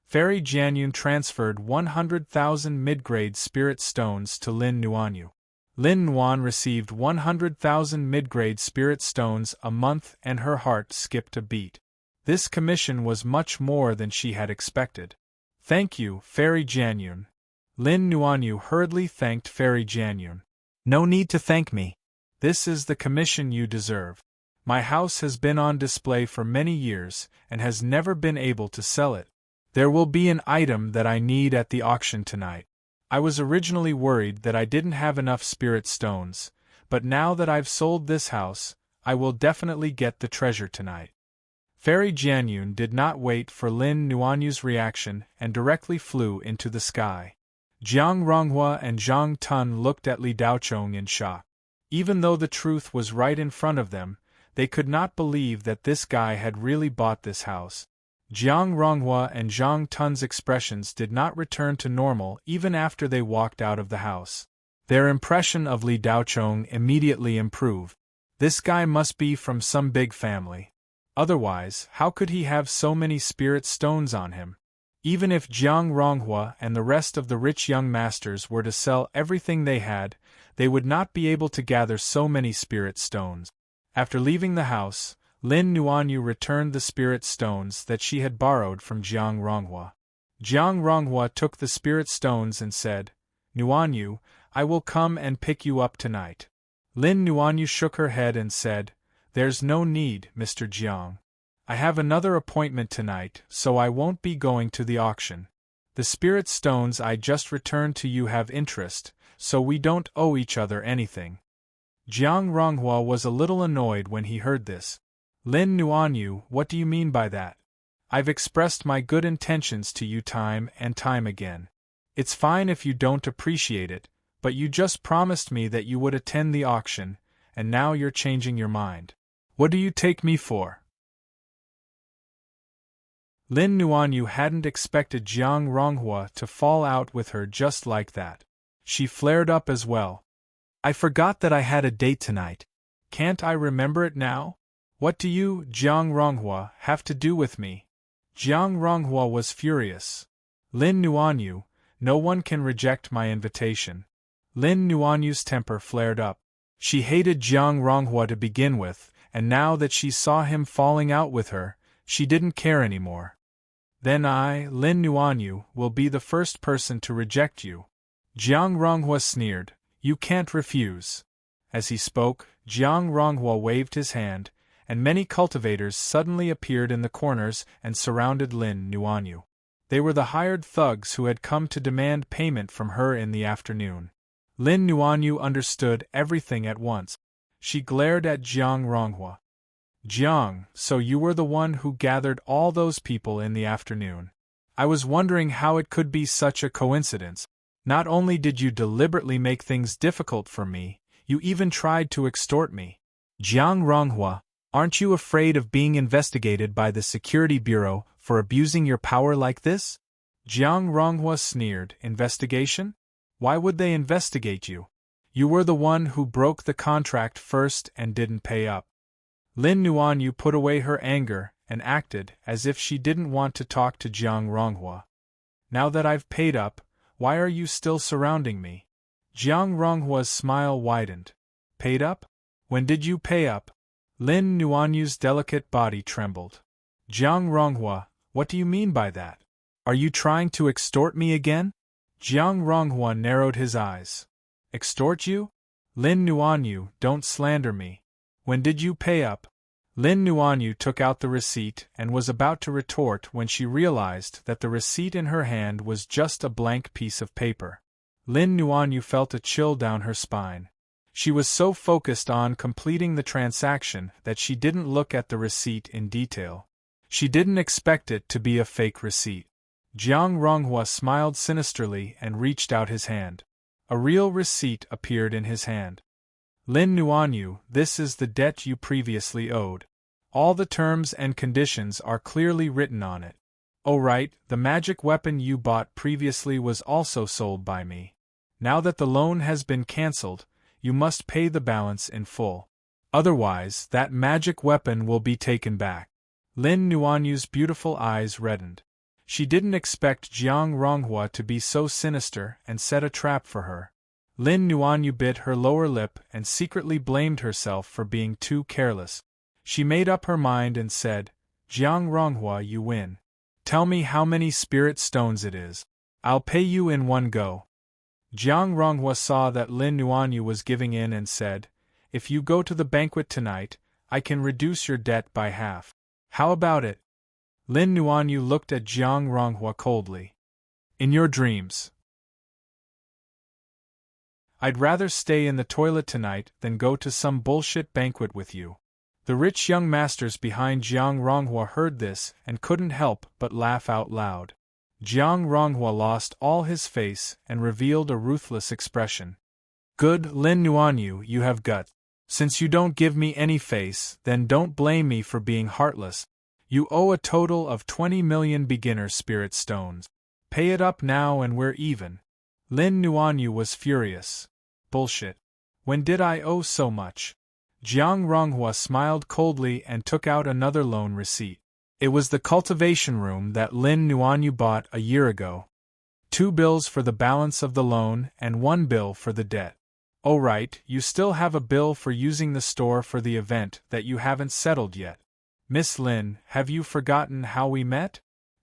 Fairy Jianyun transferred 100,000 mid-grade spirit stones to Lin Nuanyu. Lin Nuan received 100,000 mid-grade spirit stones a month and her heart skipped a beat. This commission was much more than she had expected. "Thank you, Fairy Jianyun." Lin Nuanyu hurriedly thanked Fairy Jianyun. "No need to thank me. This is the commission you deserve. My house has been on display for many years and has never been able to sell it. There will be an item that I need at the auction tonight. I was originally worried that I didn't have enough spirit stones, but now that I've sold this house, I will definitely get the treasure tonight." Fairy Jianyun did not wait for Lin Nuanyu's reaction and directly flew into the sky. Jiang Ronghua and Zhang Tun looked at Li Daochong in shock. Even though the truth was right in front of them, they could not believe that this guy had really bought this house. Jiang Ronghua and Zhang Tun's expressions did not return to normal even after they walked out of the house. Their impression of Li Daochong immediately improved. This guy must be from some big family. Otherwise, how could he have so many spirit stones on him? Even if Jiang Ronghua and the rest of the rich young masters were to sell everything they had, they would not be able to gather so many spirit stones. After leaving the house, Lin Nuanyu returned the spirit stones that she had borrowed from Jiang Ronghua. Jiang Ronghua took the spirit stones and said, "Nuanyu, I will come and pick you up tonight." Lin Nuanyu shook her head and said, "There's no need, Mr. Jiang. I have another appointment tonight, so I won't be going to the auction. The spirit stones I just returned to you have interest, so we don't owe each other anything." Jiang Ronghua was a little annoyed when he heard this. "Lin Nuanyu, what do you mean by that? I've expressed my good intentions to you time and time again. It's fine if you don't appreciate it, but you just promised me that you would attend the auction, and now you're changing your mind. What do you take me for?" Lin Nuanyu hadn't expected Jiang Ronghua to fall out with her just like that. She flared up as well. "I forgot that I had a date tonight. Can't I remember it now? What do you, Jiang Ronghua, have to do with me?" Jiang Ronghua was furious. "Lin Nuanyu, no one can reject my invitation." Lin Nuanyu's temper flared up. She hated Jiang Ronghua to begin with, and now that she saw him falling out with her, she didn't care anymore. "Then I, Lin Nuanyu, will be the first person to reject you." Jiang Ronghua sneered, "You can't refuse." As he spoke, Jiang Ronghua waved his hand, and many cultivators suddenly appeared in the corners and surrounded Lin Nuanyu. They were the hired thugs who had come to demand payment from her in the afternoon. Lin Nuanyu understood everything at once. She glared at Jiang Ronghua. Jiang, so you were the one who gathered all those people in the afternoon. I was wondering how it could be such a coincidence. Not only did you deliberately make things difficult for me, you even tried to extort me. Jiang Ronghua, aren't you afraid of being investigated by the Security Bureau for abusing your power like this? Jiang Ronghua sneered. Investigation? Why would they investigate you? You were the one who broke the contract first and didn't pay up. Lin Nuanyu put away her anger and acted as if she didn't want to talk to Jiang Ronghua. Now that I've paid up, why are you still surrounding me? Jiang Ronghua's smile widened. Paid up? When did you pay up? Lin Nuanyu's delicate body trembled. Jiang Ronghua, what do you mean by that? Are you trying to extort me again? Jiang Ronghua narrowed his eyes. Extort you? Lin Nuanyu, don't slander me. When did you pay up? Lin Nuanyu took out the receipt and was about to retort when she realized that the receipt in her hand was just a blank piece of paper. Lin Nuanyu felt a chill down her spine. She was so focused on completing the transaction that she didn't look at the receipt in detail. She didn't expect it to be a fake receipt. Jiang Ronghua smiled sinisterly and reached out his hand. A real receipt appeared in his hand. Lin Nuanyu, this is the debt you previously owed. All the terms and conditions are clearly written on it. Oh right, the magic weapon you bought previously was also sold by me. Now that the loan has been cancelled, you must pay the balance in full. Otherwise, that magic weapon will be taken back. Lin Nuanyu's beautiful eyes reddened. She didn't expect Jiang Ronghua to be so sinister and set a trap for her. Lin Nuanyu bit her lower lip and secretly blamed herself for being too careless. She made up her mind and said, Jiang Ronghua, you win. Tell me how many spirit stones it is. I'll pay you in one go. Jiang Ronghua saw that Lin Nuanyu was giving in and said, If you go to the banquet tonight, I can reduce your debt by half. How about it? Lin Nuanyu looked at Jiang Ronghua coldly. In your dreams. I'd rather stay in the toilet tonight than go to some bullshit banquet with you. The rich young masters behind Jiang Ronghua heard this and couldn't help but laugh out loud. Jiang Ronghua lost all his face and revealed a ruthless expression. Good, Lin Nuanyu, you have guts. Since you don't give me any face, then don't blame me for being heartless. You owe a total of 20 million beginner spirit stones. Pay it up now and we're even. Lin Nuanyu was furious. Bullshit. When did I owe so much? Jiang Ronghua smiled coldly and took out another loan receipt. It was the cultivation room that Lin Nuanyu bought a year ago. 2 bills for the balance of the loan and 1 bill for the debt. Oh right, you still have a bill for using the store for the event that you haven't settled yet. Miss Lin, have you forgotten how we met?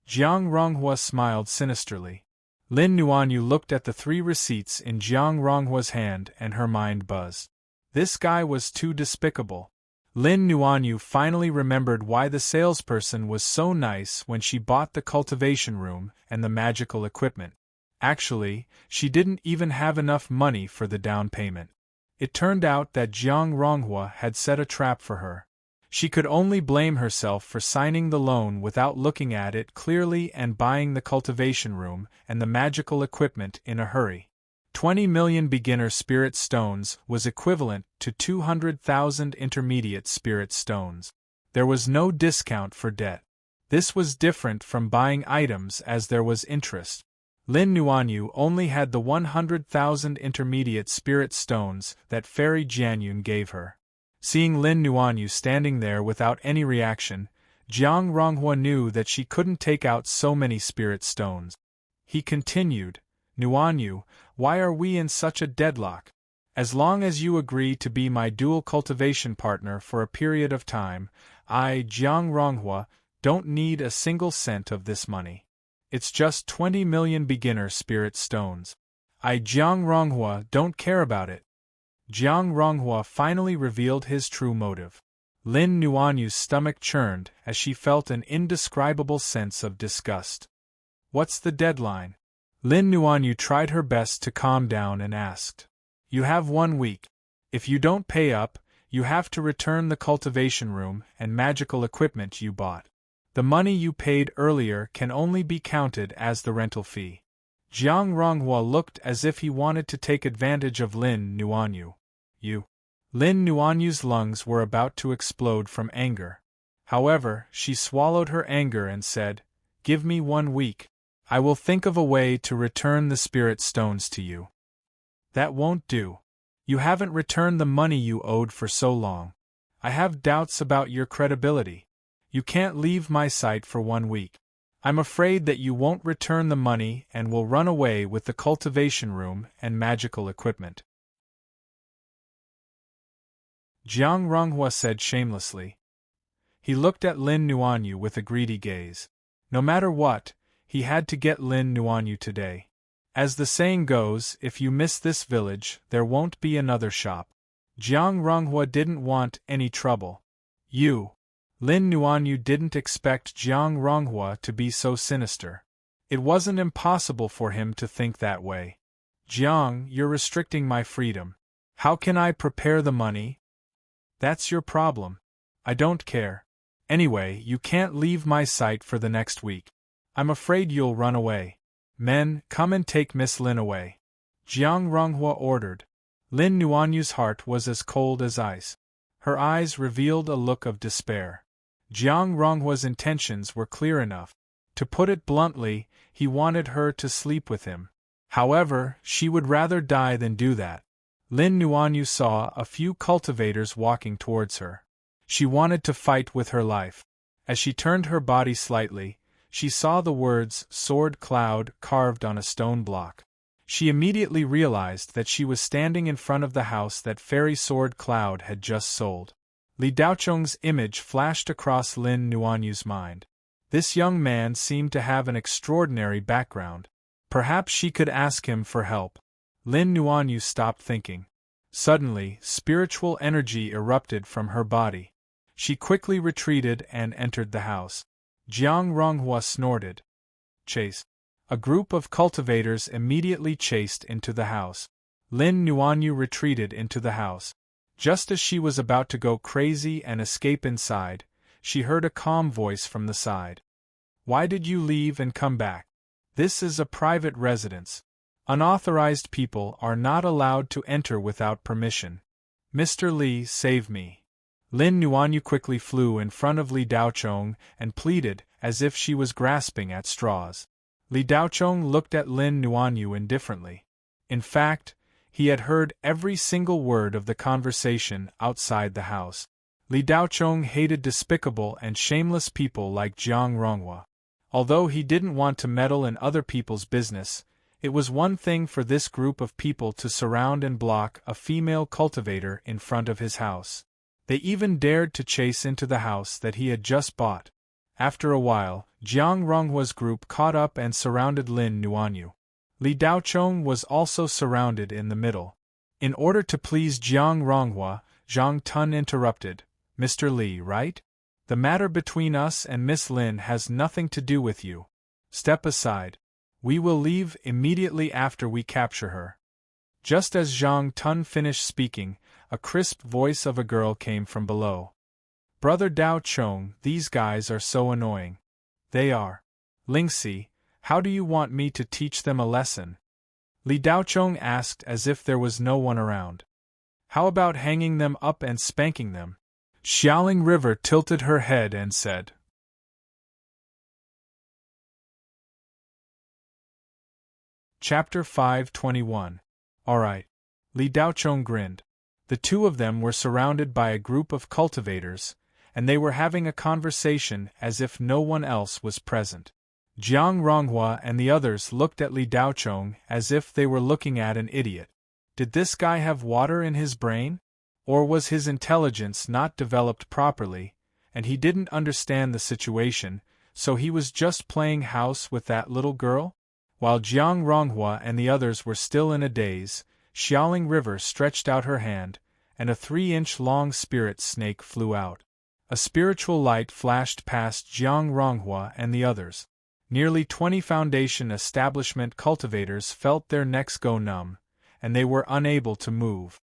Jiang Ronghua smiled sinisterly. Lin Nuanyu looked at the 3 receipts in Jiang Ronghua's hand and her mind buzzed. This guy was too despicable. Lin Nuanyu finally remembered why the salesperson was so nice when she bought the cultivation room and the magical equipment. Actually, she didn't even have enough money for the down payment. It turned out that Jiang Ronghua had set a trap for her. She could only blame herself for signing the loan without looking at it clearly and buying the cultivation room and the magical equipment in a hurry. 20 million beginner spirit stones was equivalent to 200,000 intermediate spirit stones. There was no discount for debt. This was different from buying items as there was interest. Lin Nuanyu only had the 100,000 intermediate spirit stones that Fairy Jianyun gave her. Seeing Lin Nuanyu standing there without any reaction, Jiang Ronghua knew that she couldn't take out so many spirit stones. He continued, Nuanyu, why are we in such a deadlock? As long as you agree to be my dual cultivation partner for a period of time, I, Jiang Ronghua, don't need a single cent of this money. It's just 20 million beginner spirit stones. I, Jiang Ronghua, don't care about it. Jiang Ronghua finally revealed his true motive. Lin Nuanyu's stomach churned as she felt an indescribable sense of disgust. What's the deadline? Lin Nuanyu tried her best to calm down and asked. You have 1 week. If you don't pay up, you have to return the cultivation room and magical equipment you bought. The money you paid earlier can only be counted as the rental fee. Jiang Ronghua looked as if he wanted to take advantage of Lin Nuanyu. You. Lin Nuanyu's lungs were about to explode from anger. However, she swallowed her anger and said, Give me 1 week. I will think of a way to return the spirit stones to you. That won't do. You haven't returned the money you owed for so long. I have doubts about your credibility. You can't leave my site for 1 week. I'm afraid that you won't return the money and will run away with the cultivation room and magical equipment. Jiang Ronghua said shamelessly. He looked at Lin Nuanyu with a greedy gaze. No matter what, he had to get Lin Nuanyu today. As the saying goes, if you miss this village, there won't be another shop. Jiang Ronghua didn't want any trouble. Lin Nuanyu didn't expect Jiang Ronghua to be so sinister. It wasn't impossible for him to think that way. Jiang, you're restricting my freedom. How can I prepare the money? That's your problem. I don't care. Anyway, you can't leave my site for the next week. I'm afraid you'll run away. Men, come and take Miss Lin away. Jiang Ronghua ordered. Lin Nuanyu's heart was as cold as ice. Her eyes revealed a look of despair. Jiang Ronghua's intentions were clear enough. To put it bluntly, he wanted her to sleep with him. However, she would rather die than do that. Lin Nuanyu saw a few cultivators walking towards her. She wanted to fight with her life. As she turned her body slightly, she saw the words Sword Cloud carved on a stone block. She immediately realized that she was standing in front of the house that Fairy Sword Cloud had just sold. Li Daocheng's image flashed across Lin Nuanyu's mind. This young man seemed to have an extraordinary background. Perhaps she could ask him for help. Lin Nuanyu stopped thinking. Suddenly, spiritual energy erupted from her body. She quickly retreated and entered the house. Jiang Ronghua snorted. Chase. A group of cultivators immediately chased into the house. Lin Nuanyu retreated into the house. Just as she was about to go crazy and escape inside, she heard a calm voice from the side. Why did you leave and come back? This is a private residence. Unauthorized people are not allowed to enter without permission. Mr. Li, save me. Lin Nuanyu quickly flew in front of Li Daocheng and pleaded as if she was grasping at straws. Li Daocheng looked at Lin Nuanyu indifferently. In fact, he had heard every single word of the conversation outside the house. Li Daocheng hated despicable and shameless people like Jiang Ronghua. Although he didn't want to meddle in other people's business, it was one thing for this group of people to surround and block a female cultivator in front of his house. They even dared to chase into the house that he had just bought. After a while, Jiang Ronghua's group caught up and surrounded Lin Nuanyu. Li Daocheng was also surrounded in the middle. In order to please Jiang Ronghua, Zhang Tun interrupted. Mr. Li, right? The matter between us and Miss Lin has nothing to do with you. Step aside. We will leave immediately after we capture her. Just as Zhang Tun finished speaking, a crisp voice of a girl came from below. Brother Daocheng, these guys are so annoying. They are. Lingxi, how do you want me to teach them a lesson? Li Daocheng asked as if there was no one around. How about hanging them up and spanking them? Xiaoling River tilted her head and said. Chapter 521. Alright. Li Daocheng grinned. The two of them were surrounded by a group of cultivators, and they were having a conversation as if no one else was present. Jiang Ronghua and the others looked at Li Daocheng as if they were looking at an idiot. Did this guy have water in his brain? Or was his intelligence not developed properly, and he didn't understand the situation, so he was just playing house with that little girl? While Jiang Ronghua and the others were still in a daze, Xiaoling River stretched out her hand, and a 3-inch-long spirit snake flew out. A spiritual light flashed past Jiang Ronghua and the others. Nearly 20 Foundation establishment cultivators felt their necks go numb, and they were unable to move.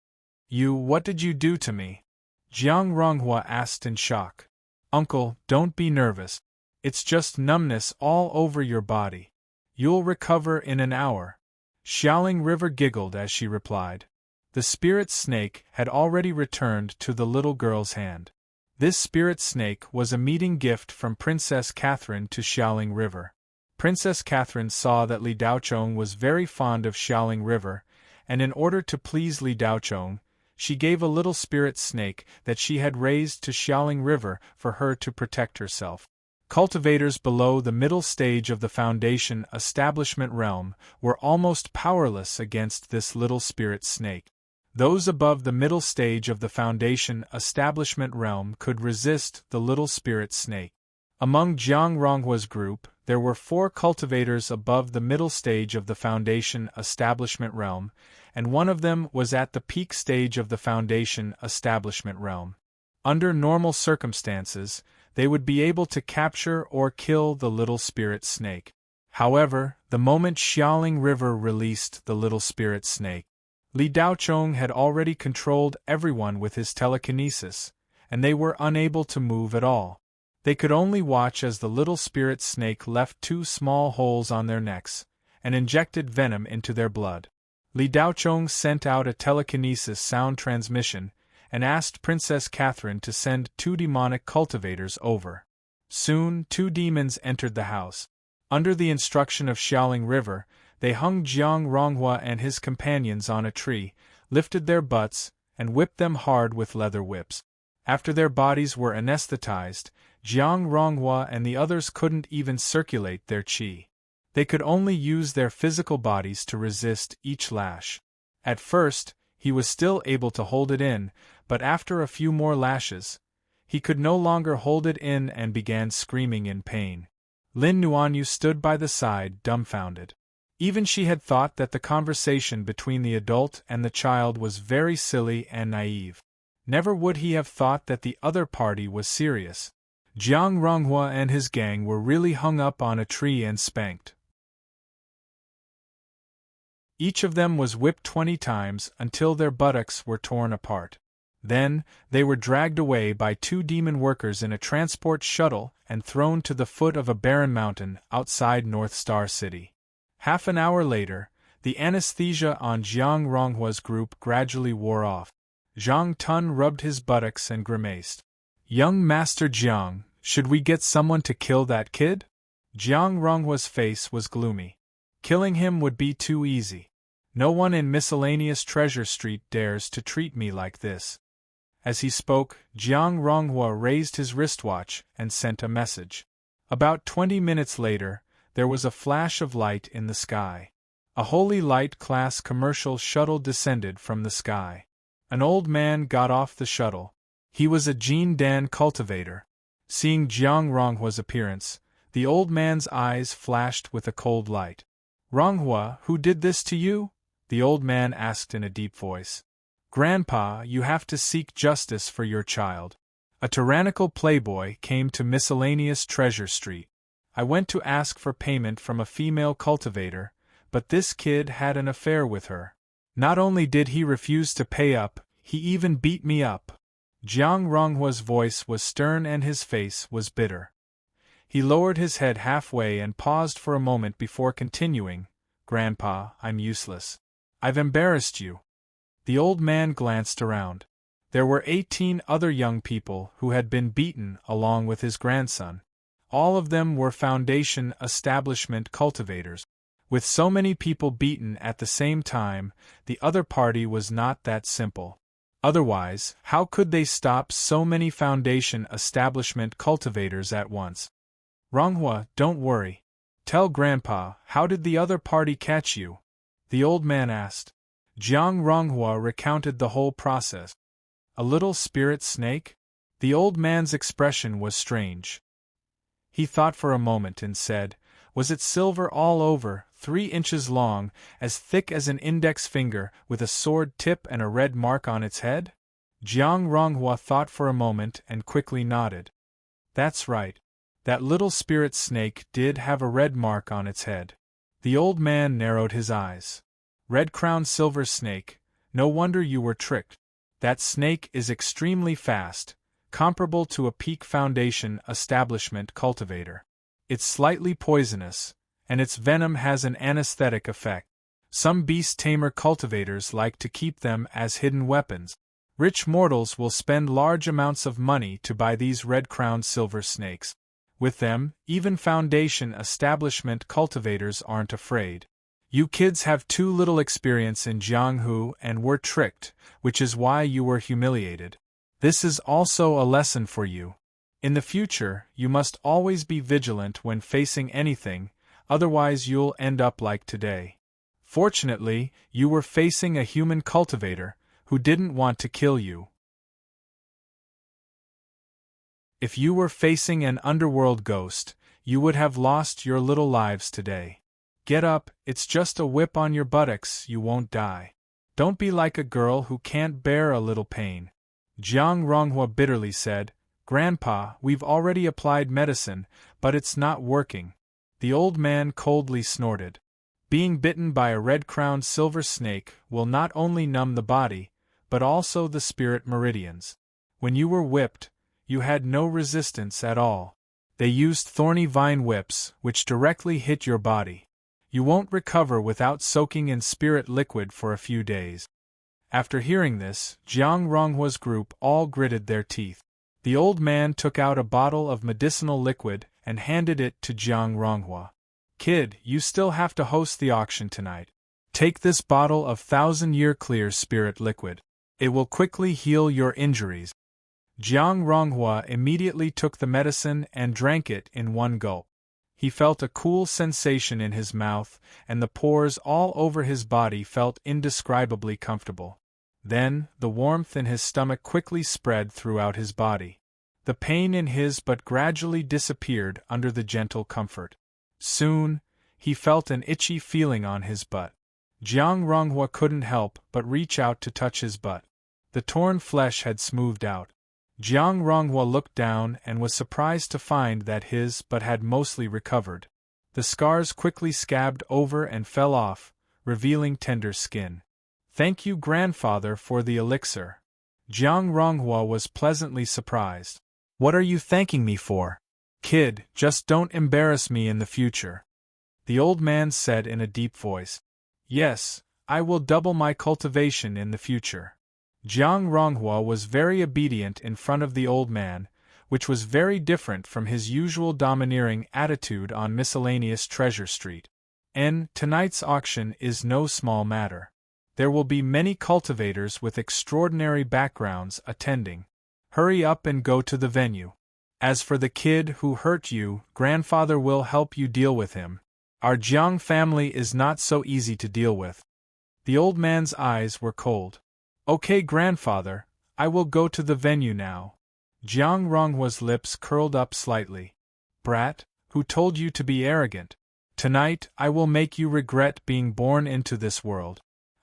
What did you do to me? Jiang Ronghua asked in shock. Uncle, don't be nervous. It's just numbness all over your body. You'll recover in an hour. Xiaoling River giggled as she replied. The spirit snake had already returned to the little girl's hand. This spirit snake was a meeting gift from Princess Catherine to Xiaoling River. Princess Catherine saw that Li Daochong was very fond of Xiaoling River, and in order to please Li Daochong, she gave a little spirit snake that she had raised to Xiaoling River for her to protect herself. Cultivators below the middle stage of the Foundation establishment realm were almost powerless against this little spirit snake. Those above the middle stage of the Foundation establishment realm could resist the little spirit snake. Among Jiang Ronghua's group, there were 4 cultivators above the middle stage of the Foundation establishment realm, and one of them was at the peak stage of the Foundation establishment realm. Under normal circumstances, they would be able to capture or kill the little spirit snake. However, the moment Xiaoling River released the little spirit snake, Li Daochong had already controlled everyone with his telekinesis, and they were unable to move at all. They could only watch as the little spirit snake left 2 small holes on their necks, and injected venom into their blood. Li Daochong sent out a telekinesis sound transmission, and asked Princess Catherine to send 2 demonic cultivators over. Soon 2 demons entered the house. Under the instruction of Xiaoling River, they hung Jiang Ronghua and his companions on a tree, lifted their butts, and whipped them hard with leather whips. After their bodies were anesthetized, Jiang Ronghua and the others couldn't even circulate their qi. They could only use their physical bodies to resist each lash. At first, he was still able to hold it in, but after a few more lashes, he could no longer hold it in and began screaming in pain. Lin Nuanyu stood by the side, dumbfounded. Even she had thought that the conversation between the adult and the child was very silly and naive. Never would he have thought that the other party was serious. Jiang Ronghua and his gang were really hung up on a tree and spanked. Each of them was whipped 20 times until their buttocks were torn apart. Then, they were dragged away by 2 demon workers in a transport shuttle and thrown to the foot of a barren mountain outside North Star City. Half an hour later, the anesthesia on Jiang Ronghua's group gradually wore off. Zhang Tun rubbed his buttocks and grimaced. Young Master Jiang, should we get someone to kill that kid? Jiang Ronghua's face was gloomy. Killing him would be too easy. No one in Miscellaneous Treasure Street dares to treat me like this. As he spoke, Jiang Ronghua raised his wristwatch and sent a message. About 20 minutes later, there was a flash of light in the sky. A Holy Light class commercial shuttle descended from the sky. An old man got off the shuttle. He was a Jin Dan cultivator. Seeing Jiang Ronghua's appearance, the old man's eyes flashed with a cold light. Ronghua, who did this to you? The old man asked in a deep voice. Grandpa, you have to seek justice for your child. A tyrannical playboy came to Miscellaneous Treasure Street. I went to ask for payment from a female cultivator, but this kid had an affair with her. Not only did he refuse to pay up, he even beat me up. Jiang Ronghua's voice was stern and his face was bitter. He lowered his head halfway and paused for a moment before continuing, Grandpa, I'm useless. I've embarrassed you. The old man glanced around. There were 18 other young people who had been beaten along with his grandson. All of them were Foundation establishment cultivators. With so many people beaten at the same time, the other party was not that simple. Otherwise, how could they stop so many Foundation establishment cultivators at once? Ronghua, don't worry. Tell Grandpa, how did the other party catch you? The old man asked. Jiang Ronghua recounted the whole process. A little spirit snake? The old man's expression was strange. He thought for a moment and said, was it silver all over, 3 inches long, as thick as an index finger, with a sword tip and a red mark on its head? Jiang Ronghua thought for a moment and quickly nodded. That's right. That little spirit snake did have a red mark on its head. The old man narrowed his eyes. Red-crowned silver snake, no wonder you were tricked. That snake is extremely fast, comparable to a peak foundation establishment cultivator. It's slightly poisonous, and its venom has an anesthetic effect. Some beast tamer cultivators like to keep them as hidden weapons. Rich mortals will spend large amounts of money to buy these red-crowned silver snakes. With them, even foundation establishment cultivators aren't afraid. You kids have too little experience in Jianghu and were tricked, which is why you were humiliated. This is also a lesson for you. In the future, you must always be vigilant when facing anything, otherwise you'll end up like today. Fortunately, you were facing a human cultivator who didn't want to kill you. If you were facing an underworld ghost, you would have lost your little lives today. Get up, it's just a whip on your buttocks, you won't die. Don't be like a girl who can't bear a little pain. Jiang Ronghua bitterly said, Grandpa, we've already applied medicine, but it's not working. The old man coldly snorted. Being bitten by a red-crowned silver snake will not only numb the body, but also the spirit meridians. When you were whipped, you had no resistance at all. They used thorny vine whips, which directly hit your body. You won't recover without soaking in spirit liquid for a few days. After hearing this, Jiang Ronghua's group all gritted their teeth. The old man took out a bottle of medicinal liquid and handed it to Jiang Ronghua. Kid, you still have to host the auction tonight. Take this bottle of 1,000-year clear spirit liquid. It will quickly heal your injuries. Jiang Ronghua immediately took the medicine and drank it in one gulp. He felt a cool sensation in his mouth, and the pores all over his body felt indescribably comfortable. Then, the warmth in his stomach quickly spread throughout his body. The pain in his butt gradually disappeared under the gentle comfort. Soon, he felt an itchy feeling on his butt. Jiang Ronghua couldn't help but reach out to touch his butt. The torn flesh had smoothed out. Jiang Ronghua looked down and was surprised to find that his butt had mostly recovered. The scars quickly scabbed over and fell off, revealing tender skin. Thank you, grandfather, for the elixir. Jiang Ronghua was pleasantly surprised. What are you thanking me for? Kid, just don't embarrass me in the future. The old man said in a deep voice. Yes, I will double my cultivation in the future. Jiang Ronghua was very obedient in front of the old man, which was very different from his usual domineering attitude on miscellaneous Treasure Street. And tonight's auction is no small matter. There will be many cultivators with extraordinary backgrounds attending. Hurry up and go to the venue. As for the kid who hurt you, grandfather will help you deal with him. Our Jiang family is not so easy to deal with. The old man's eyes were cold. Okay, grandfather, I will go to the venue now. Jiang Ronghua's lips curled up slightly. Brat, who told you to be arrogant? Tonight I will make you regret being born into this world.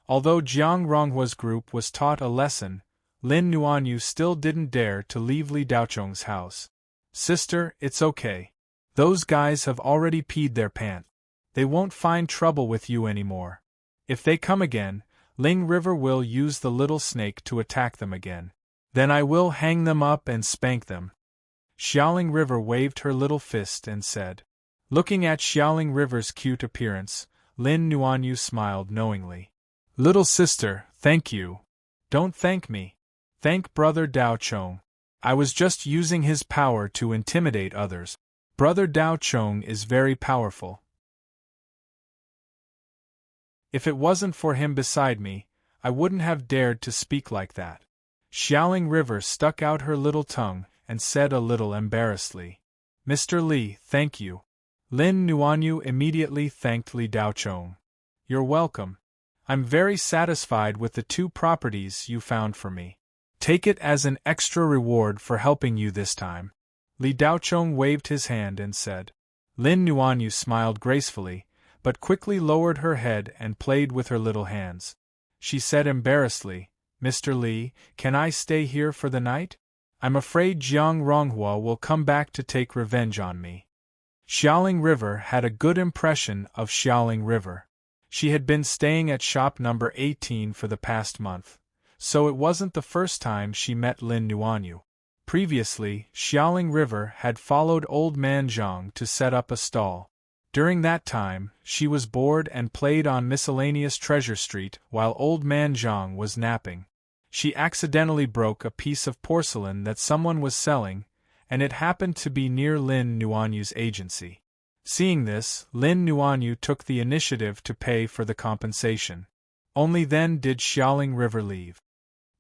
Although Jiang Ronghua's group was taught a lesson, Lin Nuanyu still didn't dare to leave Li Daochong's house. Sister, it's okay. Those guys have already peed their pants. They won't find trouble with you anymore. If they come again, Ling River will use the little snake to attack them again. Then I will hang them up and spank them. Xiaoling River waved her little fist and said. Looking at Xiaoling River's cute appearance, Lin Nuanyu smiled knowingly. Little sister, thank you. Don't thank me. Thank Brother Daochong. I was just using his power to intimidate others. Brother Daochong is very powerful. If it wasn't for him beside me, I wouldn't have dared to speak like that. Xiaoling River stuck out her little tongue and said a little embarrassedly. Mr. Li, thank you. Lin Nuanyu immediately thanked Li Daochong. You're welcome. I'm very satisfied with the 2 properties you found for me. Take it as an extra reward for helping you this time. Li Daochong waved his hand and said. Lin Nuanyu smiled gracefully, but quickly lowered her head and played with her little hands. She said embarrassedly, Mr. Li, can I stay here for the night? I'm afraid Jiang Ronghua will come back to take revenge on me. Xiaoling River had a good impression of Xiaoling River. She had been staying at shop number 18 for the past month, so it wasn't the first time she met Lin Nuanyu. Previously, Xiaoling River had followed Old Man Zhang to set up a stall. During that time, she was bored and played on miscellaneous Treasure Street while Old Man Zhang was napping. She accidentally broke a piece of porcelain that someone was selling, and it happened to be near Lin Nuanyu's agency. Seeing this, Lin Nuanyu took the initiative to pay for the compensation. Only then did Xiaoling River leave.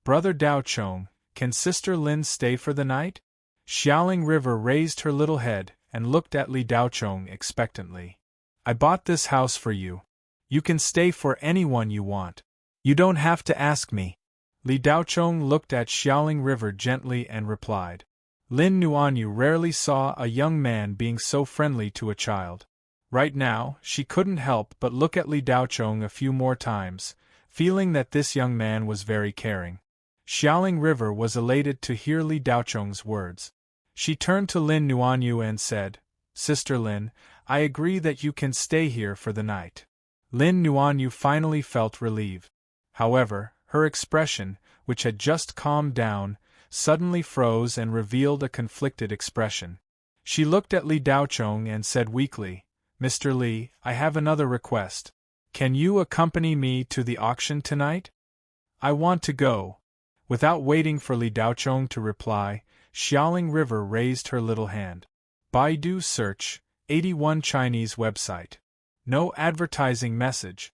Brother Daochong, can Sister Lin stay for the night? Xiaoling River raised her little head and looked at Li Daochong expectantly. I bought this house for you. You can stay for anyone you want. You don't have to ask me. Li Daochong looked at Xiaoling River gently and replied. Lin Nuanyu rarely saw a young man being so friendly to a child. Right now, she couldn't help but look at Li Daochong a few more times, feeling that this young man was very caring. Xiaoling River was elated to hear Li Daochong's words. She turned to Lin Nuanyu and said, Sister Lin, I agree that you can stay here for the night. Lin Nuanyu finally felt relieved. However, her expression, which had just calmed down, suddenly froze and revealed a conflicted expression. She looked at Li Daochong and said weakly, Mr. Li, I have another request. Can you accompany me to the auction tonight? I want to go. Without waiting for Li Daochong to reply, Xiaoling River raised her little hand. Baidu search, 81 Chinese website. No advertising message.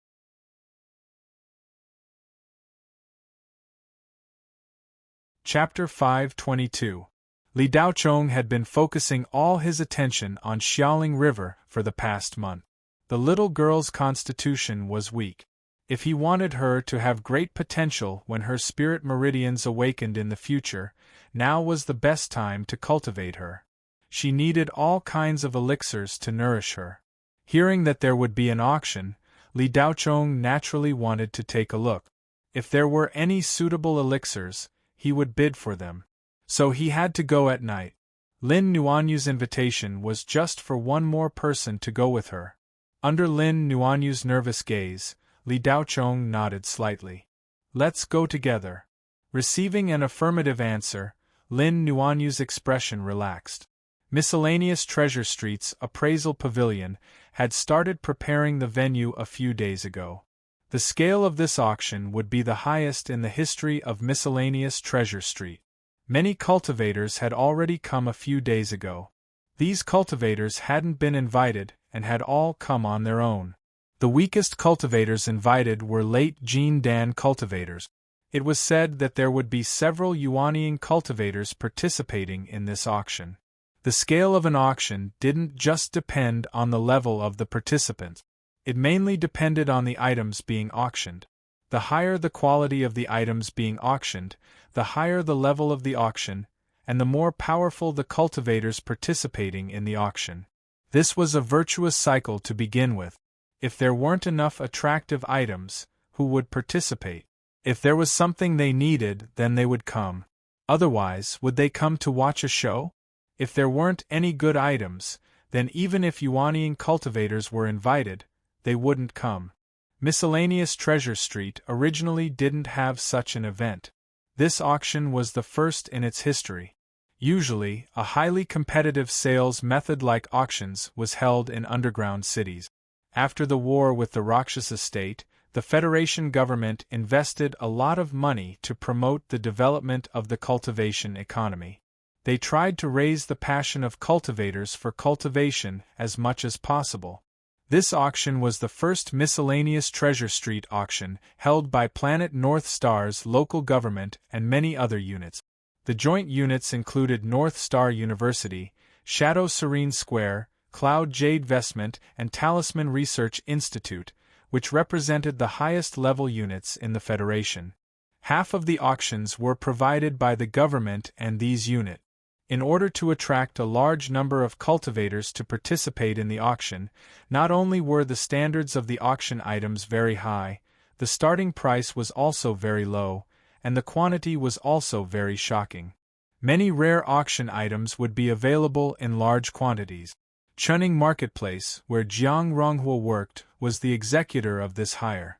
Chapter 522. Li Daochong had been focusing all his attention on Xiaoling River for the past month. The little girl's constitution was weak. If he wanted her to have great potential when her spirit meridians awakened in the future, now was the best time to cultivate her. She needed all kinds of elixirs to nourish her. Hearing that there would be an auction, Li Daochong naturally wanted to take a look. If there were any suitable elixirs, he would bid for them. So he had to go at night. Lin Nuanyu's invitation was just for one more person to go with her. Under Lin Nuanyu's nervous gaze, Li Daochong nodded slightly. Let's go together. Receiving an affirmative answer, Lin Nuanyu's expression relaxed. Miscellaneous Treasure Street's appraisal pavilion had started preparing the venue a few days ago. The scale of this auction would be the highest in the history of Miscellaneous Treasure Street. Many cultivators had already come a few days ago. These cultivators hadn't been invited and had all come on their own. The weakest cultivators invited were late Jin Dan cultivators. It was said that there would be several Yuanying cultivators participating in this auction. The scale of an auction didn't just depend on the level of the participants. It mainly depended on the items being auctioned. The higher the quality of the items being auctioned, the higher the level of the auction, and the more powerful the cultivators participating in the auction. This was a virtuous cycle to begin with. If there weren't enough attractive items, who would participate? If there was something they needed, then they would come. Otherwise, would they come to watch a show? If there weren't any good items, then even if Yuanying cultivators were invited, they wouldn't come. Miscellaneous Treasure Street originally didn't have such an event. This auction was the first in its history. Usually, a highly competitive sales method like auctions was held in underground cities. After the war with the Rakshasa state, the Federation government invested a lot of money to promote the development of the cultivation economy. They tried to raise the passion of cultivators for cultivation as much as possible. This auction was the first Miscellaneous Treasure Street auction held by Planet North Star's local government and many other units. The joint units included North Star University, Shadow Serene Square, Cloud Jade Vestment, and Talisman Research Institute, which represented the highest level units in the Federation. Half of the auctions were provided by the government and these units. In order to attract a large number of cultivators to participate in the auction, not only were the standards of the auction items very high, the starting price was also very low, and the quantity was also very shocking. Many rare auction items would be available in large quantities. Chunning Marketplace, where Jiang Ronghua worked, was the executor of this hire.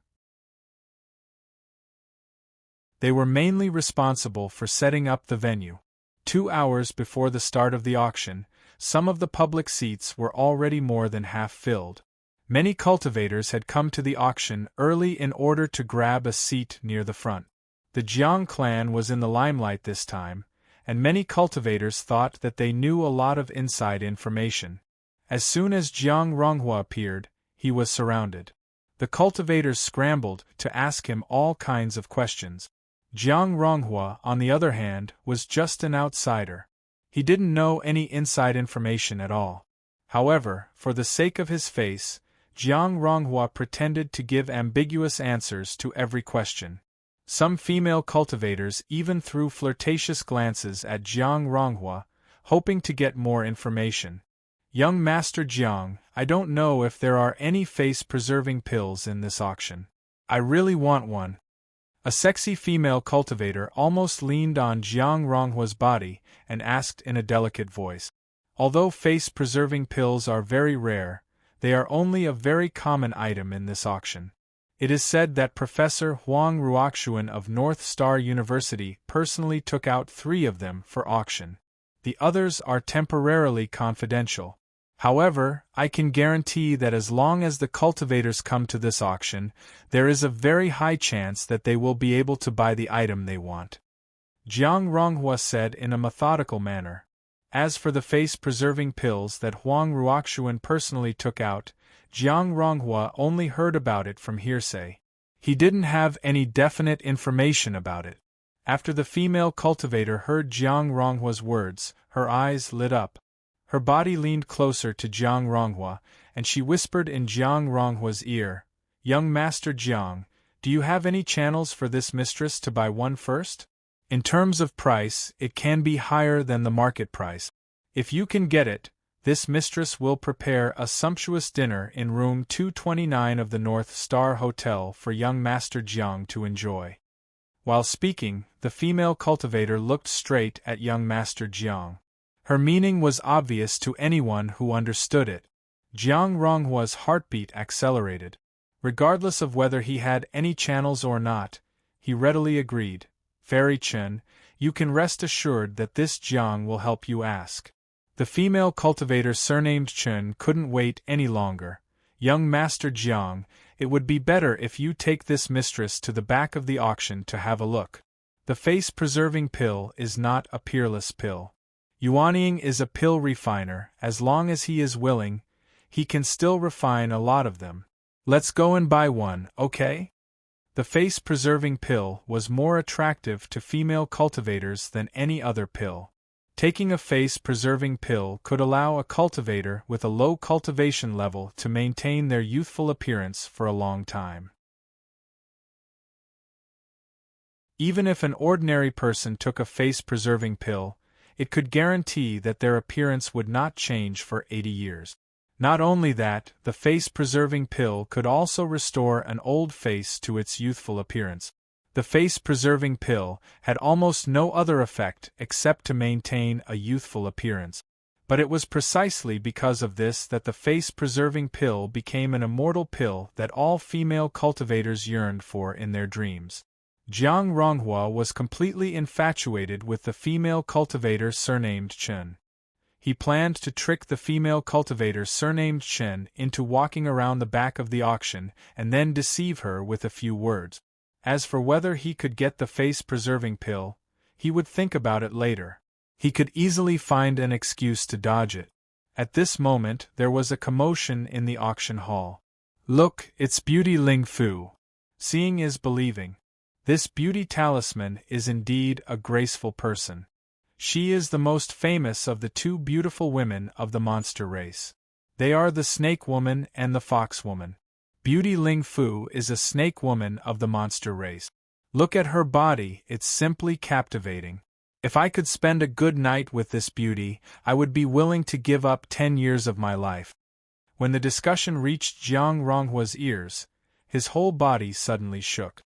They were mainly responsible for setting up the venue. 2 hours before the start of the auction, some of the public seats were already more than half filled. Many cultivators had come to the auction early in order to grab a seat near the front. The Jiang clan was in the limelight this time, and many cultivators thought that they knew a lot of inside information. As soon as Jiang Ronghua appeared, he was surrounded. The cultivators scrambled to ask him all kinds of questions. Jiang Ronghua, on the other hand, was just an outsider. He didn't know any inside information at all. However, for the sake of his face, Jiang Ronghua pretended to give ambiguous answers to every question. Some female cultivators even threw flirtatious glances at Jiang Ronghua, hoping to get more information. "Young Master Jiang, I don't know if there are any face-preserving pills in this auction. I really want one." A sexy female cultivator almost leaned on Jiang Ronghua's body and asked in a delicate voice. Although face-preserving pills are very rare, they are only a very common item in this auction. It is said that Professor Huang Ruoxuan of North Star University personally took out 3 of them for auction. The others are temporarily confidential. However, I can guarantee that as long as the cultivators come to this auction, there is a very high chance that they will be able to buy the item they want. Jiang Ronghua said in a methodical manner. As for the face-preserving pills that Huang Ruoxuan personally took out, Jiang Ronghua only heard about it from hearsay. He didn't have any definite information about it. After the female cultivator heard Jiang Ronghua's words, her eyes lit up. Her body leaned closer to Jiang Ronghua, and she whispered in Jiang Ronghua's ear, "Young Master Jiang, do you have any channels for this mistress to buy one first? In terms of price, it can be higher than the market price. If you can get it, this mistress will prepare a sumptuous dinner in room 229 of the North Star Hotel for young Master Jiang to enjoy." While speaking, the female cultivator looked straight at young Master Jiang. Her meaning was obvious to anyone who understood it. Jiang Ronghua's heartbeat accelerated. Regardless of whether he had any channels or not, he readily agreed. "Fairy Chen, you can rest assured that this Jiang will help you ask." The female cultivator surnamed Chen couldn't wait any longer. "Young Master Jiang, it would be better if you take this mistress to the back of the auction to have a look. The face-preserving pill is not a peerless pill. Yuanying is a pill refiner. As long as he is willing, he can still refine a lot of them. Let's go and buy one, okay?" The face-preserving pill was more attractive to female cultivators than any other pill. Taking a face-preserving pill could allow a cultivator with a low cultivation level to maintain their youthful appearance for a long time. Even if an ordinary person took a face-preserving pill, it could guarantee that their appearance would not change for 80 years. Not only that, the face-preserving pill could also restore an old face to its youthful appearance. The face-preserving pill had almost no other effect except to maintain a youthful appearance. But it was precisely because of this that the face-preserving pill became an immortal pill that all female cultivators yearned for in their dreams. Jiang Ronghua was completely infatuated with the female cultivator surnamed Chen. He planned to trick the female cultivator surnamed Chen into walking around the back of the auction and then deceive her with a few words. As for whether he could get the face-preserving pill, he would think about it later. He could easily find an excuse to dodge it. At this moment there was a commotion in the auction hall. "Look, it's Beauty Ling Fu. Seeing is believing. This beauty talisman is indeed a graceful person. She is the most famous of the 2 beautiful women of the monster race. They are the Snake Woman and the Fox Woman. Beauty Ling Fu is a snake woman of the monster race. Look at her body, it's simply captivating. If I could spend a good night with this beauty, I would be willing to give up 10 years of my life." When the discussion reached Jiang Ronghua's ears, his whole body suddenly shook.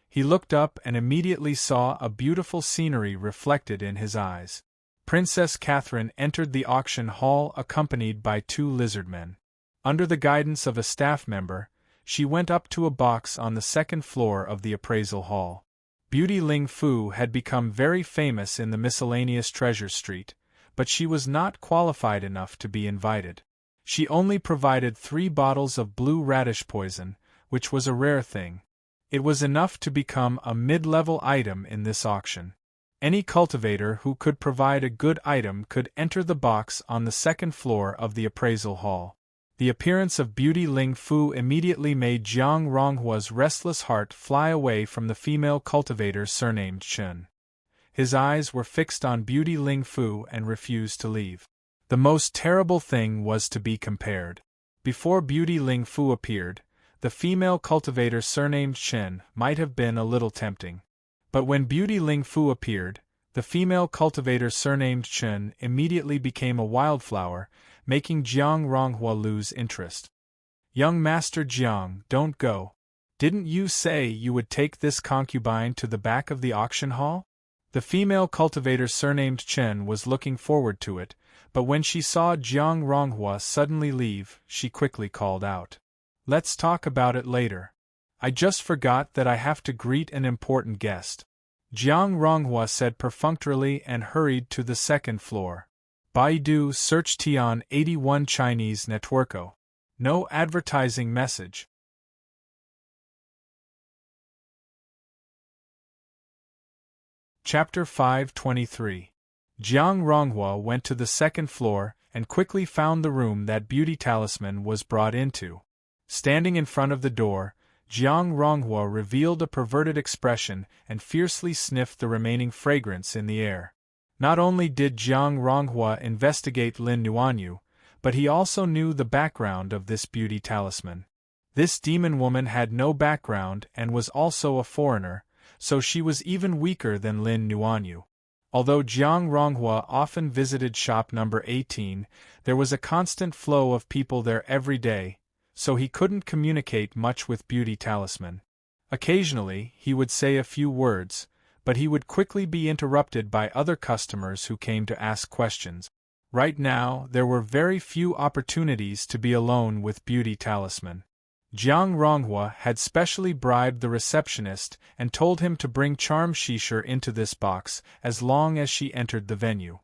He looked up and immediately saw a beautiful scenery reflected in his eyes. Princess Catherine entered the auction hall accompanied by 2 lizardmen. Under the guidance of a staff member, she went up to a box on the 2nd floor of the appraisal hall. Beauty Ling Fu had become very famous in the miscellaneous Treasure Street, but she was not qualified enough to be invited. She only provided 3 bottles of blue radish poison, which was a rare thing. It was enough to become a mid-level item in this auction. Any cultivator who could provide a good item could enter the box on the 2nd floor of the appraisal hall. The appearance of Beauty Ling Fu immediately made Jiang Ronghua's restless heart fly away from the female cultivator surnamed Chen. His eyes were fixed on Beauty Ling Fu and refused to leave. The most terrible thing was to be compared. Before Beauty Ling Fu appeared, the female cultivator surnamed Chen might have been a little tempting. But when Beauty Ling Fu appeared, the female cultivator surnamed Chen immediately became a wildflower, making Jiang Ronghua lose interest. "Young Master Jiang, don't go. Didn't you say you would take this concubine to the back of the auction hall?" The female cultivator surnamed Chen was looking forward to it, but when she saw Jiang Ronghua suddenly leave, she quickly called out, "Let's talk about it later. I just forgot that I have to greet an important guest." Jiang Ronghua said perfunctorily and hurried to the 2nd floor. Baidu search Tian 81 Chinese Networko. No advertising message. Chapter 523. Jiang Ronghua went to the 2nd floor and quickly found the room that Beauty Talisman was brought into. Standing in front of the door, Jiang Ronghua revealed a perverted expression and fiercely sniffed the remaining fragrance in the air. Not only did Jiang Ronghua investigate Lin Nuanyu, but he also knew the background of this beauty talisman. This demon woman had no background and was also a foreigner, so she was even weaker than Lin Nuanyu. Although Jiang Ronghua often visited shop number 18, there was a constant flow of people there every day, so he couldn't communicate much with Beauty Talisman. Occasionally, he would say a few words, but he would quickly be interrupted by other customers who came to ask questions. Right now, there were very few opportunities to be alone with Beauty Talisman. Jiang Ronghua had specially bribed the receptionist and told him to bring Charm Shisher into this box as long as she entered the venue.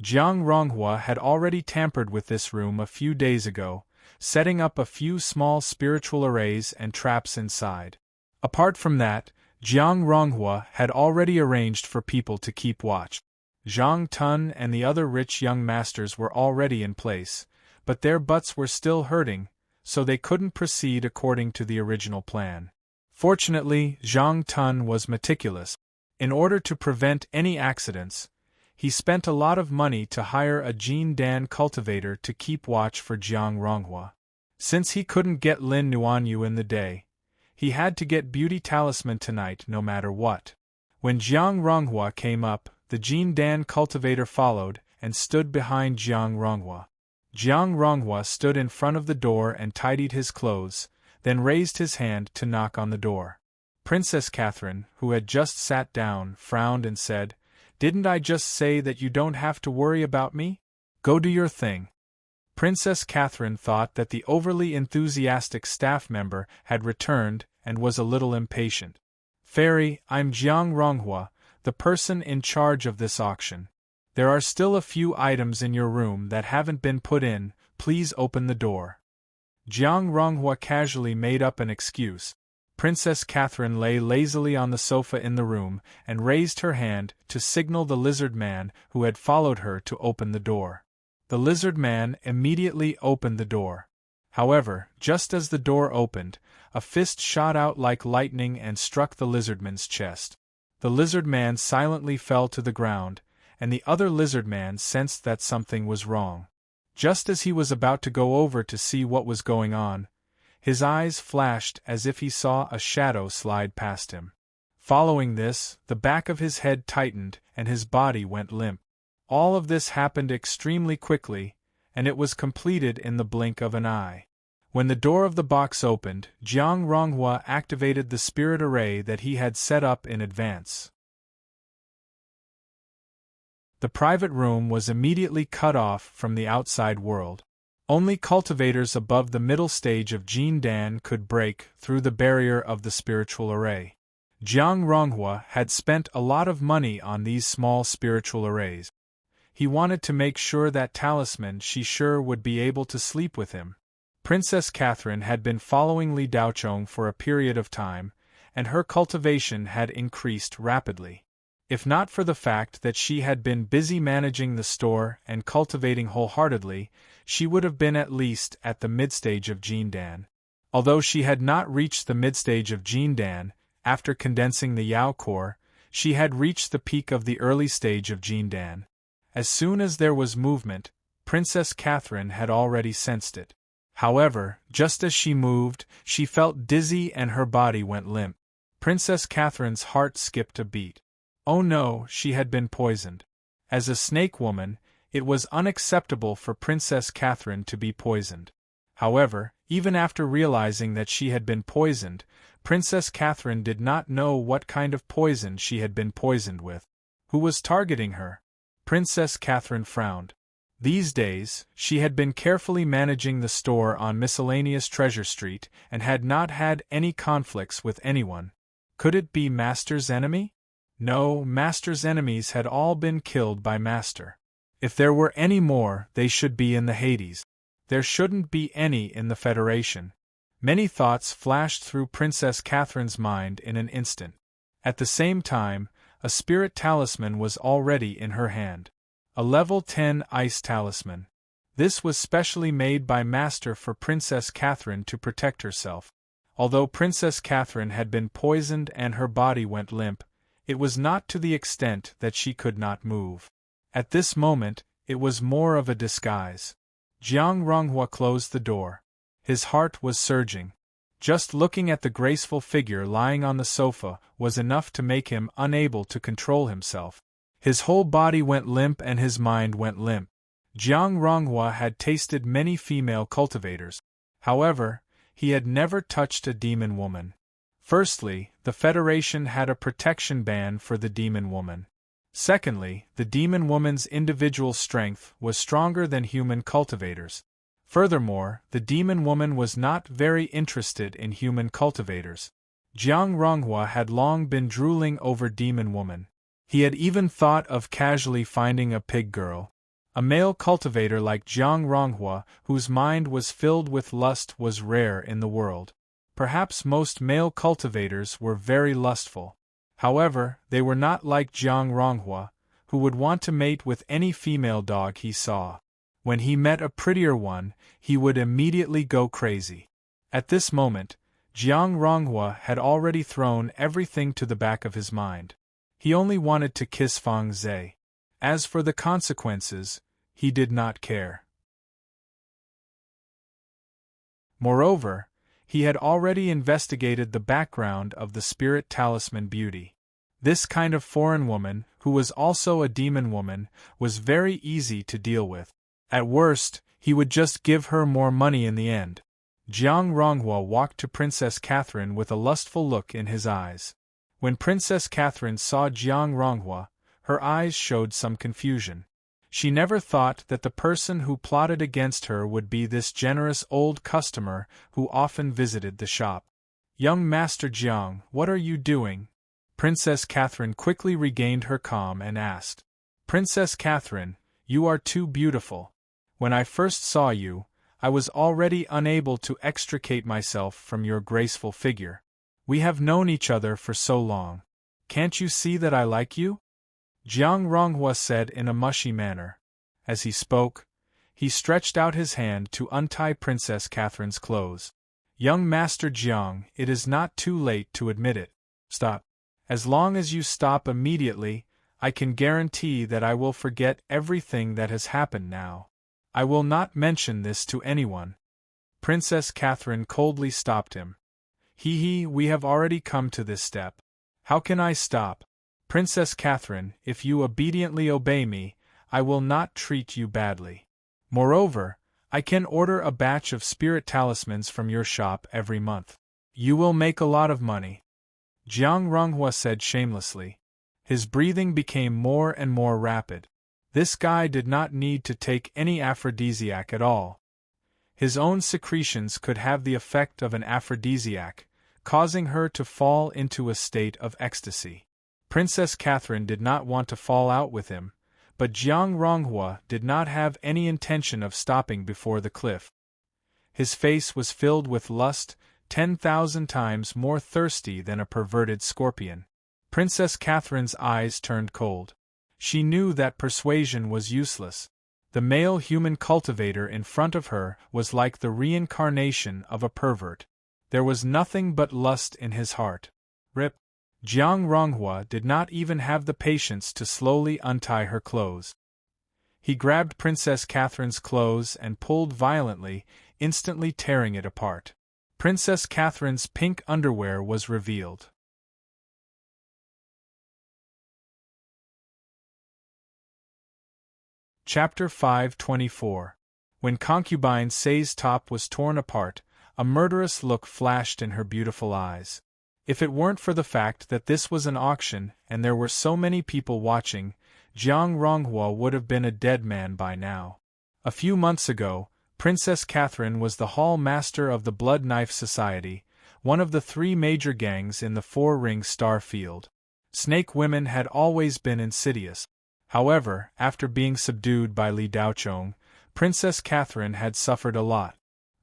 Jiang Ronghua had already tampered with this room a few days ago, setting up a few small spiritual arrays and traps inside. Apart from that, Jiang Ronghua had already arranged for people to keep watch. Zhang Tun and the other rich young masters were already in place, but their butts were still hurting, so they couldn't proceed according to the original plan. Fortunately, Zhang Tun was meticulous. In order to prevent any accidents, he spent a lot of money to hire a Jin Dan cultivator to keep watch for Jiang Ronghua. Since he couldn't get Lin Nuanyu in the day, he had to get Beauty Talisman tonight no matter what. When Jiang Ronghua came up, the Jin Dan cultivator followed and stood behind Jiang Ronghua. Jiang Ronghua stood in front of the door and tidied his clothes, then raised his hand to knock on the door. Princess Catherine, who had just sat down, frowned and said, "Didn't I just say that you don't have to worry about me? Go do your thing." Princess Catherine thought that the overly enthusiastic staff member had returned and was a little impatient. "Fairy, I'm Jiang Ronghua, the person in charge of this auction. There are still a few items in your room that haven't been put in, please open the door." Jiang Ronghua casually made up an excuse. Princess Catherine lay lazily on the sofa in the room and raised her hand to signal the lizard man who had followed her to open the door. The lizard man immediately opened the door. However, just as the door opened, a fist shot out like lightning and struck the lizardman's chest. The lizard man silently fell to the ground, and the other lizard man sensed that something was wrong. Just as he was about to go over to see what was going on, his eyes flashed as if he saw a shadow slide past him. Following this, the back of his head tightened and his body went limp. All of this happened extremely quickly, and it was completed in the blink of an eye. When the door of the box opened, Jiang Ronghua activated the spirit array that he had set up in advance. The private room was immediately cut off from the outside world. Only cultivators above the middle stage of Jindan could break through the barrier of the spiritual array. Jiang Ronghua had spent a lot of money on these small spiritual arrays. He wanted to make sure that talisman she sure would be able to sleep with him. Princess Catherine had been following Li Daochong for a period of time, and her cultivation had increased rapidly. If not for the fact that she had been busy managing the store and cultivating wholeheartedly, she would have been at least at the midstage of Jindan. Although she had not reached the midstage of Jindan, after condensing the Yao core, she had reached the peak of the early stage of Jindan. As soon as there was movement, Princess Catherine had already sensed it. However, just as she moved, she felt dizzy and her body went limp. Princess Catherine's heart skipped a beat. Oh no, she had been poisoned. As a snake woman, it was unacceptable for Princess Catherine to be poisoned. However, even after realizing that she had been poisoned, Princess Catherine did not know what kind of poison she had been poisoned with. Who was targeting her? Princess Catherine frowned. These days, she had been carefully managing the store on Miscellaneous Treasure Street and had not had any conflicts with anyone. Could it be Master's enemy? No, Master's enemies had all been killed by Master. If there were any more, they should be in the Hades. There shouldn't be any in the Federation. Many thoughts flashed through Princess Catherine's mind in an instant. At the same time, a spirit talisman was already in her hand. A level 10 ice talisman. This was specially made by Master for Princess Catherine to protect herself. Although Princess Catherine had been poisoned and her body went limp, it was not to the extent that she could not move. At this moment, it was more of a disguise. Jiang Ronghua closed the door. His heart was surging. Just looking at the graceful figure lying on the sofa was enough to make him unable to control himself. His whole body went limp and his mind went limp. Jiang Ronghua had tasted many female cultivators. However, he had never touched a demon woman. Firstly, the Federation had a protection ban for the demon woman. Secondly, the demon woman's individual strength was stronger than human cultivators. Furthermore, the demon woman was not very interested in human cultivators. Jiang Ronghua had long been drooling over demon woman. He had even thought of casually finding a pig girl. A male cultivator like Jiang Ronghua, whose mind was filled with lust, was rare in the world. Perhaps most male cultivators were very lustful. However, they were not like Jiang Ronghua, who would want to mate with any female dog he saw. When he met a prettier one, he would immediately go crazy. At this moment, Jiang Ronghua had already thrown everything to the back of his mind. He only wanted to kiss Fang Zhe. As for the consequences, he did not care. Moreover, he had already investigated the background of the spirit talisman beauty. This kind of foreign woman, who was also a demon woman, was very easy to deal with. At worst, he would just give her more money in the end. Jiang Ronghua walked to Princess Catherine with a lustful look in his eyes. When Princess Catherine saw Jiang Ronghua, her eyes showed some confusion. She never thought that the person who plotted against her would be this generous old customer who often visited the shop. "Young Master Jiang, what are you doing?" Princess Catherine quickly regained her calm and asked. "Princess Catherine, you are too beautiful. When I first saw you, I was already unable to extricate myself from your graceful figure. We have known each other for so long. Can't you see that I like you?" Jiang Ronghua said in a mushy manner. As he spoke, he stretched out his hand to untie Princess Catherine's clothes. "Young Master Jiang, it is not too late to admit it. Stop. As long as you stop immediately, I can guarantee that I will forget everything that has happened now. I will not mention this to anyone." Princess Catherine coldly stopped him. We have already come to this step. How can I stop? Princess Catherine, if you obediently obey me, I will not treat you badly. Moreover, I can order a batch of spirit talismans from your shop every month. You will make a lot of money. Jiang Ronghua said shamelessly. His breathing became more and more rapid. This guy did not need to take any aphrodisiac at all. His own secretions could have the effect of an aphrodisiac, causing her to fall into a state of ecstasy. Princess Catherine did not want to fall out with him, but Jiang Ronghua did not have any intention of stopping before the cliff. His face was filled with lust, 10,000 times more thirsty than a perverted scorpion. Princess Catherine's eyes turned cold. She knew that persuasion was useless. The male human cultivator in front of her was like the reincarnation of a pervert. There was nothing but lust in his heart. Rip. Jiang Ronghua did not even have the patience to slowly untie her clothes. He grabbed Princess Catherine's clothes and pulled violently, instantly tearing it apart. Princess Catherine's pink underwear was revealed. Chapter 524. When concubine Say's top was torn apart, a murderous look flashed in her beautiful eyes. If it weren't for the fact that this was an auction and there were so many people watching, Jiang Ronghua would have been a dead man by now. A few months ago, Princess Catherine was the hall master of the Blood Knife Society, one of the 3 major gangs in the 4-ring star field. Snake women had always been insidious. However, after being subdued by Li Daochong, Princess Catherine had suffered a lot.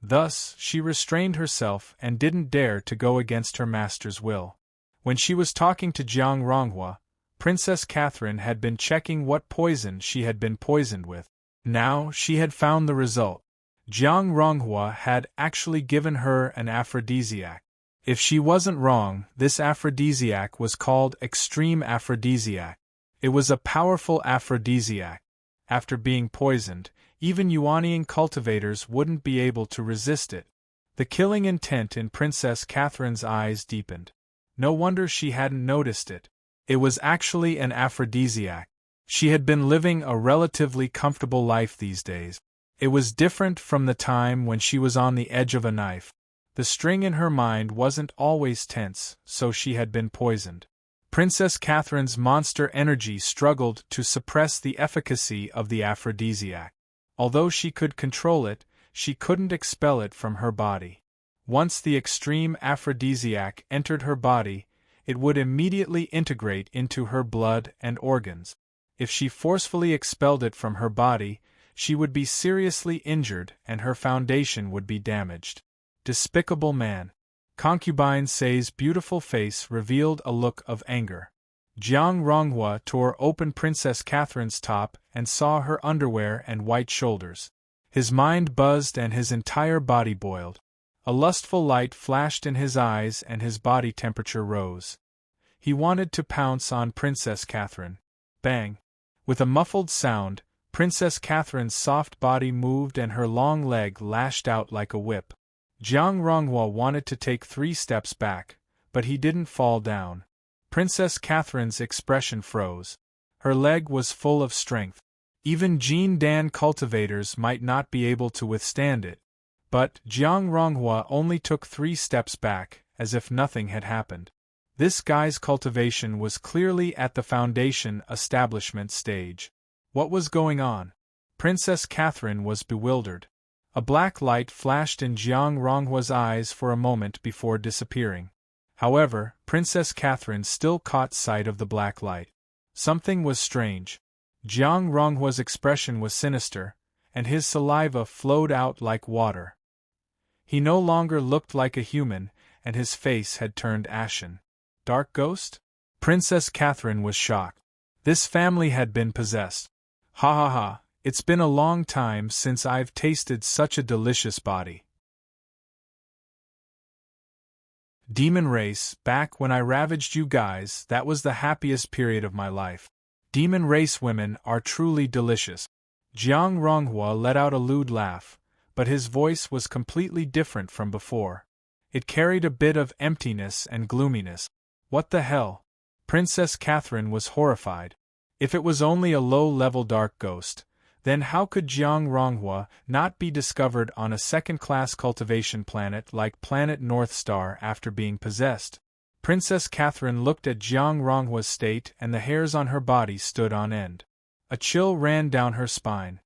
Thus, she restrained herself and didn't dare to go against her master's will. When she was talking to Jiang Ronghua, Princess Catherine had been checking what poison she had been poisoned with. Now she had found the result. Jiang Ronghua had actually given her an aphrodisiac. If she wasn't wrong, this aphrodisiac was called extreme aphrodisiac. It was a powerful aphrodisiac. After being poisoned, even Yuanian cultivators wouldn't be able to resist it. The killing intent in Princess Catherine's eyes deepened. No wonder she hadn't noticed it. It was actually an aphrodisiac. She had been living a relatively comfortable life these days. It was different from the time when she was on the edge of a knife. The string in her mind wasn't always tense, so she had been poisoned. Princess Catherine's monster energy struggled to suppress the efficacy of the aphrodisiac. Although she could control it, she couldn't expel it from her body. Once the extreme aphrodisiac entered her body, it would immediately integrate into her blood and organs. If she forcefully expelled it from her body, she would be seriously injured and her foundation would be damaged. Despicable man. Concubine Say's beautiful face revealed a look of anger. Jiang Ronghua tore open Princess Catherine's top and saw her underwear and white shoulders. His mind buzzed and his entire body boiled. A lustful light flashed in his eyes and his body temperature rose. He wanted to pounce on Princess Catherine. Bang! With a muffled sound, Princess Catherine's soft body moved and her long leg lashed out like a whip. Jiang Ronghua wanted to take 3 steps back, but he didn't fall down. Princess Catherine's expression froze. Her leg was full of strength. Even Jin Dan cultivators might not be able to withstand it. But Jiang Ronghua only took 3 steps back, as if nothing had happened. This guy's cultivation was clearly at the foundation establishment stage. What was going on? Princess Catherine was bewildered. A black light flashed in Jiang Ronghua's eyes for a moment before disappearing. However, Princess Catherine still caught sight of the black light. Something was strange. Jiang Ronghua's expression was sinister, and his saliva flowed out like water. He no longer looked like a human, and his face had turned ashen. Dark ghost? Princess Catherine was shocked. This family had been possessed. Ha ha ha, it's been a long time since I've tasted such a delicious body. Demon race, back when I ravaged you guys, that was the happiest period of my life. Demon race women are truly delicious. Jiang Ronghua let out a lewd laugh, but his voice was completely different from before. It carried a bit of emptiness and gloominess. What the hell? Princess Catherine was horrified. If it was only a low-level dark ghost, Then how could Jiang Ronghua not be discovered on a second-class cultivation planet like Planet North Star after being possessed? Princess Catherine looked at Jiang Ronghua's state and the hairs on her body stood on end. A chill ran down her spine.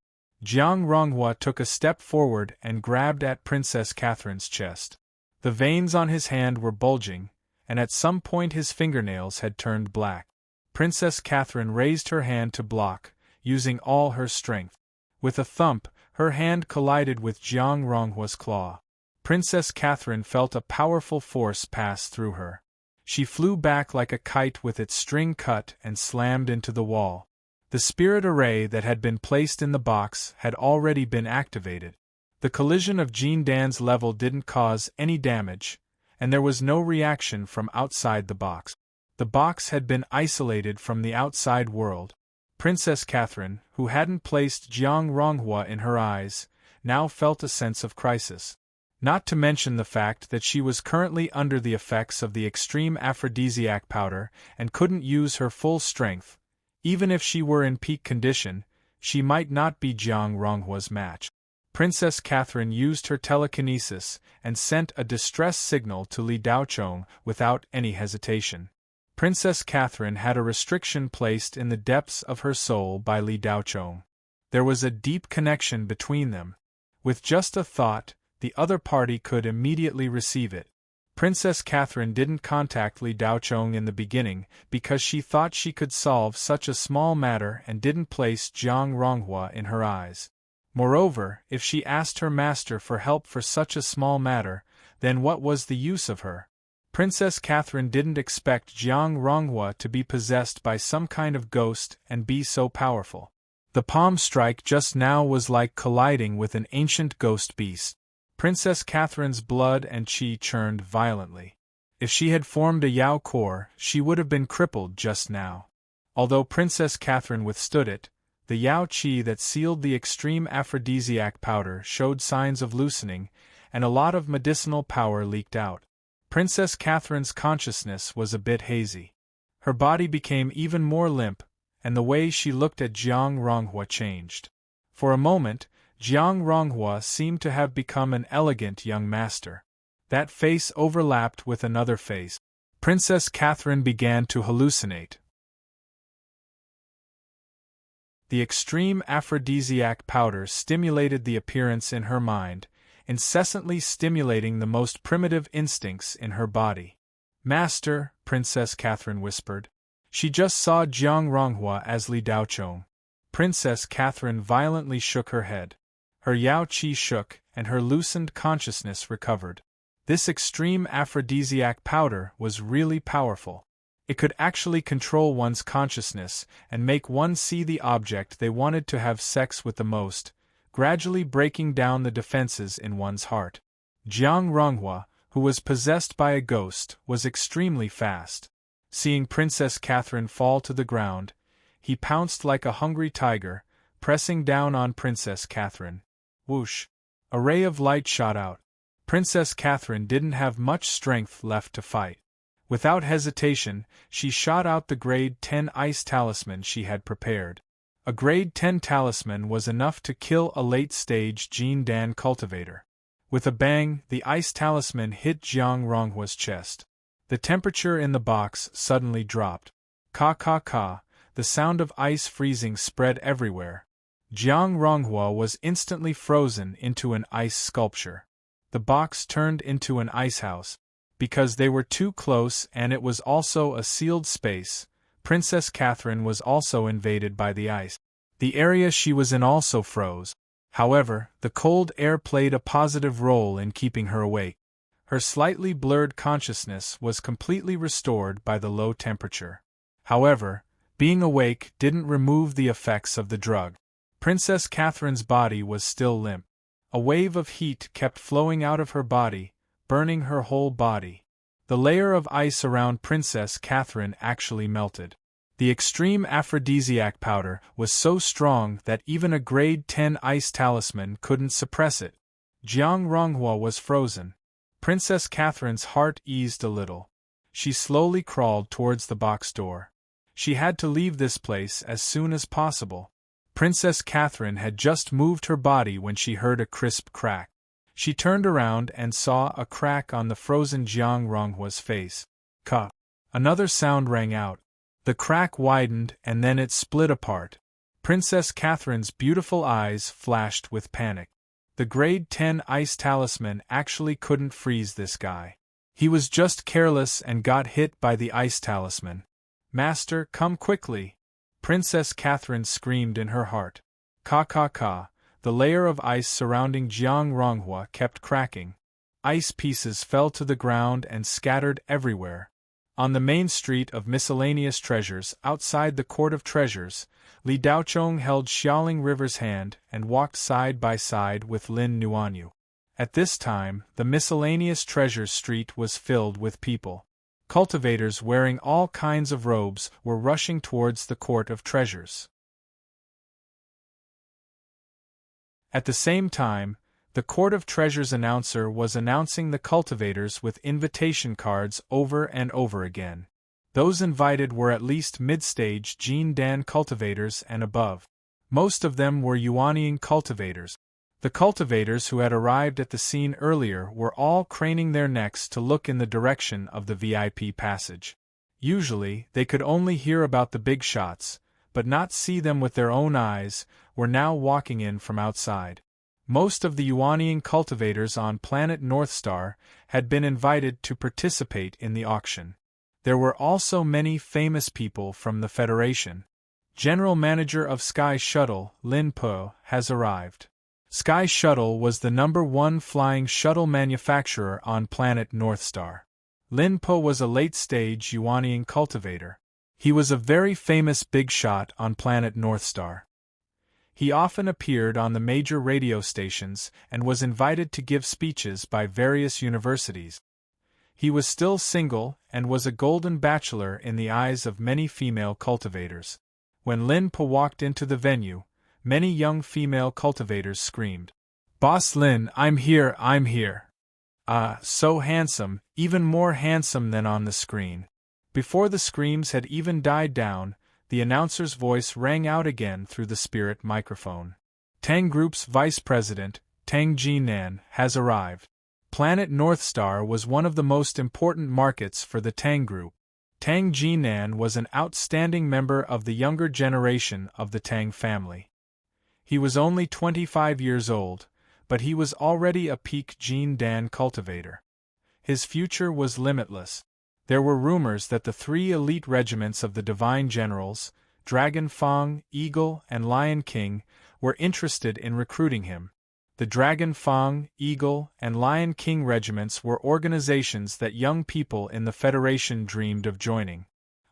Jiang Ronghua took a step forward and grabbed at Princess Catherine's chest. The veins on his hand were bulging, and at some point his fingernails had turned black. Princess Catherine raised her hand to block, using all her strength. With a thump, her hand collided with Jiang Ronghua's claw. Princess Catherine felt a powerful force pass through her. She flew back like a kite with its string cut and slammed into the wall. The spirit array that had been placed in the box had already been activated. The collision of Jean Dan's level didn't cause any damage, and there was no reaction from outside the box. The box had been isolated from the outside world. Princess Catherine, who hadn't placed Jiang Ronghua in her eyes, now felt a sense of crisis. Not to mention the fact that she was currently under the effects of the extreme aphrodisiac powder and couldn't use her full strength. Even if she were in peak condition, she might not be Jiang Ronghua's match. Princess Catherine used her telekinesis and sent a distress signal to Li Daochong without any hesitation. Princess Catherine had a restriction placed in the depths of her soul by Li Daochong. There was a deep connection between them. With just a thought, the other party could immediately receive it. Princess Catherine didn't contact Li Daochong in the beginning because she thought she could solve such a small matter and didn't place Jiang Ronghua in her eyes. Moreover, if she asked her master for help for such a small matter, then what was the use of her? Princess Catherine didn't expect Jiang Ronghua to be possessed by some kind of ghost and be so powerful. The palm strike just now was like colliding with an ancient ghost beast. Princess Catherine's blood and qi churned violently. If she had formed a Yao core, she would have been crippled just now. Although Princess Catherine withstood it, the Yao qi that sealed the extreme aphrodisiac powder showed signs of loosening, and a lot of medicinal power leaked out. Princess Catherine's consciousness was a bit hazy. Her body became even more limp, and the way she looked at Jiang Ronghua changed. For a moment, Jiang Ronghua seemed to have become an elegant young master. That face overlapped with another face. Princess Catherine began to hallucinate. The extreme aphrodisiac powder stimulated the appearance in her mind, incessantly stimulating the most primitive instincts in her body. "Master," Princess Catherine whispered. She just saw Jiang Ronghua as Li Daochong. Princess Catherine violently shook her head. Her Yao qi shook, and her loosened consciousness recovered. This extreme aphrodisiac powder was really powerful. It could actually control one's consciousness and make one see the object they wanted to have sex with the most, gradually breaking down the defenses in one's heart. Jiang Ronghua, who was possessed by a ghost, was extremely fast. Seeing Princess Catherine fall to the ground, he pounced like a hungry tiger, pressing down on Princess Catherine. Whoosh! A ray of light shot out. Princess Catherine didn't have much strength left to fight. Without hesitation, she shot out the Grade 10 ice talisman she had prepared. A Grade 10 talisman was enough to kill a late-stage Jean Dan cultivator. With a bang, the ice talisman hit Jiang Ronghua's chest. The temperature in the box suddenly dropped. Ka, the sound of ice freezing spread everywhere. Jiang Ronghua was instantly frozen into an ice sculpture. The box turned into an icehouse. Because they were too close and it was also a sealed space, Princess Catherine was also invaded by the ice. The area she was in also froze. However, the cold air played a positive role in keeping her awake. Her slightly blurred consciousness was completely restored by the low temperature. However, being awake didn't remove the effects of the drug. Princess Catherine's body was still limp. A wave of heat kept flowing out of her body, burning her whole body. The layer of ice around Princess Catherine actually melted. The extreme aphrodisiac powder was so strong that even a Grade 10 ice talisman couldn't suppress it. Jiang Ronghua was frozen. Princess Catherine's heart eased a little. She slowly crawled towards the box door. She had to leave this place as soon as possible. Princess Catherine had just moved her body when she heard a crisp crack. She turned around and saw a crack on the frozen Jiang Ronghua's face. Ka! Another sound rang out. The crack widened and then it split apart. Princess Catherine's beautiful eyes flashed with panic. The grade 10 ice talisman actually couldn't freeze this guy. He was just careless and got hit by the ice talisman. Master, come quickly! Princess Catherine screamed in her heart. Ka ka ka! The layer of ice surrounding Jiang Ronghua kept cracking. Ice pieces fell to the ground and scattered everywhere. On the main street of miscellaneous treasures outside the Court of Treasures, Li Daochong held Xiaoling River's hand and walked side by side with Lin Nuanyu. At this time, the miscellaneous treasures street was filled with people. Cultivators wearing all kinds of robes were rushing towards the Court of Treasures. At the same time, the Court of Treasures announcer was announcing the cultivators with invitation cards over and over again. Those invited were at least mid-stage Jin Dan cultivators and above. Most of them were Yuanying cultivators. The cultivators who had arrived at the scene earlier were all craning their necks to look in the direction of the VIP passage. Usually, they could only hear about the big shots, but not see them with their own eyes, were now walking in from outside. Most of the Yuanying cultivators on planet Northstar had been invited to participate in the auction. There were also many famous people from the Federation. General Manager of Sky Shuttle, Lin Po, has arrived. Sky Shuttle was the #1 flying shuttle manufacturer on planet Northstar. Lin Po was a late-stage Yuanying cultivator. He was a very famous big shot on planet Northstar. He often appeared on the major radio stations and was invited to give speeches by various universities. He was still single and was a golden bachelor in the eyes of many female cultivators. When Lin Po walked into the venue, many young female cultivators screamed, "Boss Lin, I'm here, I'm here!" Ah, so handsome, even more handsome than on the screen. Before the screams had even died down, the announcer's voice rang out again through the spirit microphone. Tang Group's vice president, Tang Jinan, has arrived. Planet Northstar was one of the most important markets for the Tang Group. Tang Jinan was an outstanding member of the younger generation of the Tang family. He was only 25 years old, but he was already a peak Jin Dan cultivator. His future was limitless. There were rumors that the 3 elite regiments of the Divine Generals, Dragon Fang, Eagle, and Lion King, were interested in recruiting him. The Dragon Fang, Eagle, and Lion King regiments were organizations that young people in the Federation dreamed of joining.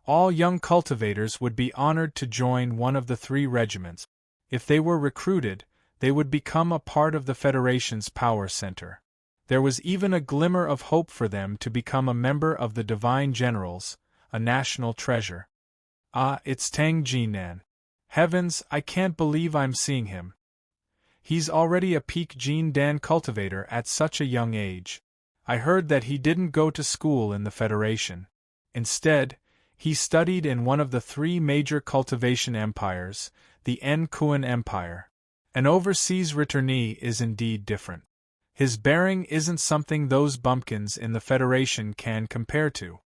All young cultivators would be honored to join one of the 3 regiments. If they were recruited, they would become a part of the Federation's power center. There was even a glimmer of hope for them to become a member of the Divine Generals, a national treasure. Ah, it's Tang Jinan. Heavens, I can't believe I'm seeing him. He's already a peak Jin Dan cultivator at such a young age. I heard that he didn't go to school in the Federation. Instead, he studied in one of the 3 major cultivation empires, the Kuan Empire. An overseas returnee is indeed different. His bearing isn't something those bumpkins in the Federation can compare to.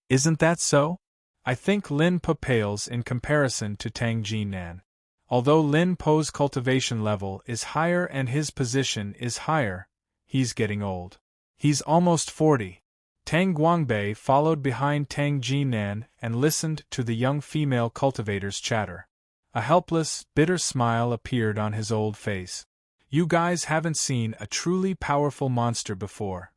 Isn't that so? I think Lin Po pales in comparison to Tang Jinan. Although Lin Po's cultivation level is higher and his position is higher, he's getting old. He's almost 40. Tang Guangbei followed behind Tang Jinan and listened to the young female cultivator's chatter. A helpless, bitter smile appeared on his old face. You guys haven't seen a truly powerful monster before.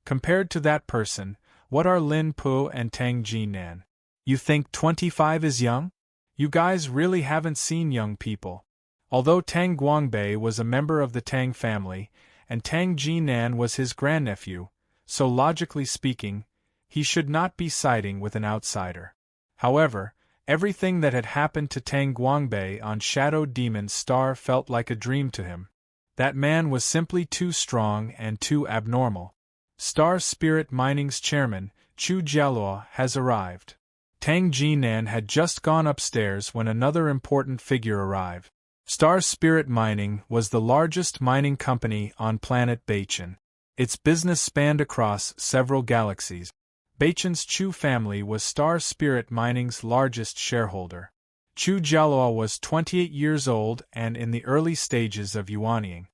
Compared to that person, what are Lin Po and Tang Jinan? You think 25 is young? You guys really haven't seen young people. Although Tang Guangbei was a member of the Tang family, and Tang Jinan was his grandnephew, so logically speaking, he should not be siding with an outsider. However, everything that had happened to Tang Guangbei on Shadow Demon Star felt like a dream to him. That man was simply too strong and too abnormal. Star Spirit Mining's chairman, Chu Jialuo, has arrived. Tang Jinan had just gone upstairs when another important figure arrived. Star Spirit Mining was the largest mining company on planet Bachan. Its business spanned across several galaxies. Bachan's Chu family was Star Spirit Mining's largest shareholder. Chu Jialua was 28 years old and in the early stages of yuanying.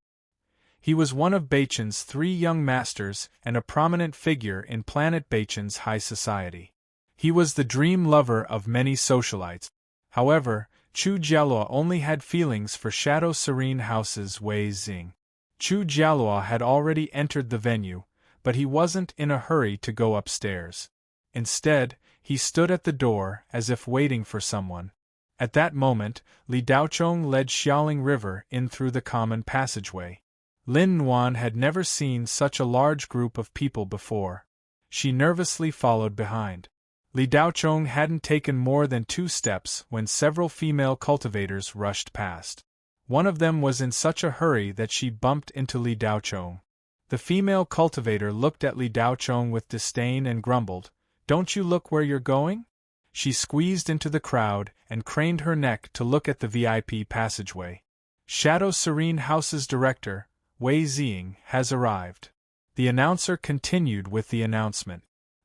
He was one of Bachan's 3 young masters and a prominent figure in planet Bachan's high society. He was the dream lover of many socialites. However, Chu Jialua only had feelings for Shadow Serene House's Wei Xing. Chu Jialua had already entered the venue, but he wasn't in a hurry to go upstairs. Instead, he stood at the door as if waiting for someone. At that moment, Li Daochong led Xiaoling River in through the common passageway. Lin Nuan had never seen such a large group of people before. She nervously followed behind. Li Daochong hadn't taken more than 2 steps when several female cultivators rushed past. One of them was in such a hurry that she bumped into Li Daochong. The female cultivator looked at Li Daochong with disdain and grumbled, "Don't you look where you're going?" She squeezed into the crowd and craned her neck to look at the VIP passageway. Shadow Serene House's director, Wei Xing, has arrived. The announcer continued with the announcement.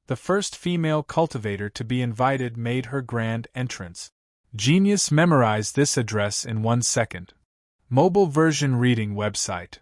The first female cultivator to be invited made her grand entrance. Genius memorized this address in 1 second. Mobile version reading website.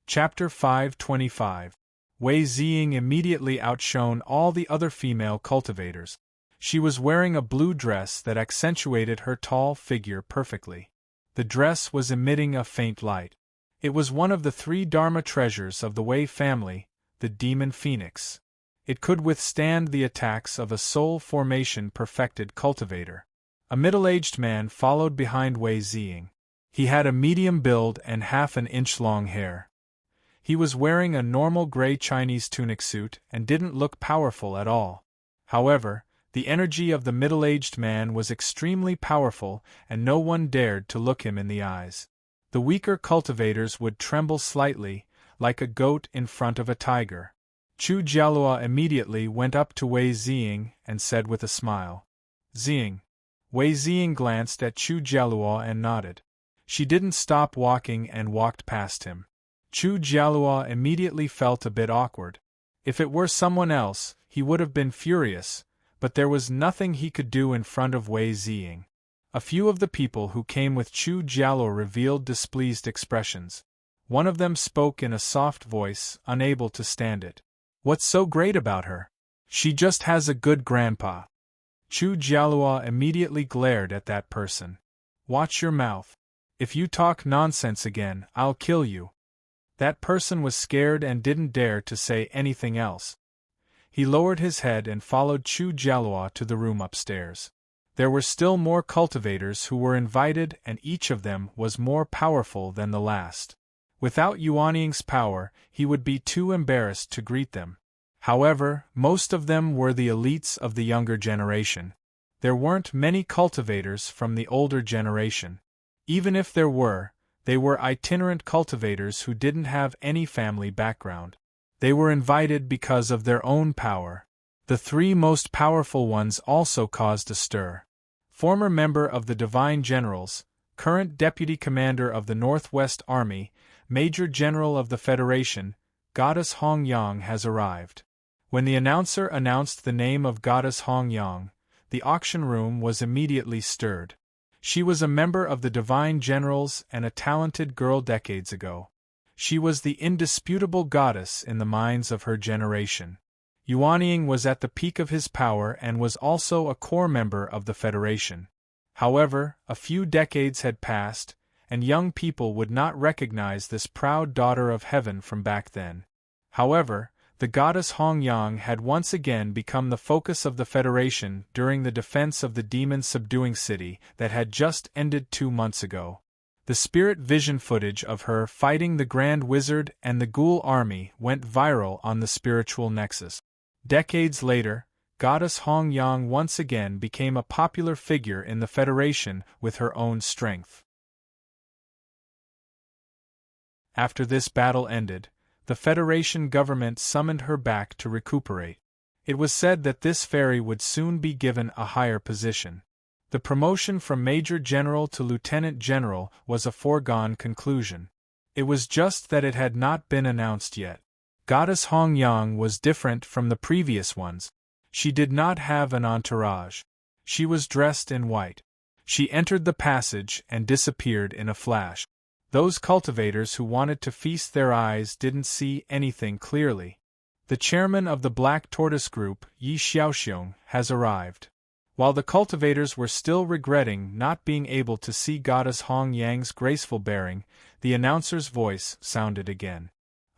Chapter 525. Wei Xing immediately outshone all the other female cultivators. She was wearing a blue dress that accentuated her tall figure perfectly. The dress was emitting a faint light. It was one of the 3 Dharma treasures of the Wei family, the Demon Phoenix. It could withstand the attacks of a soul formation perfected cultivator. A middle-aged man followed behind Wei Xing. He had a medium build and half an inch long hair. He was wearing a normal gray Chinese tunic suit and didn't look powerful at all. However, the energy of the middle-aged man was extremely powerful and no one dared to look him in the eyes. The weaker cultivators would tremble slightly, like a goat in front of a tiger. Chu Jialua immediately went up to Wei Xing and said with a smile, "Xing." Wei Xing glanced at Chu Jialua and nodded. She didn't stop walking and walked past him. Chu Jialua immediately felt a bit awkward. If it were someone else, he would have been furious, but there was nothing he could do in front of Wei Xing. A few of the people who came with Chu Jialua revealed displeased expressions. One of them spoke in a soft voice, unable to stand it. "What's so great about her? She just has a good grandpa." Chu Jialua immediately glared at that person. "Watch your mouth. If you talk nonsense again, I'll kill you." That person was scared and didn't dare to say anything else. He lowered his head and followed Chu Jialua to the room upstairs. There were still more cultivators who were invited and each of them was more powerful than the last. Without Yuanying's power, he would be too embarrassed to greet them. However, most of them were the elites of the younger generation. There weren't many cultivators from the older generation. Even if there were, they were itinerant cultivators who didn't have any family background. They were invited because of their own power. The 3 most powerful ones also caused a stir. Former member of the Divine Generals, current Deputy Commander of the Northwest Army, Major General of the Federation, Goddess Hong Yang has arrived. When the announcer announced the name of Goddess Hong Yang, the auction room was immediately stirred. She was a member of the Divine Generals and a talented girl decades ago. She was the indisputable goddess in the minds of her generation. Yuanying was at the peak of his power and was also a core member of the Federation. However, a few decades had passed, and young people would not recognize this proud daughter of heaven from back then. However, the goddess Hong Yang had once again become the focus of the Federation during the defense of the demon-subduing city that had just ended 2 months ago. The spirit vision footage of her fighting the Grand Wizard and the Ghoul army went viral on the spiritual nexus. Decades later, Goddess Hong Yang once again became a popular figure in the Federation with her own strength. After this battle ended, the Federation government summoned her back to recuperate. It was said that this fairy would soon be given a higher position. The promotion from Major General to Lieutenant General was a foregone conclusion. It was just that it had not been announced yet. Goddess Hong Yang was different from the previous ones. She did not have an entourage. She was dressed in white. She entered the passage and disappeared in a flash. Those cultivators who wanted to feast their eyes didn't see anything clearly. The chairman of the Black Tortoise Group, Yi Xiaoxiong, has arrived. While the cultivators were still regretting not being able to see Goddess Hong Yang's graceful bearing, the announcer's voice sounded again.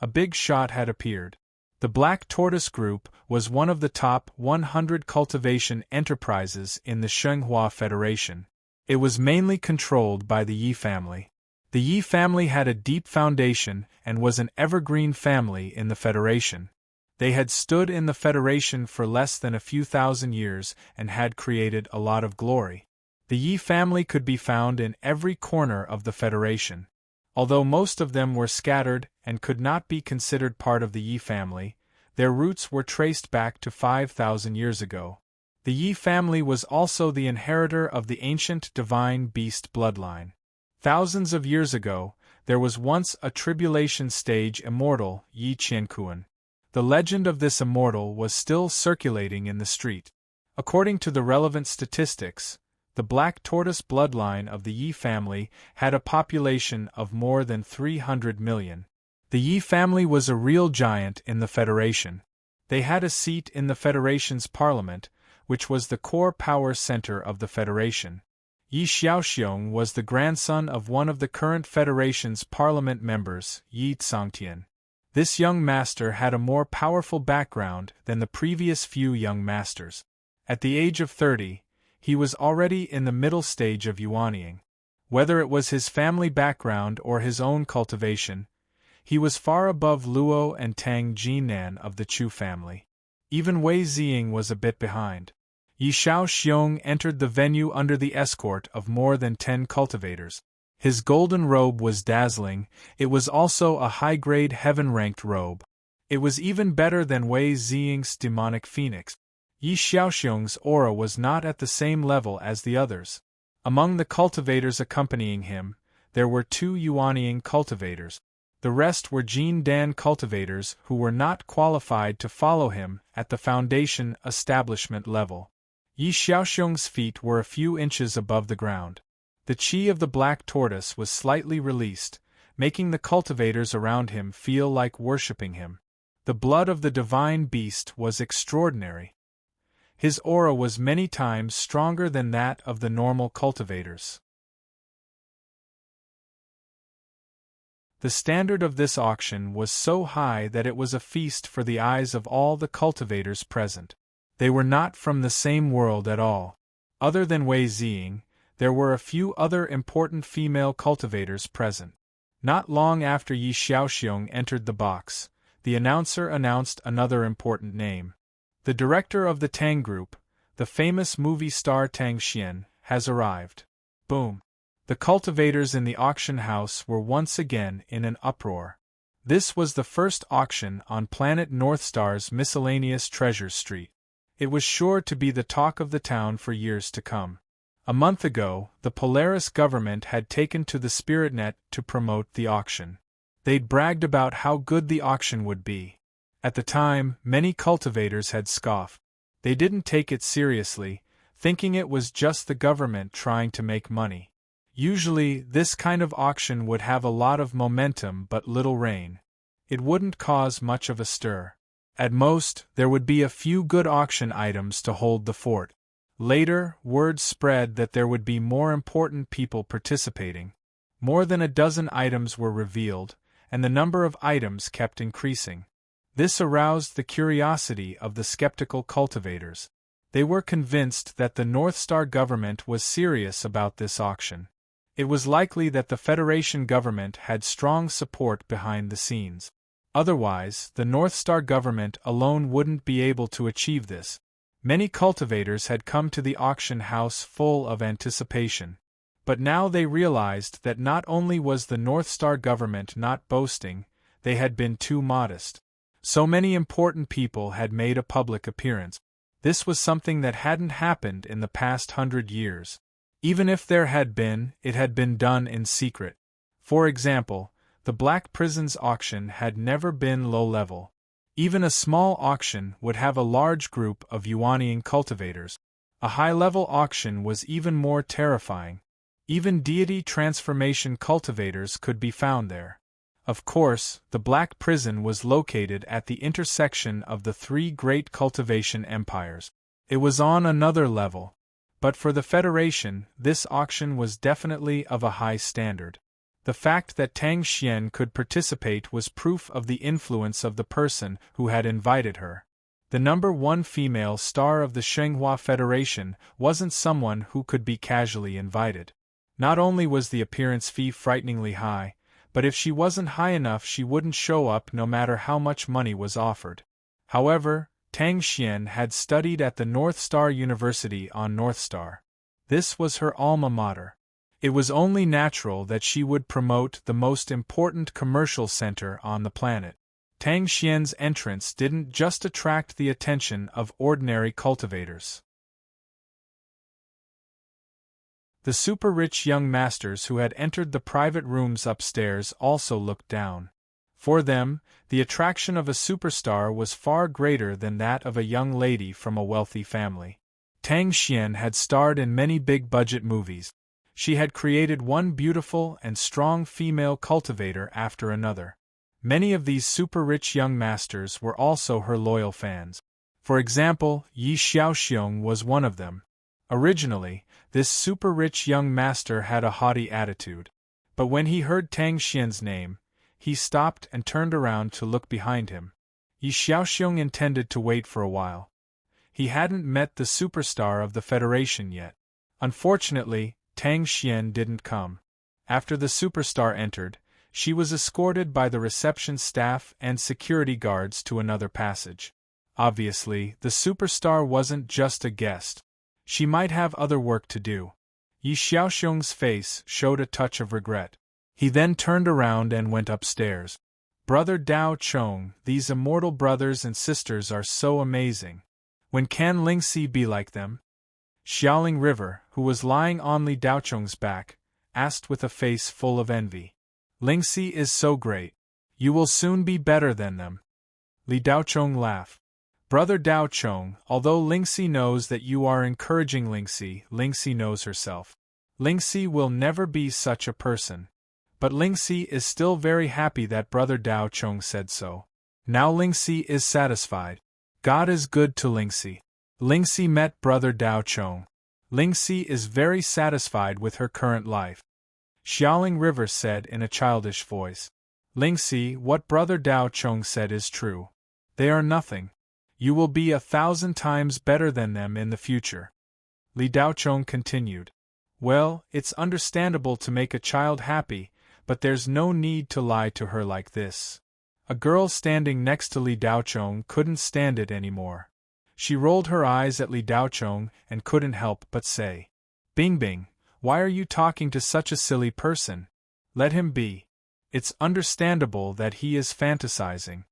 A big shot had appeared. The Black Tortoise Group was one of the top 100 cultivation enterprises in the Shenghua Federation. It was mainly controlled by the Yi family. The Yi family had a deep foundation and was an evergreen family in the Federation. They had stood in the Federation for less than a few thousand years and had created a lot of glory. The Yi family could be found in every corner of the Federation. Although most of them were scattered and could not be considered part of the Yi family, their roots were traced back to 5,000 years ago. The Yi family was also the inheritor of the ancient divine beast bloodline. Thousands of years ago, there was once a tribulation stage immortal, Yi Qiankuan. The legend of this immortal was still circulating in the street. According to the relevant statistics, the Black Tortoise bloodline of the Yi family had a population of more than 300 million. The Yi family was a real giant in the Federation. They had a seat in the Federation's parliament, which was the core power center of the Federation. Yi Xiaoxiong was the grandson of one of the current Federation's parliament members, Yi Tsangtian. This young master had a more powerful background than the previous few young masters. At the age of 30, he was already in the middle stage of yuanying. Whether it was his family background or his own cultivation, he was far above Luo and Tang Jinan of the Chu family. Even Wei Ziying was a bit behind. Yi Xiaoxiong entered the venue under the escort of more than 10 cultivators. His golden robe was dazzling. It was also a high-grade heaven-ranked robe. It was even better than Wei Ziying's demonic phoenix. Yi Xiaoxiong's aura was not at the same level as the others. Among the cultivators accompanying him, there were 2 yuanying cultivators. The rest were Jin Dan cultivators who were not qualified to follow him at the foundation establishment level. Yi Xiaoxiong's feet were a few inches above the ground. The qi of the Black Tortoise was slightly released, making the cultivators around him feel like worshipping him. The blood of the divine beast was extraordinary. His aura was many times stronger than that of the normal cultivators. The standard of this auction was so high that it was a feast for the eyes of all the cultivators present. They were not from the same world at all. Other than Wei Ziying, there were a few other important female cultivators present. Not long after Yi Xiaoxiong entered the box, the announcer announced another important name. The director of the Tang Group, the famous movie star Tang Xian, has arrived. Boom! The cultivators in the auction house were once again in an uproar. This was the first auction on Planet Northstar's miscellaneous treasure street. It was sure to be the talk of the town for years to come. A month ago, the Polaris government had taken to the SpiritNet to promote the auction. They'd bragged about how good the auction would be. At the time, many cultivators had scoffed. They didn't take it seriously, thinking it was just the government trying to make money. Usually, this kind of auction would have a lot of momentum but little rain. It wouldn't cause much of a stir. At most, there would be a few good auction items to hold the fort. Later, word spread that there would be more important people participating. More than a dozen items were revealed, and the number of items kept increasing. This aroused the curiosity of the skeptical cultivators. They were convinced that the North Star government was serious about this auction. It was likely that the Federation government had strong support behind the scenes. Otherwise, the North Star government alone wouldn't be able to achieve this. Many cultivators had come to the auction house full of anticipation. But now they realized that not only was the North Star government not boasting, they had been too modest. So many important people had made a public appearance. This was something that hadn't happened in the past 100 years. Even if there had been, it had been done in secret. For example, the Black Prisons auction had never been low-level. Even a small auction would have a large group of Yuanian cultivators. A high-level auction was even more terrifying. Even deity transformation cultivators could be found there. Of course, the Black Prison was located at the intersection of the three great cultivation empires. It was on another level. But for the Federation, this auction was definitely of a high standard. The fact that Tang Xian could participate was proof of the influence of the person who had invited her. The number one female star of the Shenghua Federation wasn't someone who could be casually invited. Not only was the appearance fee frighteningly high, but if she wasn't high enough she wouldn't show up no matter how much money was offered. However, Tang Xian had studied at the North Star University on North Star. This was her alma mater. It was only natural that she would promote the most important commercial center on the planet. Tang Xian's entrance didn't just attract the attention of ordinary cultivators. The super-rich young masters who had entered the private rooms upstairs also looked down. For them, the attraction of a superstar was far greater than that of a young lady from a wealthy family. Tang Xian had starred in many big-budget movies. She had created one beautiful and strong female cultivator after another. Many of these super-rich young masters were also her loyal fans. For example, Yi Xiaoxiong was one of them. Originally, this super-rich young master had a haughty attitude. But when he heard Tang Xian's name, he stopped and turned around to look behind him. Yi Xiaoxiong intended to wait for a while. He hadn't met the superstar of the Federation yet. Unfortunately, Tang Xian didn't come. After the superstar entered, she was escorted by the reception staff and security guards to another passage. Obviously, the superstar wasn't just a guest. She might have other work to do. Yi Xiaoxiong's face showed a touch of regret. He then turned around and went upstairs. Brother Dao Chong, these immortal brothers and sisters are so amazing. When can Lingxi be like them? Xiaoling River, who was lying on Li Daochong's back, asked with a face full of envy. Lingxi is so great. You will soon be better than them. Li Daochong laughed. Brother Dao Chong, although Lingxi knows that you are encouraging Lingxi, Lingxi knows herself. Lingxi will never be such a person. But Lingxi is still very happy that Brother Dao Chong said so. Now Lingxi is satisfied. God is good to Lingxi. Lingxi met Brother Dao Chong. Lingxi is very satisfied with her current life. Xiaoling River said in a childish voice. Lingxi, what Brother Dao Chong said is true. They are nothing. You will be 1,000 times better than them in the future. Li Daochong continued. Well, it's understandable to make a child happy, but there's no need to lie to her like this. A girl standing next to Li Daochong couldn't stand it anymore. She rolled her eyes at Li Daochong and couldn't help but say, Bing Bing, why are you talking to such a silly person? Let him be. It's understandable that he is fantasizing.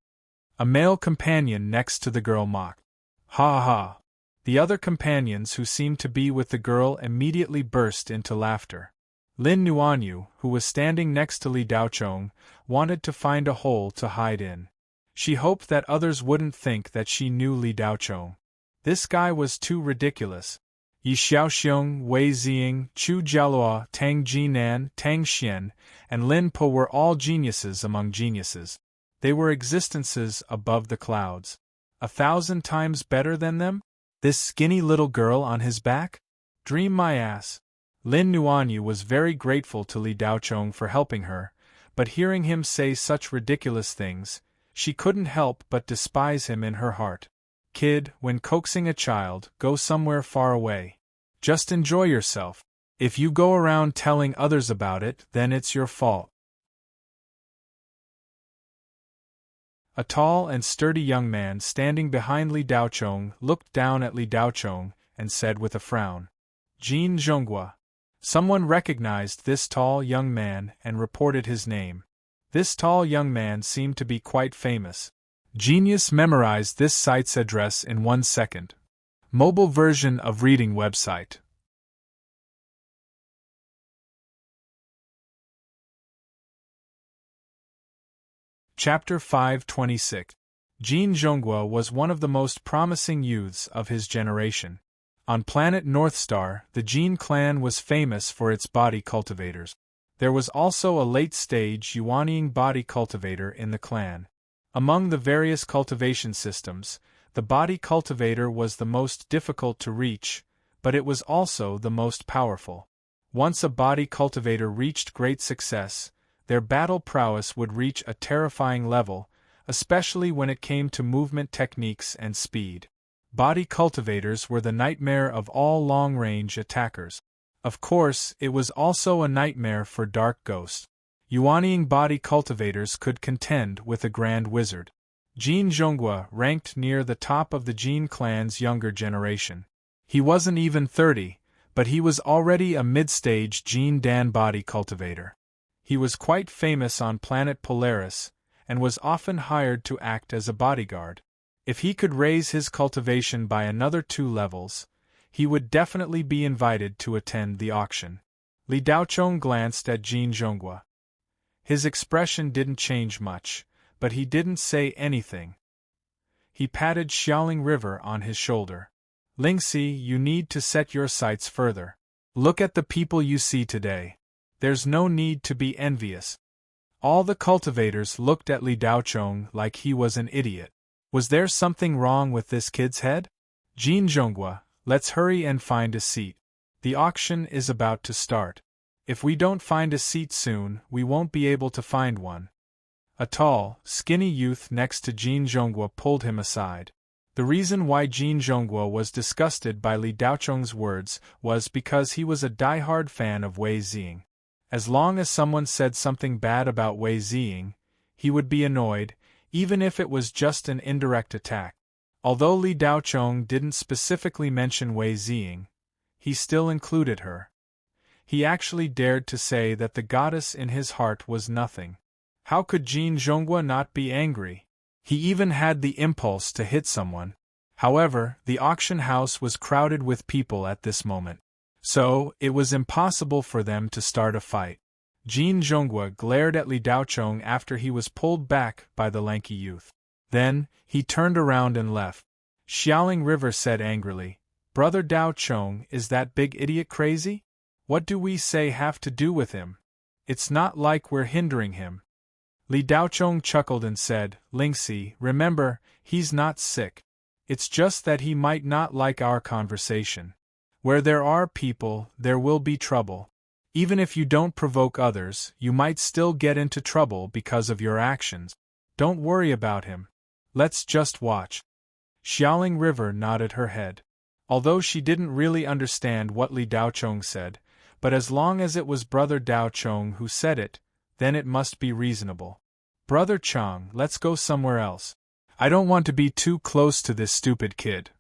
A male companion next to the girl mocked. Ha ha. The other companions who seemed to be with the girl immediately burst into laughter. Lin Nuanyu, who was standing next to Li Daochong, wanted to find a hole to hide in. She hoped that others wouldn't think that she knew Li Daochong. This guy was too ridiculous. Yi Xiaoxiong, Wei Ziying, Chu Jialuo, Tang Jinan, Tang Xian, and Lin Po were all geniuses among geniuses. They were existences above the clouds. 1,000 times better than them? This skinny little girl on his back? Dream my ass. Lin Nuanyu was very grateful to Li Daochong for helping her, but hearing him say such ridiculous things, she couldn't help but despise him in her heart. Kid, when coaxing a child, go somewhere far away. Just enjoy yourself. If you go around telling others about it, then it's your fault. A tall and sturdy young man standing behind Li Daochong looked down at Li Daochong and said with a frown, Jin Zhonghua. Someone recognized this tall young man and reported his name. This tall young man seemed to be quite famous. Genius memorized this site's address in 1 second. Mobile version of reading website. Chapter 526. Jin Zhonghua was one of the most promising youths of his generation. On planet Northstar, the Jin clan was famous for its body cultivators. There was also a late-stage Yuanying body cultivator in the clan. Among the various cultivation systems, the body cultivator was the most difficult to reach, but it was also the most powerful. Once a body cultivator reached great success, their battle prowess would reach a terrifying level, especially when it came to movement techniques and speed. Body cultivators were the nightmare of all long-range attackers. Of course, it was also a nightmare for dark ghosts. Yuanying body cultivators could contend with a grand wizard. Jin Zhonghua ranked near the top of the Jin clan's younger generation. He wasn't even 30, but he was already a mid-stage Jin Dan body cultivator. He was quite famous on planet Polaris, and was often hired to act as a bodyguard. If he could raise his cultivation by another 2 levels, he would definitely be invited to attend the auction. Li Daochong glanced at Jin Zhonghua. His expression didn't change much, but he didn't say anything. He patted Xiaoling River on his shoulder. Lingxi, you need to set your sights further. Look at the people you see today. There's no need to be envious. All the cultivators looked at Li Daochong like he was an idiot. Was there something wrong with this kid's head? Jin Zhonghua, let's hurry and find a seat. The auction is about to start. If we don't find a seat soon, we won't be able to find one. A tall, skinny youth next to Jin Zhonghua pulled him aside. The reason why Jin Zhonghua was disgusted by Li Daochong's words was because he was a die-hard fan of Wei Ziying. As long as someone said something bad about Wei Ziying, he would be annoyed, even if it was just an indirect attack. Although Li Daochong didn't specifically mention Wei Ziying, he still included her. He actually dared to say that the goddess in his heart was nothing. How could Jin Zhonghua not be angry? He even had the impulse to hit someone. However, the auction house was crowded with people at this moment, so it was impossible for them to start a fight. Jin Zhonghua glared at Li Daochong after he was pulled back by the lanky youth. Then, he turned around and left. Xiaoling River said angrily, "Brother Daochong, is that big idiot crazy? What do we say have to do with him? It's not like we're hindering him." Li Daochong chuckled and said, "Lingxi, remember, he's not sick. It's just that he might not like our conversation. Where there are people, there will be trouble. Even if you don't provoke others, you might still get into trouble because of your actions. Don't worry about him. Let's just watch." Xiaoling River nodded her head. Although she didn't really understand what Li Daochong said, but as long as it was Brother Daochong who said it, then it must be reasonable. "Brother Chong, let's go somewhere else. I don't want to be too close to this stupid kid.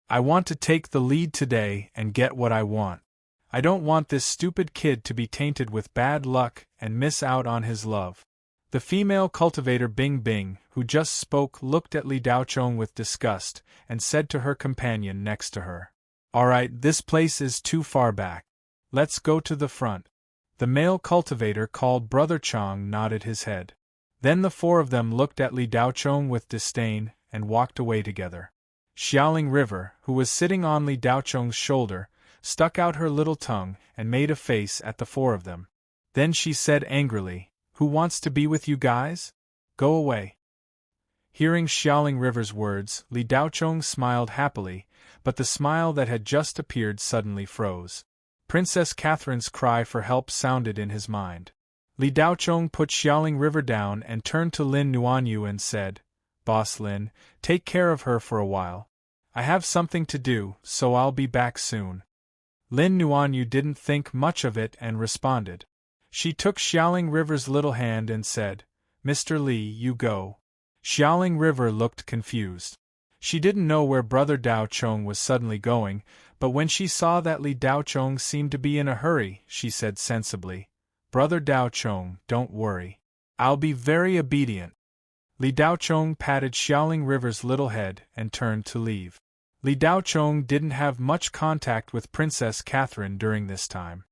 I want to take the lead today and get what I want. I don't want this stupid kid to be tainted with bad luck and miss out on his love." The female cultivator Bing Bing, who just spoke, looked at Li Daochong with disgust and said to her companion next to her, "Alright, this place is too far back. Let's go to the front." The male cultivator called Brother Chong nodded his head. Then the 4 of them looked at Li Daochong with disdain and walked away together. Xiaoling River, who was sitting on Li Daochong's shoulder, stuck out her little tongue and made a face at the 4 of them. Then she said angrily, "Who wants to be with you guys? Go away." Hearing Xiaoling River's words, Li Daochong smiled happily, but the smile that had just appeared suddenly froze. Princess Catherine's cry for help sounded in his mind. Li Daochong put Xiaoling River down and turned to Lin Nuanyu and said, "Boss Lin, take care of her for a while. I have something to do, so I'll be back soon." Lin Nuanyu didn't think much of it and responded. She took Xiaoling River's little hand and said, "Mr. Li, you go." Xiaoling River looked confused. She didn't know where Brother Daochong was suddenly going, but when she saw that Li Daochong seemed to be in a hurry, she said sensibly, Brother Daochong, don't worry. I'll be very obedient. Li Daochong patted Xiaoling River's little head and turned to leave. Li Daochong didn't have much contact with Princess Catherine during this time.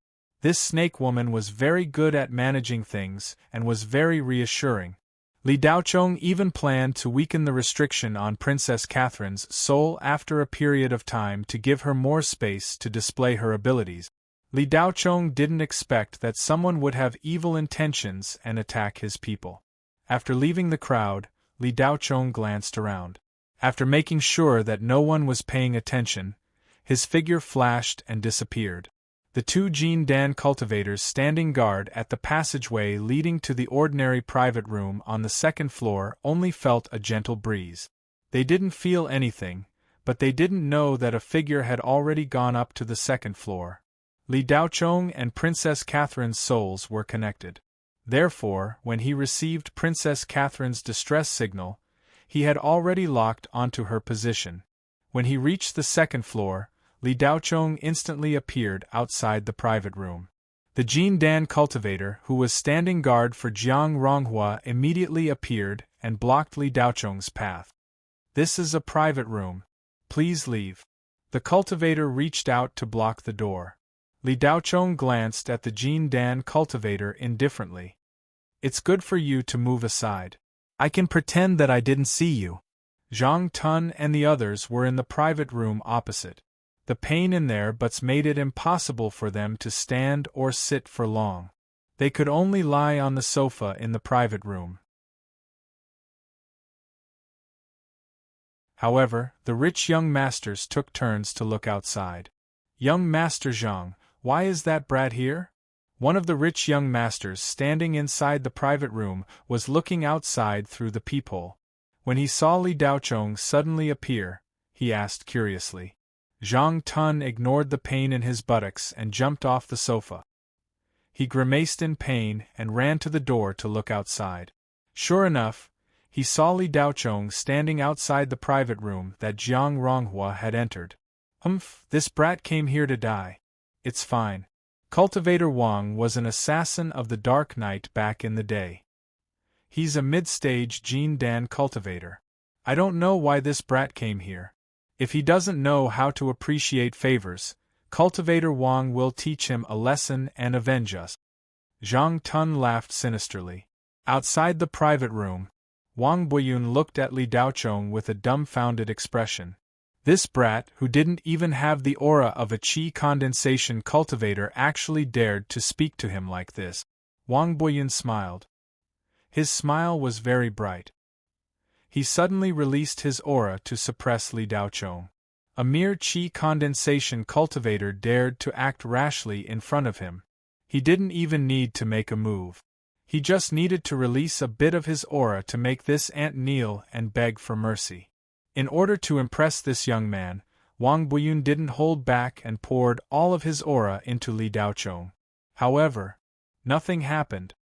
This snake woman was very good at managing things and was very reassuring. Li Daochong even planned to weaken the restriction on Princess Catherine's soul after a period of time to give her more space to display her abilities. Li Daochong didn't expect that someone would have evil intentions and attack his people. After leaving the crowd, Li Daochong glanced around. After making sure that no one was paying attention, his figure flashed and disappeared. The two Jin Dan cultivators standing guard at the passageway leading to the ordinary private room on the second floor only felt a gentle breeze. They didn't feel anything, but they didn't know that a figure had already gone up to the second floor. Li Daochong and Princess Catherine's souls were connected. Therefore, when he received Princess Catherine's distress signal, he had already locked onto her position. When he reached the second floor, Li Daochong instantly appeared outside the private room. The Jin Dan cultivator who was standing guard for Jiang Ronghua immediately appeared and blocked Li Daochong's path. "This is a private room. Please leave." The cultivator reached out to block the door. Li Daochong glanced at the Jin Dan cultivator indifferently. "It's good for you to move aside. I can pretend that I didn't see you." Zhang Tun and the others were in the private room opposite. The pain in their butts made it impossible for them to stand or sit for long. They could only lie on the sofa in the private room. However, the rich young masters took turns to look outside. "Young Master Zhang, why is that brat here?" One of the rich young masters standing inside the private room was looking outside through the peephole. When he saw Li Daochong suddenly appear, he asked curiously. Zhang Tun ignored the pain in his buttocks and jumped off the sofa. He grimaced in pain and ran to the door to look outside. Sure enough, he saw Li Daochong standing outside the private room that Jiang Ronghua had entered. This brat came here to die. It's fine. Cultivator Wang was an assassin of the Dark Knight back in the day. He's a mid-stage Jin Dan cultivator. I don't know why this brat came here. If he doesn't know how to appreciate favors, Cultivator Wang will teach him a lesson and avenge us. Zhang Tun laughed sinisterly. Outside the private room, Wang Buiyun looked at Li Daochong with a dumbfounded expression. This brat, who didn't even have the aura of a qi condensation cultivator, actually dared to speak to him like this. Wang Buiyun smiled. His smile was very bright. He suddenly released his aura to suppress Li Daochong. A mere qi condensation cultivator dared to act rashly in front of him. He didn't even need to make a move. He just needed to release a bit of his aura to make this ant kneel and beg for mercy. In order to impress this young man, Wang Buiyun didn't hold back and poured all of his aura into Li Daochong. However, nothing happened.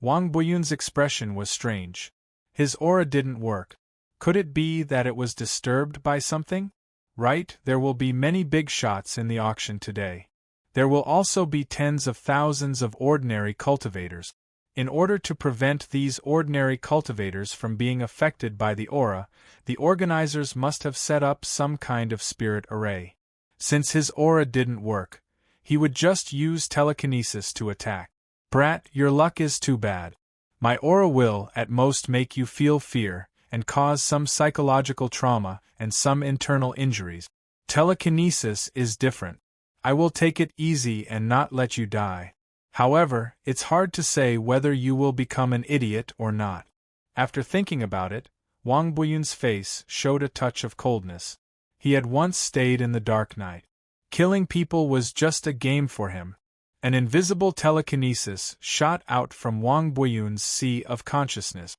Wang Buiyun's expression was strange. His aura didn't work. Could it be that it was disturbed by something? Right, there will be many big shots in the auction today. There will also be tens of thousands of ordinary cultivators. In order to prevent these ordinary cultivators from being affected by the aura, the organizers must have set up some kind of spirit array. Since his aura didn't work, he would just use telekinesis to attack. Brat, your luck is too bad. My aura will, at most, make you feel fear, and cause some psychological trauma and some internal injuries. Telekinesis is different. I will take it easy and not let you die. However, it's hard to say whether you will become an idiot or not. After thinking about it, Wang Buiyun's face showed a touch of coldness. He had once stayed in the Dark Knight. Killing people was just a game for him. An invisible telekinesis shot out from Wang Buiyun's sea of consciousness.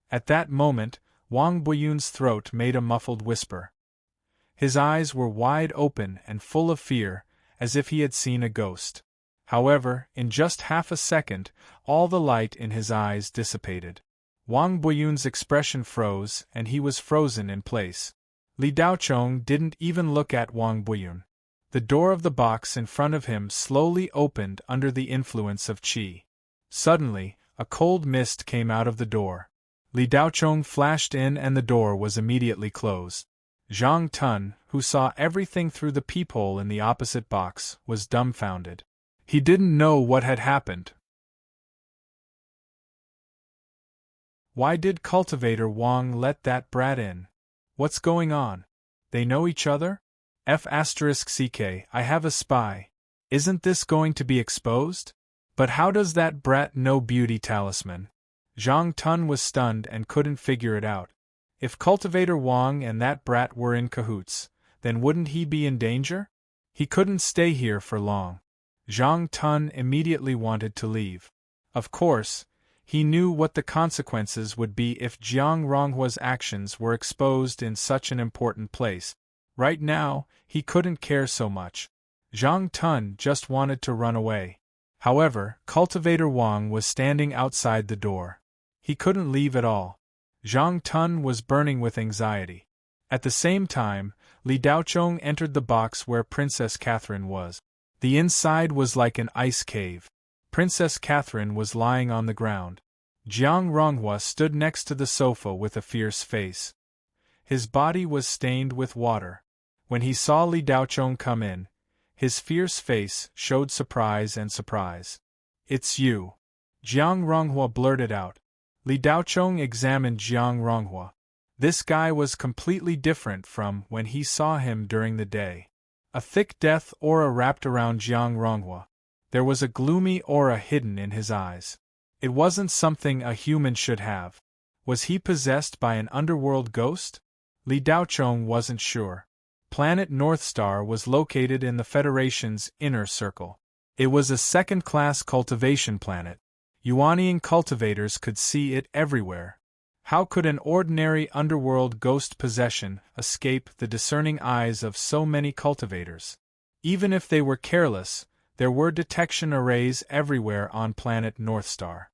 At that moment, Wang Buiyun's throat made a muffled whisper. His eyes were wide open and full of fear, as if he had seen a ghost. However, in just half a second, all the light in his eyes dissipated. Wang Buiyun's expression froze and he was frozen in place. Li Daochong didn't even look at Wang Buiyun. The door of the box in front of him slowly opened under the influence of qi. Suddenly, a cold mist came out of the door. Li Daochong flashed in and the door was immediately closed. Zhang Tun, who saw everything through the peephole in the opposite box, was dumbfounded. He didn't know what had happened. Why did Cultivator Wang let that brat in? What's going on? They know each other? F*ck, I have a spy. Isn't this going to be exposed? But how does that brat know beauty talisman? Zhang Tun was stunned and couldn't figure it out. If Cultivator Wang and that brat were in cahoots, then wouldn't he be in danger? He couldn't stay here for long. Zhang Tun immediately wanted to leave. Of course, he knew what the consequences would be if Jiang Ronghua's actions were exposed in such an important place. Right now, he couldn't care so much. Zhang Tun just wanted to run away. However, Cultivator Wang was standing outside the door. He couldn't leave at all. Zhang Tun was burning with anxiety. At the same time, Li Daochong entered the box where Princess Catherine was. The inside was like an ice cave. Princess Catherine was lying on the ground. Jiang Ronghua stood next to the sofa with a fierce face. His body was stained with water. When he saw Li Daochong come in, his fierce face showed surprise and surprise. "It's you," Jiang Ronghua blurted out. Li Daochong examined Jiang Ronghua. This guy was completely different from when he saw him during the day. A thick death aura wrapped around Jiang Ronghua. There was a gloomy aura hidden in his eyes. It wasn't something a human should have. Was he possessed by an underworld ghost? Li Daochong wasn't sure. Planet Northstar was located in the Federation's inner circle. It was a second-class cultivation planet. Yuanian cultivators could see it everywhere. How could an ordinary underworld ghost possession escape the discerning eyes of so many cultivators? Even if they were careless, there were detection arrays everywhere on planet Northstar.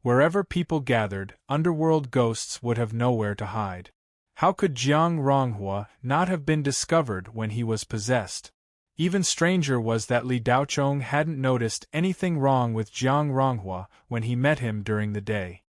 Wherever people gathered, underworld ghosts would have nowhere to hide. How could Jiang Ronghua not have been discovered when he was possessed? Even stranger was that Li Daochong hadn't noticed anything wrong with Jiang Ronghua when he met him during the day.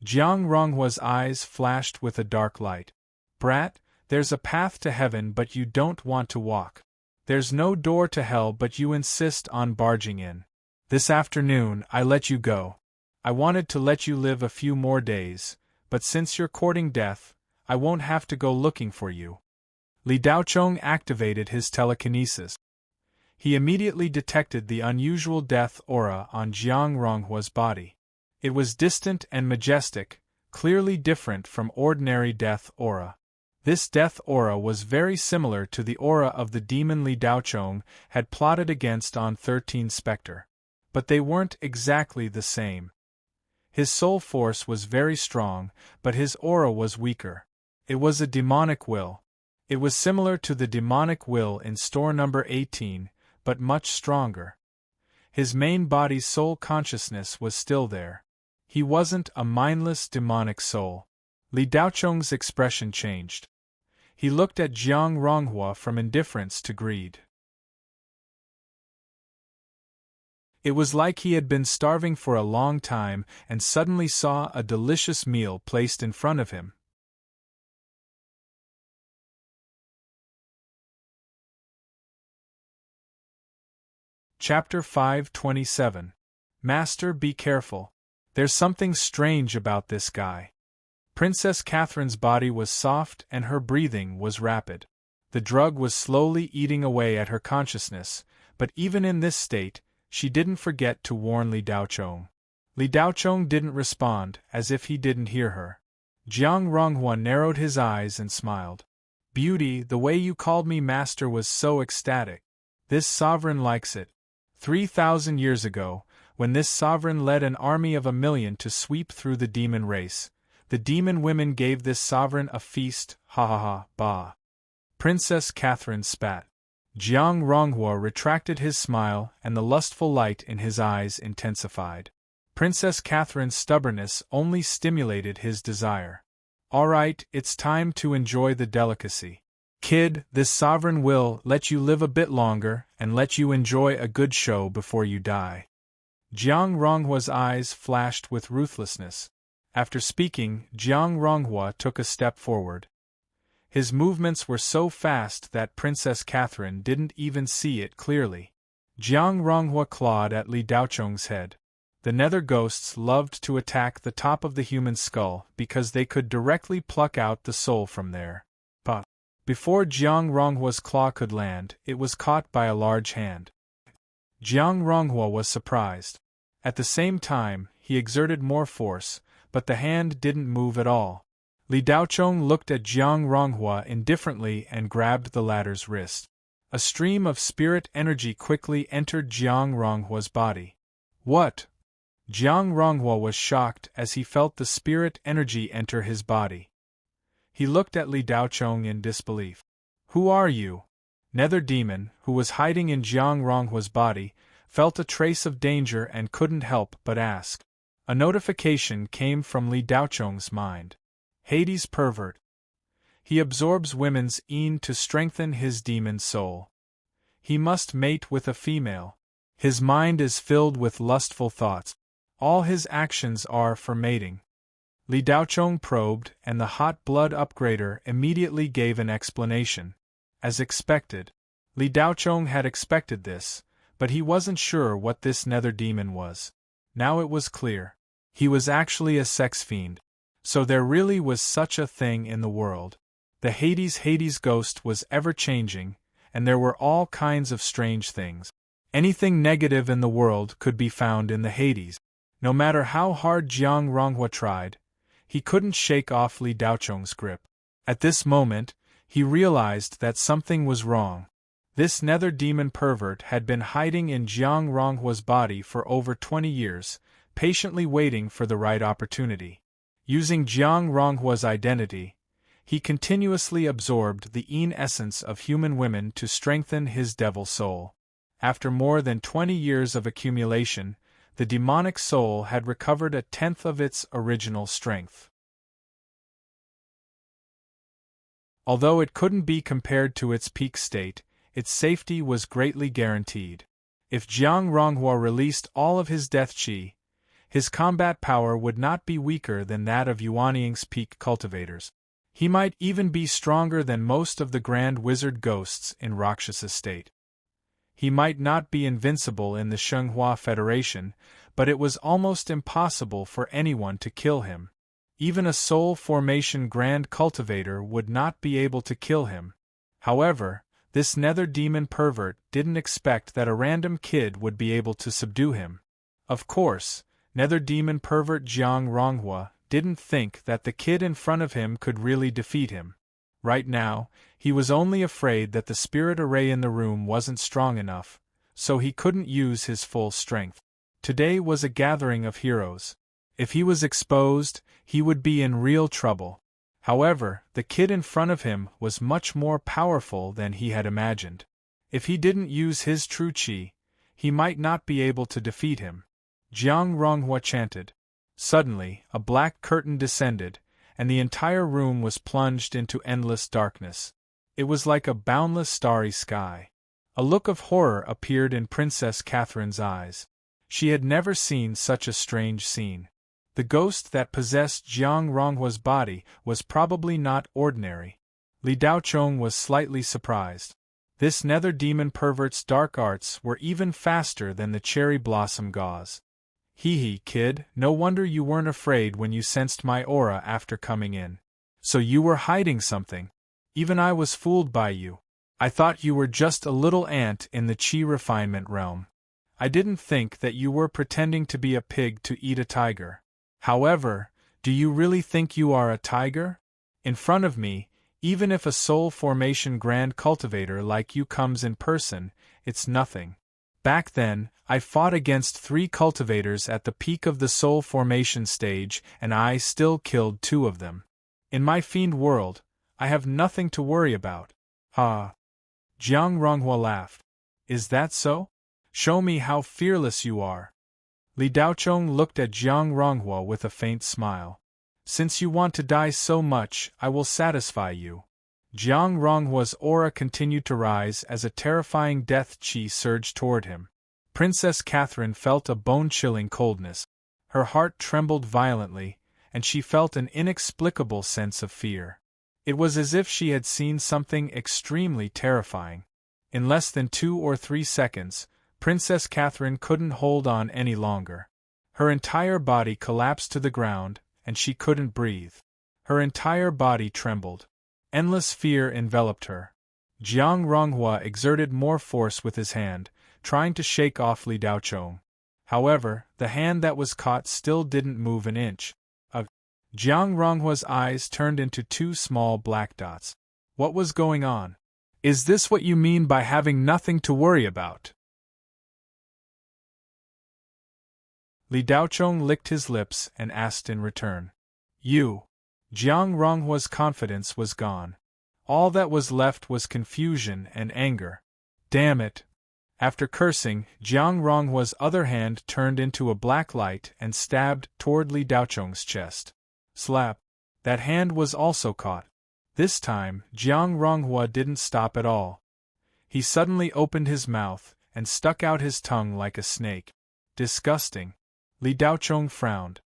Jiang Ronghua's eyes flashed with a dark light. "Brat, there's a path to heaven but you don't want to walk. There's no door to hell but you insist on barging in. This afternoon I let you go. I wanted to let you live a few more days, but since you're courting death, I won't have to go looking for you." Li Daochong activated his telekinesis. He immediately detected the unusual death aura on Jiang Ronghua's body. It was distant and majestic, clearly different from ordinary death aura. This death aura was very similar to the aura of the demon Li Daochong had plotted against on 13 Specter. But they weren't exactly the same. His soul force was very strong, but his aura was weaker. It was a demonic will. It was similar to the demonic will in store number 18, but much stronger. His main body's soul consciousness was still there. He wasn't a mindless demonic soul. Li Daochong's expression changed. He looked at Jiang Ronghua from indifference to greed. It was like he had been starving for a long time and suddenly saw a delicious meal placed in front of him. Chapter 527. Master, be careful. There's something strange about this guy. Princess Catherine's body was soft and her breathing was rapid. The drug was slowly eating away at her consciousness, but even in this state, she didn't forget to warn Li Daochong. Li Daochong didn't respond, as if he didn't hear her. Jiang Ronghua narrowed his eyes and smiled. "Beauty, the way you called me master was so ecstatic. This sovereign likes it. 3,000 years ago, when this sovereign led an army of 1,000,000 to sweep through the demon race, the demon women gave this sovereign a feast, ha ha ha, bah." Princess Catherine spat. Jiang Ronghua retracted his smile and the lustful light in his eyes intensified. Princess Catherine's stubbornness only stimulated his desire. "All right, it's time to enjoy the delicacy. Kid, this sovereign will let you live a bit longer and let you enjoy a good show before you die. Jiang Ronghua's eyes flashed with ruthlessness. After speaking, Jiang Ronghua took a step forward. His movements were so fast that Princess Catherine didn't even see it clearly. Jiang Ronghua clawed at Li Daocheng's head. The nether ghosts loved to attack the top of the human skull because they could directly pluck out the soul from there. But before Jiang Ronghua's claw could land, it was caught by a large hand. Jiang Ronghua was surprised. At the same time, he exerted more force, but the hand didn't move at all. Li Daocheng looked at Jiang Ronghua indifferently and grabbed the latter's wrist. A stream of spirit energy quickly entered Jiang Ronghua's body. What? Jiang Ronghua was shocked as he felt the spirit energy enter his body. He looked at Li Daocheng in disbelief. Who are you? Nether Demon, who was hiding in Jiang Ronghua's body, felt a trace of danger and couldn't help but ask. A notification came from Li Daocheng's mind. Hades pervert. He absorbs women's een to strengthen his demon soul. He must mate with a female. His mind is filled with lustful thoughts. All his actions are for mating. Li Daocheng probed, and the hot blood upgrader immediately gave an explanation. As expected. Li Daocheng had expected this, but he wasn't sure what this nether demon was. Now it was clear. He was actually a sex fiend. So there really was such a thing in the world. The Hades ghost was ever-changing, and there were all kinds of strange things. Anything negative in the world could be found in the Hades. No matter how hard Jiang Ronghua tried, he couldn't shake off Li Daocheng's grip. At this moment, he realized that something was wrong. This nether demon pervert had been hiding in Jiang Ronghua's body for over 20 years, patiently waiting for the right opportunity. Using Jiang Ronghua's identity, he continuously absorbed the een essence of human women to strengthen his devil soul. After more than 20 years of accumulation, the demonic soul had recovered a tenth of its original strength. Although it couldn't be compared to its peak state, its safety was greatly guaranteed. If Jiang Ronghua released all of his death qi, his combat power would not be weaker than that of Yuanying's peak cultivators. He might even be stronger than most of the grand wizard ghosts in Rakshasa state. He might not be invincible in the Shenghua Federation, but it was almost impossible for anyone to kill him. Even a soul formation grand cultivator would not be able to kill him. However, this nether demon pervert didn't expect that a random kid would be able to subdue him. Of course, nether demon pervert Jiang Ronghua didn't think that the kid in front of him could really defeat him. Right now, he was only afraid that the spirit array in the room wasn't strong enough, so he couldn't use his full strength. Today was a gathering of heroes. If he was exposed, he would be in real trouble. However, the kid in front of him was much more powerful than he had imagined. If he didn't use his true qi, he might not be able to defeat him. Jiang Ronghua chanted. Suddenly, a black curtain descended, and the entire room was plunged into endless darkness. It was like a boundless starry sky. A look of horror appeared in Princess Catherine's eyes. She had never seen such a strange scene. The ghost that possessed Jiang Ronghua's body was probably not ordinary. Li Daocheng was slightly surprised. This nether demon pervert's dark arts were even faster than the cherry blossom gauze. Hee kid, no wonder you weren't afraid when you sensed my aura after coming in. So you were hiding something. Even I was fooled by you. I thought you were just a little ant in the qi refinement realm. I didn't think that you were pretending to be a pig to eat a tiger. However, do you really think you are a tiger? In front of me, even if a soul formation grand cultivator like you comes in person, it's nothing. Back then, I fought against 3 cultivators at the peak of the soul formation stage and I still killed 2 of them. In my fiend world, I have nothing to worry about. Ha! Jiang Ronghua laughed. Is that so? Show me how fearless you are. Li Daocheng looked at Jiang Ronghua with a faint smile. Since you want to die so much, I will satisfy you. Jiang Ronghua's aura continued to rise as a terrifying death qi surged toward him. Princess Catherine felt a bone-chilling coldness. Her heart trembled violently, and she felt an inexplicable sense of fear. It was as if she had seen something extremely terrifying. In less than 2 or 3 seconds, Princess Catherine couldn't hold on any longer. Her entire body collapsed to the ground, and she couldn't breathe. Her entire body trembled. Endless fear enveloped her. Jiang Ronghua exerted more force with his hand, trying to shake off Li Daochong. However, the hand that was caught still didn't move an inch. Jiang Ronghua's eyes turned into 2 small black dots. What was going on? Is this what you mean by having nothing to worry about? Li Daochong licked his lips and asked in return. You. Jiang Ronghua's confidence was gone. All that was left was confusion and anger. Damn it! After cursing, Jiang Ronghua's other hand turned into a black light and stabbed toward Li Daochong's chest. Slap! That hand was also caught. This time, Jiang Ronghua didn't stop at all. He suddenly opened his mouth and stuck out his tongue like a snake. Disgusting! Li Daochong frowned.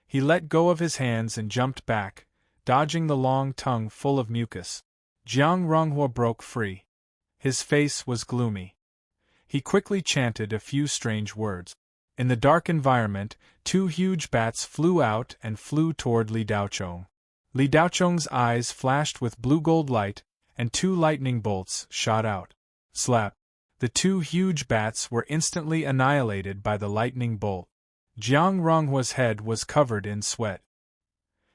He let go of his hands and jumped back, dodging the long tongue full of mucus. Jiang Ronghua broke free. His face was gloomy. He quickly chanted a few strange words. In the dark environment, 2 huge bats flew out and flew toward Li Daochong. Li Daochong's eyes flashed with blue-gold light, and 2 lightning bolts shot out. Slap! The 2 huge bats were instantly annihilated by the lightning bolt. Jiang Ronghua's head was covered in sweat.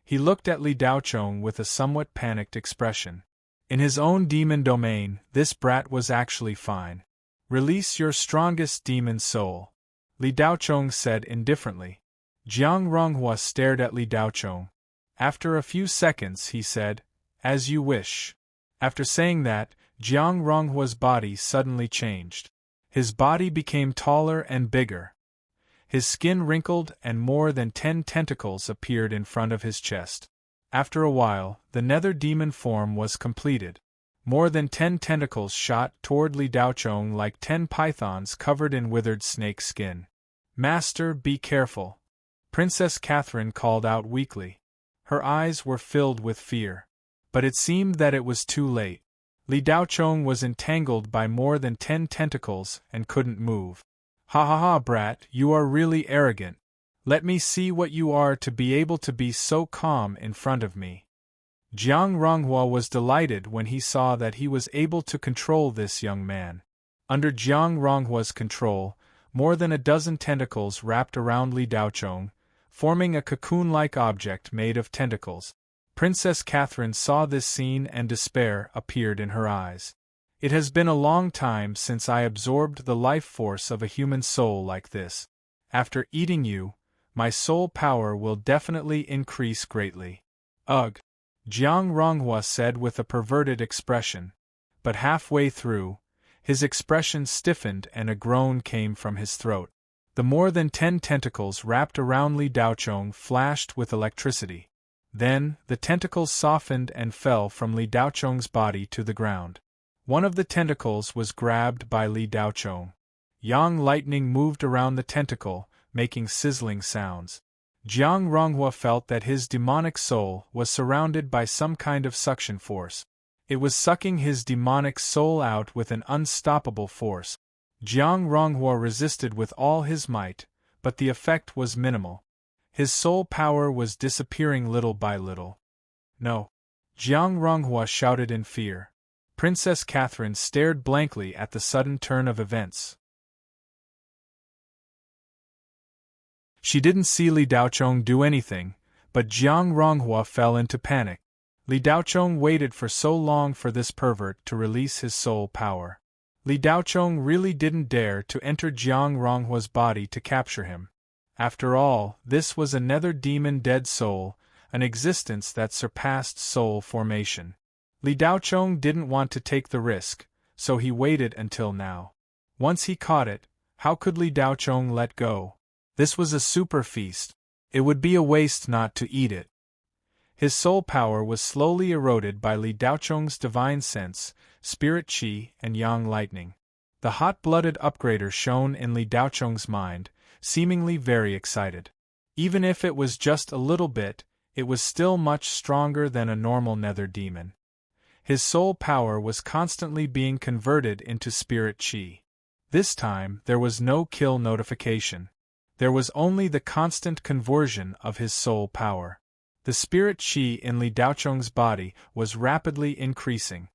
He looked at Li Daochong with a somewhat panicked expression. In his own demon domain, this brat was actually fine. Release your strongest demon soul, Li Daochong said indifferently. Jiang Ronghua stared at Li Daochong. After a few seconds he said, "As you wish." After saying that, Jiang Ronghua's body suddenly changed. His body became taller and bigger. His skin wrinkled and more than 10 tentacles appeared in front of his chest. After a while, the nether demon form was completed. More than 10 tentacles shot toward Li Daochong like 10 pythons covered in withered snake skin. "Master, be careful," Princess Catherine called out weakly. Her eyes were filled with fear. But it seemed that it was too late. Li Daochong was entangled by more than 10 tentacles and couldn't move. "Ha ha ha, brat, you are really arrogant. Let me see what you are to be able to be so calm in front of me." Jiang Ronghua was delighted when he saw that he was able to control this young man. Under Jiang Ronghua's control, more than a dozen tentacles wrapped around Li Daochong, forming a cocoon-like object made of tentacles. Princess Catherine saw this scene and despair appeared in her eyes. "It has been a long time since I absorbed the life force of a human soul like this. After eating you, my soul power will definitely increase greatly." "Ugh," Jiang Ronghua said with a perverted expression. But halfway through, his expression stiffened and a groan came from his throat. The more than 10 tentacles wrapped around Li Daochong flashed with electricity. Then, the tentacles softened and fell from Li Daochong's body to the ground. One of the tentacles was grabbed by Li Daochong. Yang lightning moved around the tentacle, making sizzling sounds. Jiang Ronghua felt that his demonic soul was surrounded by some kind of suction force. It was sucking his demonic soul out with an unstoppable force. Jiang Ronghua resisted with all his might, but the effect was minimal. His soul power was disappearing little by little. "No!" Jiang Ronghua shouted in fear. Princess Catherine stared blankly at the sudden turn of events. She didn't see Li Daochong do anything, but Jiang Ronghua fell into panic. Li Daochong waited for so long for this pervert to release his soul power. Li Daochong really didn't dare to enter Jiang Ronghua's body to capture him. After all, this was a nether demon dead soul, an existence that surpassed soul formation. Li Daochong didn't want to take the risk, so he waited until now. Once he caught it, how could Li Daochong let go? This was a super feast. It would be a waste not to eat it. His soul power was slowly eroded by Li Daocheng's divine sense, spirit qi, and yang lightning. The hot-blooded upgrader shone in Li Daocheng's mind, seemingly very excited. Even if it was just a little bit, it was still much stronger than a normal nether demon. His soul power was constantly being converted into spirit qi. This time, there was no kill notification. There was only the constant conversion of his soul power. The spirit qi in Li Daocheng's body was rapidly increasing.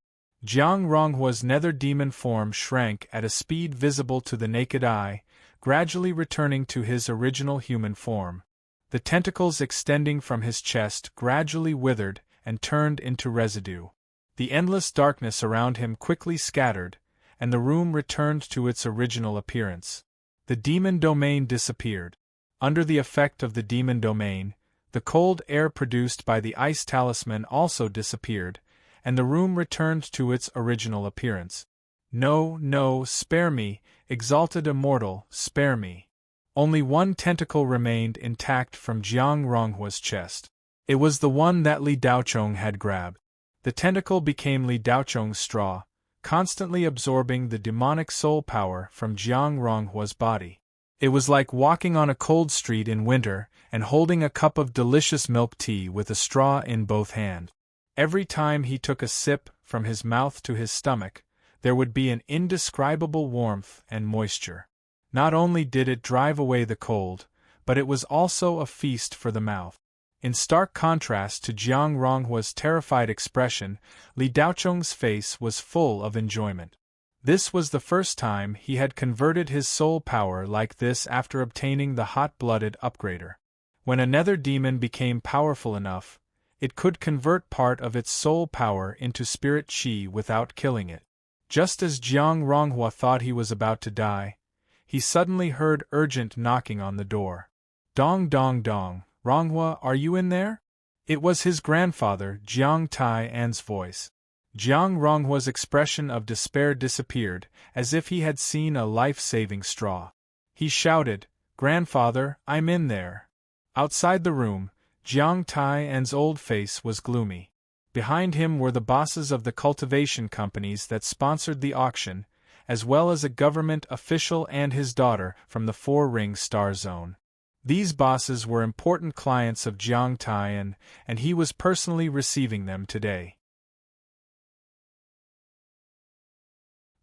Jiang Ronghua's nether demon form shrank at a speed visible to the naked eye, gradually returning to his original human form. The tentacles extending from his chest gradually withered and turned into residue. The endless darkness around him quickly scattered, and the room returned to its original appearance. The demon domain disappeared. Under the effect of the demon domain, the cold air produced by the ice talisman also disappeared, and the room returned to its original appearance. No, no, spare me, exalted immortal, spare me. Only one tentacle remained intact from Jiang Ronghua's chest. It was the one that Li Daocheng had grabbed. The tentacle became Li Daocheng's straw, constantly absorbing the demonic soul power from Jiang Ronghua's body. It was like walking on a cold street in winter and holding a cup of delicious milk tea with a straw in both hands. Every time he took a sip from his mouth to his stomach, there would be an indescribable warmth and moisture. Not only did it drive away the cold, but it was also a feast for the mouth. In stark contrast to Jiang Ronghua's terrified expression, Li Daocheng's face was full of enjoyment. This was the first time he had converted his soul power like this after obtaining the hot-blooded upgrader. When a nether demon became powerful enough, it could convert part of its soul power into spirit qi without killing it. Just as Jiang Ronghua thought he was about to die, he suddenly heard urgent knocking on the door. Dong dong dong, Ronghua, are you in there? It was his grandfather, Jiang Tai-an's voice. Jiang Ronghua's expression of despair disappeared, as if he had seen a life-saving straw. He shouted, "Grandfather, I'm in there." Outside the room, Jiang Tai-an's old face was gloomy. Behind him were the bosses of the cultivation companies that sponsored the auction, as well as a government official and his daughter from the Four-Ring Star Zone. These bosses were important clients of Jiang Tai-an, and he was personally receiving them today.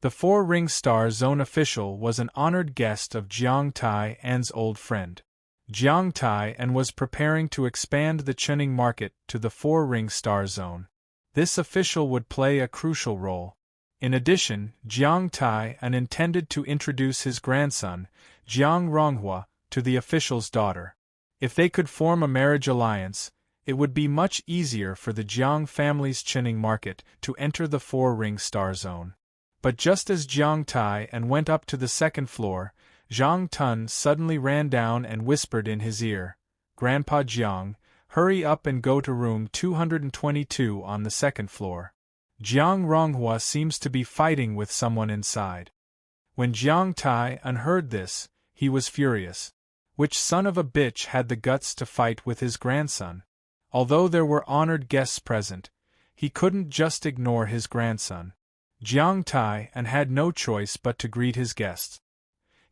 The Four-Ring Star Zone official was an honored guest of Jiang Tai-an's old friend. Jiang Tai-an was preparing to expand the Chening market to the Four-Ring Star Zone. This official would play a crucial role. In addition, Jiang Tai-an intended to introduce his grandson, Jiang Ronghua, to the official's daughter. If they could form a marriage alliance, it would be much easier for the Jiang family's Chening market to enter the Four-Ring Star Zone. But just as Jiang Tai-an went up to the second floor, Zhang Tun suddenly ran down and whispered in his ear, "Grandpa Jiang, hurry up and go to room 222 on the second floor. Jiang Ronghua seems to be fighting with someone inside." When Jiang Tai-an heard this, he was furious. Which son of a bitch had the guts to fight with his grandson? Although there were honored guests present, he couldn't just ignore his grandson. Jiang Tai-an had no choice but to greet his guests.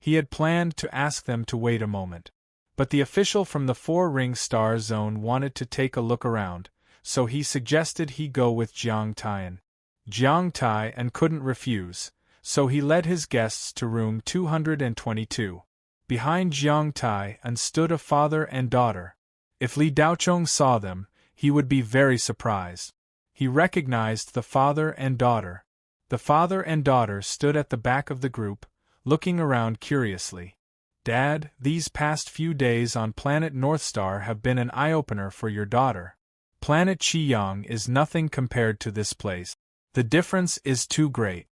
He had planned to ask them to wait a moment. But the official from the Four-Ring Star Zone wanted to take a look around, so he suggested he go with Jiang Tai-an. Jiang Tai-an couldn't refuse, so he led his guests to room 222. Behind Jiang Tai-an stood a father and daughter. If Li Daocheng saw them, he would be very surprised. He recognized the father and daughter. The father and daughter stood at the back of the group, looking around curiously. "Dad, these past few days on planet Northstar have been an eye-opener for your daughter. Planet Qiyang is nothing compared to this place. The difference is too great."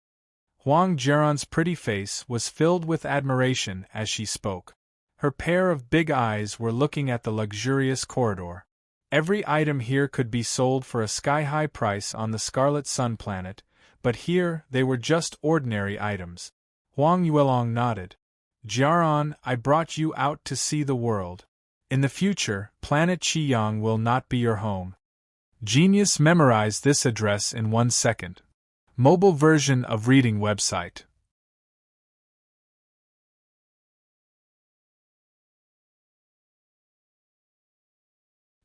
Huang Jiran's pretty face was filled with admiration as she spoke. Her pair of big eyes were looking at the luxurious corridor. Every item here could be sold for a sky-high price on the Scarlet Sun planet, but here they were just ordinary items. Huang Yuelong nodded. "Jiaran, I brought you out to see the world. In the future, planet Qiyang will not be your home. Genius memorized this address in 1 second. Mobile version of reading website.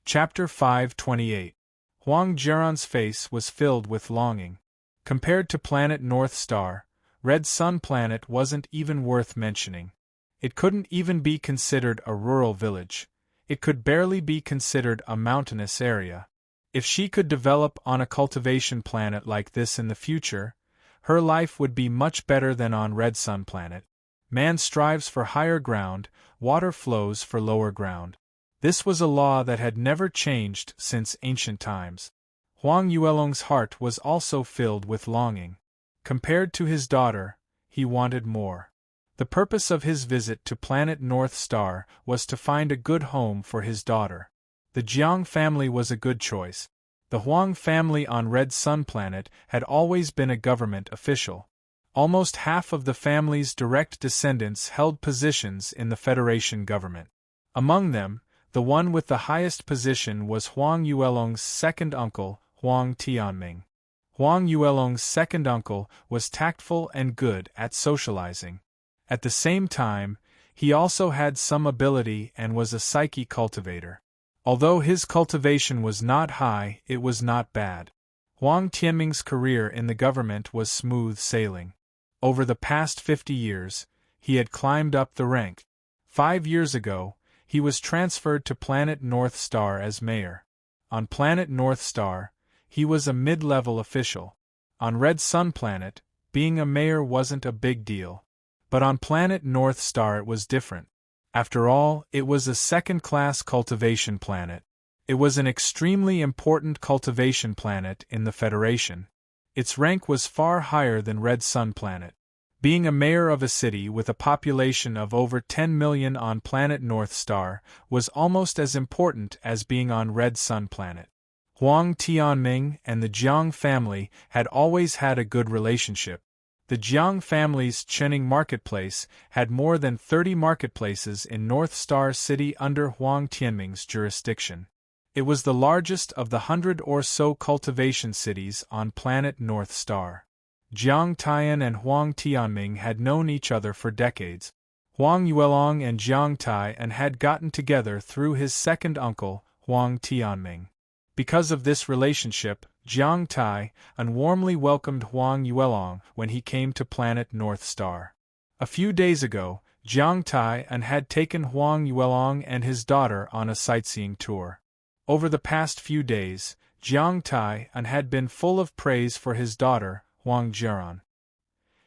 Chapter 528. Huang Jiran's face was filled with longing. Compared to planet North Star, Red Sun Planet wasn't even worth mentioning. It couldn't even be considered a rural village. It could barely be considered a mountainous area. If she could develop on a cultivation planet like this in the future, her life would be much better than on Red Sun Planet. Man strives for higher ground, water flows for lower ground. This was a law that had never changed since ancient times. Huang Yuelong's heart was also filled with longing. Compared to his daughter, he wanted more. The purpose of his visit to planet North Star was to find a good home for his daughter. The Jiang family was a good choice. The Huang family on Red Sun Planet had always been a government official. Almost half of the family's direct descendants held positions in the Federation government. Among them, the one with the highest position was Huang Yuelong's second uncle, Huang Tianming. Huang Yuelong's second uncle was tactful and good at socializing. At the same time, he also had some ability and was a psyche cultivator. Although his cultivation was not high, it was not bad. Huang Tianming's career in the government was smooth sailing. Over the past 50 years, he had climbed up the rank. 5 years ago, he was transferred to planet North Star as mayor. On planet North Star, he was a mid-level official. On Red Sun Planet, being a mayor wasn't a big deal. But on planet North Star it was different. After all, it was a second-class cultivation planet. It was an extremely important cultivation planet in the Federation. Its rank was far higher than Red Sun Planet. Being a mayor of a city with a population of over 10 million on planet North Star was almost as important as being on Red Sun Planet. Huang Tianming and the Jiang family had always had a good relationship. The Jiang family's Chening marketplace had more than 30 marketplaces in North Star City under Huang Tianming's jurisdiction. It was the largest of the 100 or so cultivation cities on planet North Star. Jiang Tian and Huang Tianming had known each other for decades. Huang Yuelong and Jiang Tian had gotten together through his second uncle, Huang Tianming. Because of this relationship, Jiang Tian warmly welcomed Huang Yuelong when he came to planet North Star. A few days ago, Jiang Tian had taken Huang Yuelong and his daughter on a sightseeing tour. Over the past few days, Jiang Tian had been full of praise for his daughter, Huang Jiran.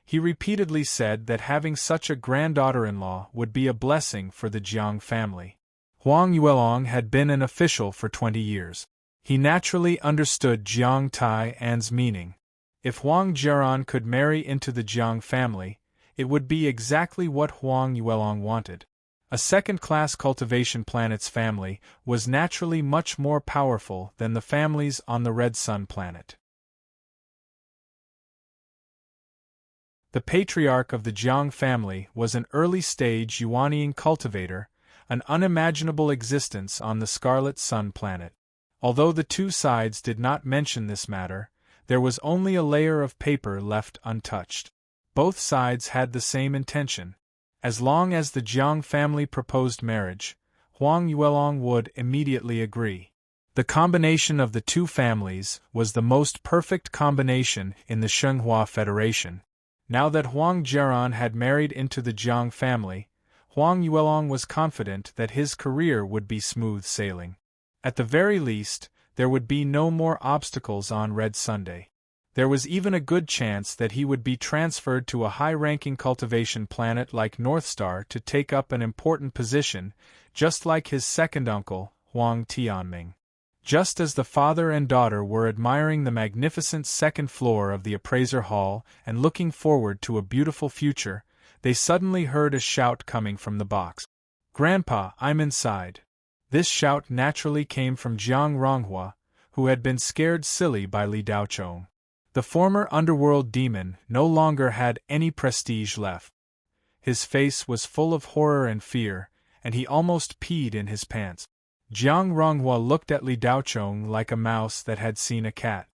He repeatedly said that having such a granddaughter-in-law would be a blessing for the Jiang family. Huang Yuelong had been an official for 20 years. He naturally understood Jiang Tian's meaning. If Huang Jiran could marry into the Jiang family, it would be exactly what Huang Yuelong wanted. A second-class cultivation planet's family was naturally much more powerful than the families on the Red Sun Planet. The patriarch of the Jiang family was an early-stage Yuanying cultivator, an unimaginable existence on the Scarlet Sun Planet. Although the two sides did not mention this matter, there was only a layer of paper left untouched. Both sides had the same intention. As long as the Jiang family proposed marriage, Huang Yuelong would immediately agree. The combination of the two families was the most perfect combination in the Shenghua Federation. Now that Huang Jiran had married into the Jiang family, Huang Yuelong was confident that his career would be smooth sailing. At the very least, there would be no more obstacles on Red Sunday. There was even a good chance that he would be transferred to a high-ranking cultivation planet like North Star to take up an important position, just like his second uncle, Huang Tianming. Just as the father and daughter were admiring the magnificent second floor of the appraiser hall and looking forward to a beautiful future, they suddenly heard a shout coming from the box. "Grandpa, I'm inside." This shout naturally came from Jiang Ronghua, who had been scared silly by Li Daochong. The former underworld demon no longer had any prestige left. His face was full of horror and fear, and he almost peed in his pants. Jiang Ronghua looked at Li Daochong like a mouse that had seen a cat.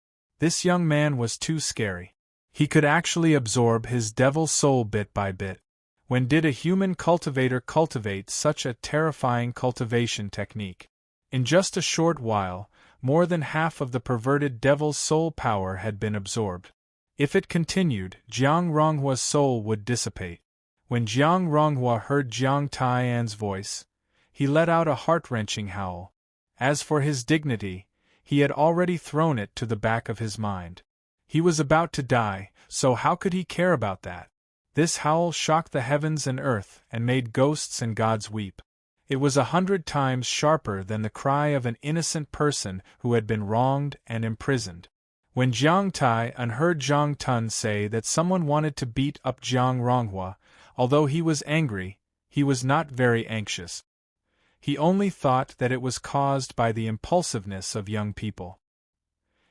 This young man was too scary. He could actually absorb his devil soul bit by bit. When did a human cultivator cultivate such a terrifying cultivation technique? In just a short while, more than half of the perverted devil's soul power had been absorbed. If it continued, Jiang Ronghua's soul would dissipate. When Jiang Ronghua heard Jiang Taiyan's voice, he let out a heart-wrenching howl. As for his dignity, he had already thrown it to the back of his mind. He was about to die, so how could he care about that? This howl shocked the heavens and earth and made ghosts and gods weep. It was 100 times sharper than the cry of an innocent person who had been wronged and imprisoned. When Jiang Taiyan heard Jiang Tun say that someone wanted to beat up Jiang Ronghua, although he was angry, he was not very anxious. He only thought that it was caused by the impulsiveness of young people.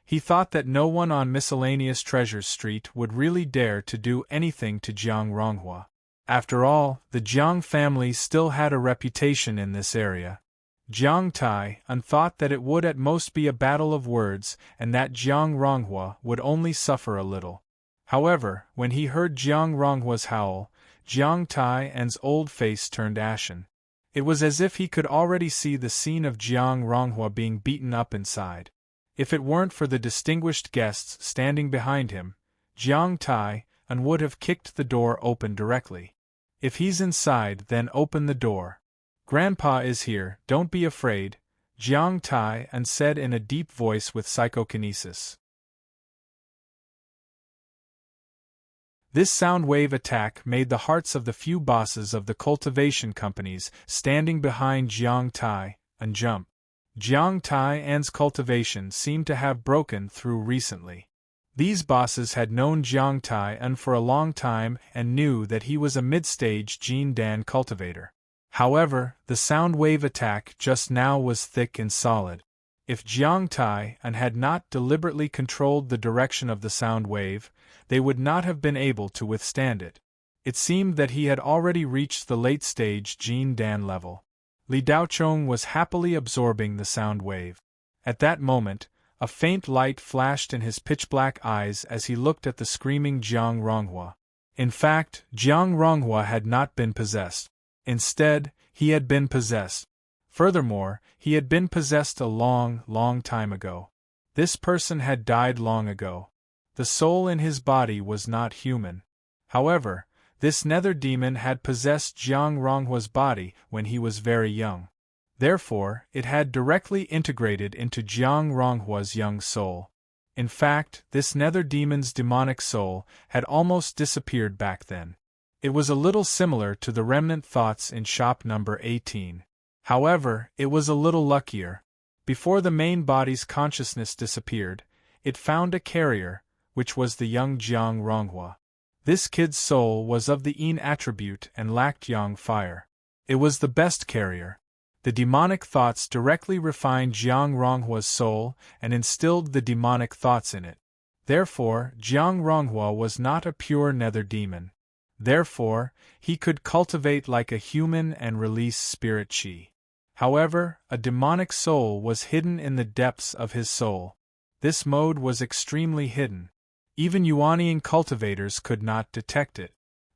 He thought that no one on Miscellaneous Treasures Street would really dare to do anything to Jiang Ronghua. After all, the Jiang family still had a reputation in this area. Jiang Taiyan thought that it would at most be a battle of words and that Jiang Ronghua would only suffer a little. However, when he heard Jiang Ronghua's howl, Jiang Taiyan's old face turned ashen. It was as if he could already see the scene of Jiang Ronghua being beaten up inside. If it weren't for the distinguished guests standing behind him, Jiang Taiyan would have kicked the door open directly. If he's inside, then open the door. Grandpa is here, don't be afraid, Jiang Taiyan said in a deep voice with psychokinesis. This sound wave attack made the hearts of the few bosses of the cultivation companies standing behind Jiang Taiyan jump. Jiang Taiyan's cultivation seemed to have broken through recently. These bosses had known Jiang Taiyan for a long time and knew that he was a mid-stage Jin Dan cultivator. However, the sound wave attack just now was thick and solid. If Jiang Taiyan had not deliberately controlled the direction of the sound wave, they would not have been able to withstand it. It seemed that he had already reached the late-stage Jin Dan level. Li Daochong was happily absorbing the sound wave. At that moment, a faint light flashed in his pitch-black eyes as he looked at the screaming Jiang Ronghua. In fact, Jiang Ronghua had not been possessed. Instead, he had been possessed. Furthermore, he had been possessed a long time ago. This person had died long ago. The soul in his body was not human. However, this nether demon had possessed Jiang Ronghua's body when he was very young. Therefore, it had directly integrated into Jiang Ronghua's young soul. In fact, this nether demon's demonic soul had almost disappeared back then. It was a little similar to the remnant thoughts in shop number 18. However, it was a little luckier. Before the main body's consciousness disappeared, it found a carrier, which was the young Jiang Ronghua. This kid's soul was of the Yin attribute and lacked Yang fire. It was the best carrier. The demonic thoughts directly refined Jiang Ronghua's soul and instilled the demonic thoughts in it. Therefore, Jiang Ronghua was not a pure nether demon. Therefore, he could cultivate like a human and release spirit qi. However, a demonic soul was hidden in the depths of his soul. This mode was extremely hidden. Even Yuanian cultivators could not detect it.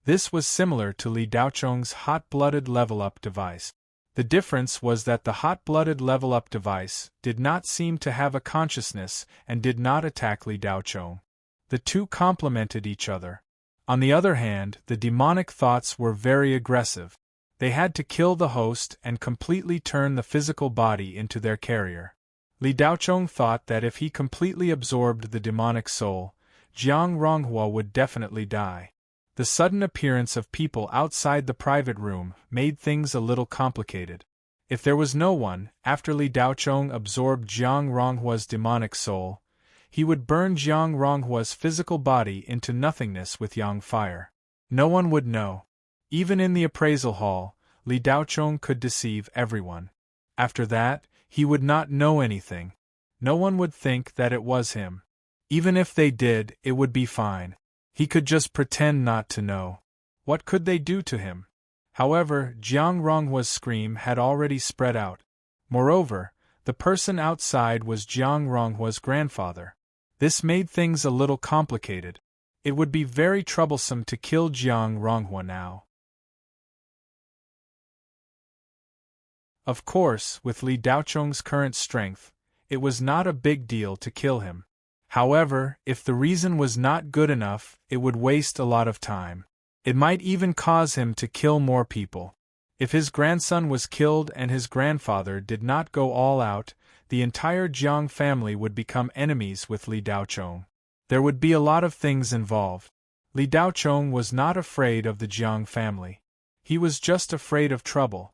This was similar to Li Daochong's hot-blooded level-up device. The difference was that the hot-blooded level-up device did not seem to have a consciousness and did not attack Li Daochong. The two complemented each other. On the other hand, the demonic thoughts were very aggressive. They had to kill the host and completely turn the physical body into their carrier. Li Daochong thought that if he completely absorbed the demonic soul, Jiang Ronghua would definitely die. The sudden appearance of people outside the private room made things a little complicated. If there was no one, after Li Daochong absorbed Jiang Ronghua's demonic soul, he would burn Jiang Ronghua's physical body into nothingness with Yang fire. No one would know. Even in the appraisal hall, Li Daochong could deceive everyone. After that, he would not know anything. No one would think that it was him. Even if they did, it would be fine. He could just pretend not to know. What could they do to him? However, Jiang Ronghua's scream had already spread out. Moreover, the person outside was Jiang Ronghua's grandfather. This made things a little complicated. It would be very troublesome to kill Jiang Ronghua now. Of course, with Li Daochong's current strength, it was not a big deal to kill him. However, if the reason was not good enough, it would waste a lot of time. It might even cause him to kill more people. If his grandson was killed and his grandfather did not go all out, the entire Jiang family would become enemies with Li Daochong. There would be a lot of things involved. Li Daochong was not afraid of the Jiang family. He was just afraid of trouble.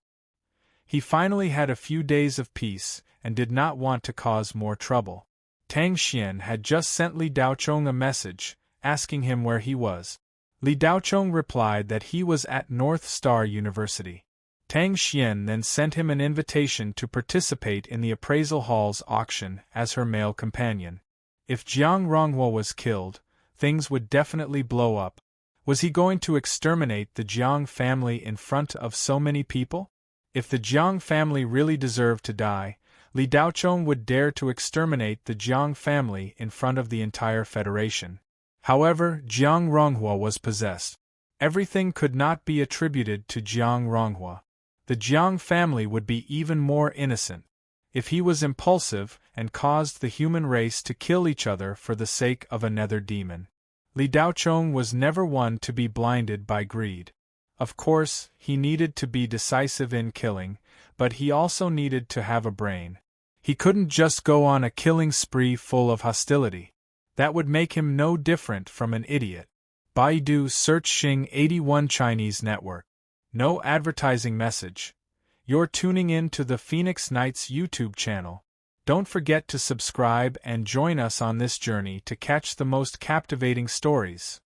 He finally had a few days of peace and did not want to cause more trouble. Tang Xian had just sent Li Daochong a message, asking him where he was. Li Daochong replied that he was at North Star University. Tang Xian then sent him an invitation to participate in the appraisal hall's auction as her male companion. If Jiang Ronghua was killed, things would definitely blow up. Was he going to exterminate the Jiang family in front of so many people? If the Jiang family really deserved to die, Li Daochong would dare to exterminate the Jiang family in front of the entire Federation. However, Jiang Ronghua was possessed. Everything could not be attributed to Jiang Ronghua. The Jiang family would be even more innocent. If he was impulsive and caused the human race to kill each other for the sake of another demon. Li Daochong was never one to be blinded by greed. Of course, he needed to be decisive in killing, but he also needed to have a brain. He couldn't just go on a killing spree full of hostility. That would make him no different from an idiot. Baidu search Xing 81 Chinese network. No advertising message. You're tuning in to the Phoenix Nights YouTube channel. Don't forget to subscribe and join us on this journey to catch the most captivating stories.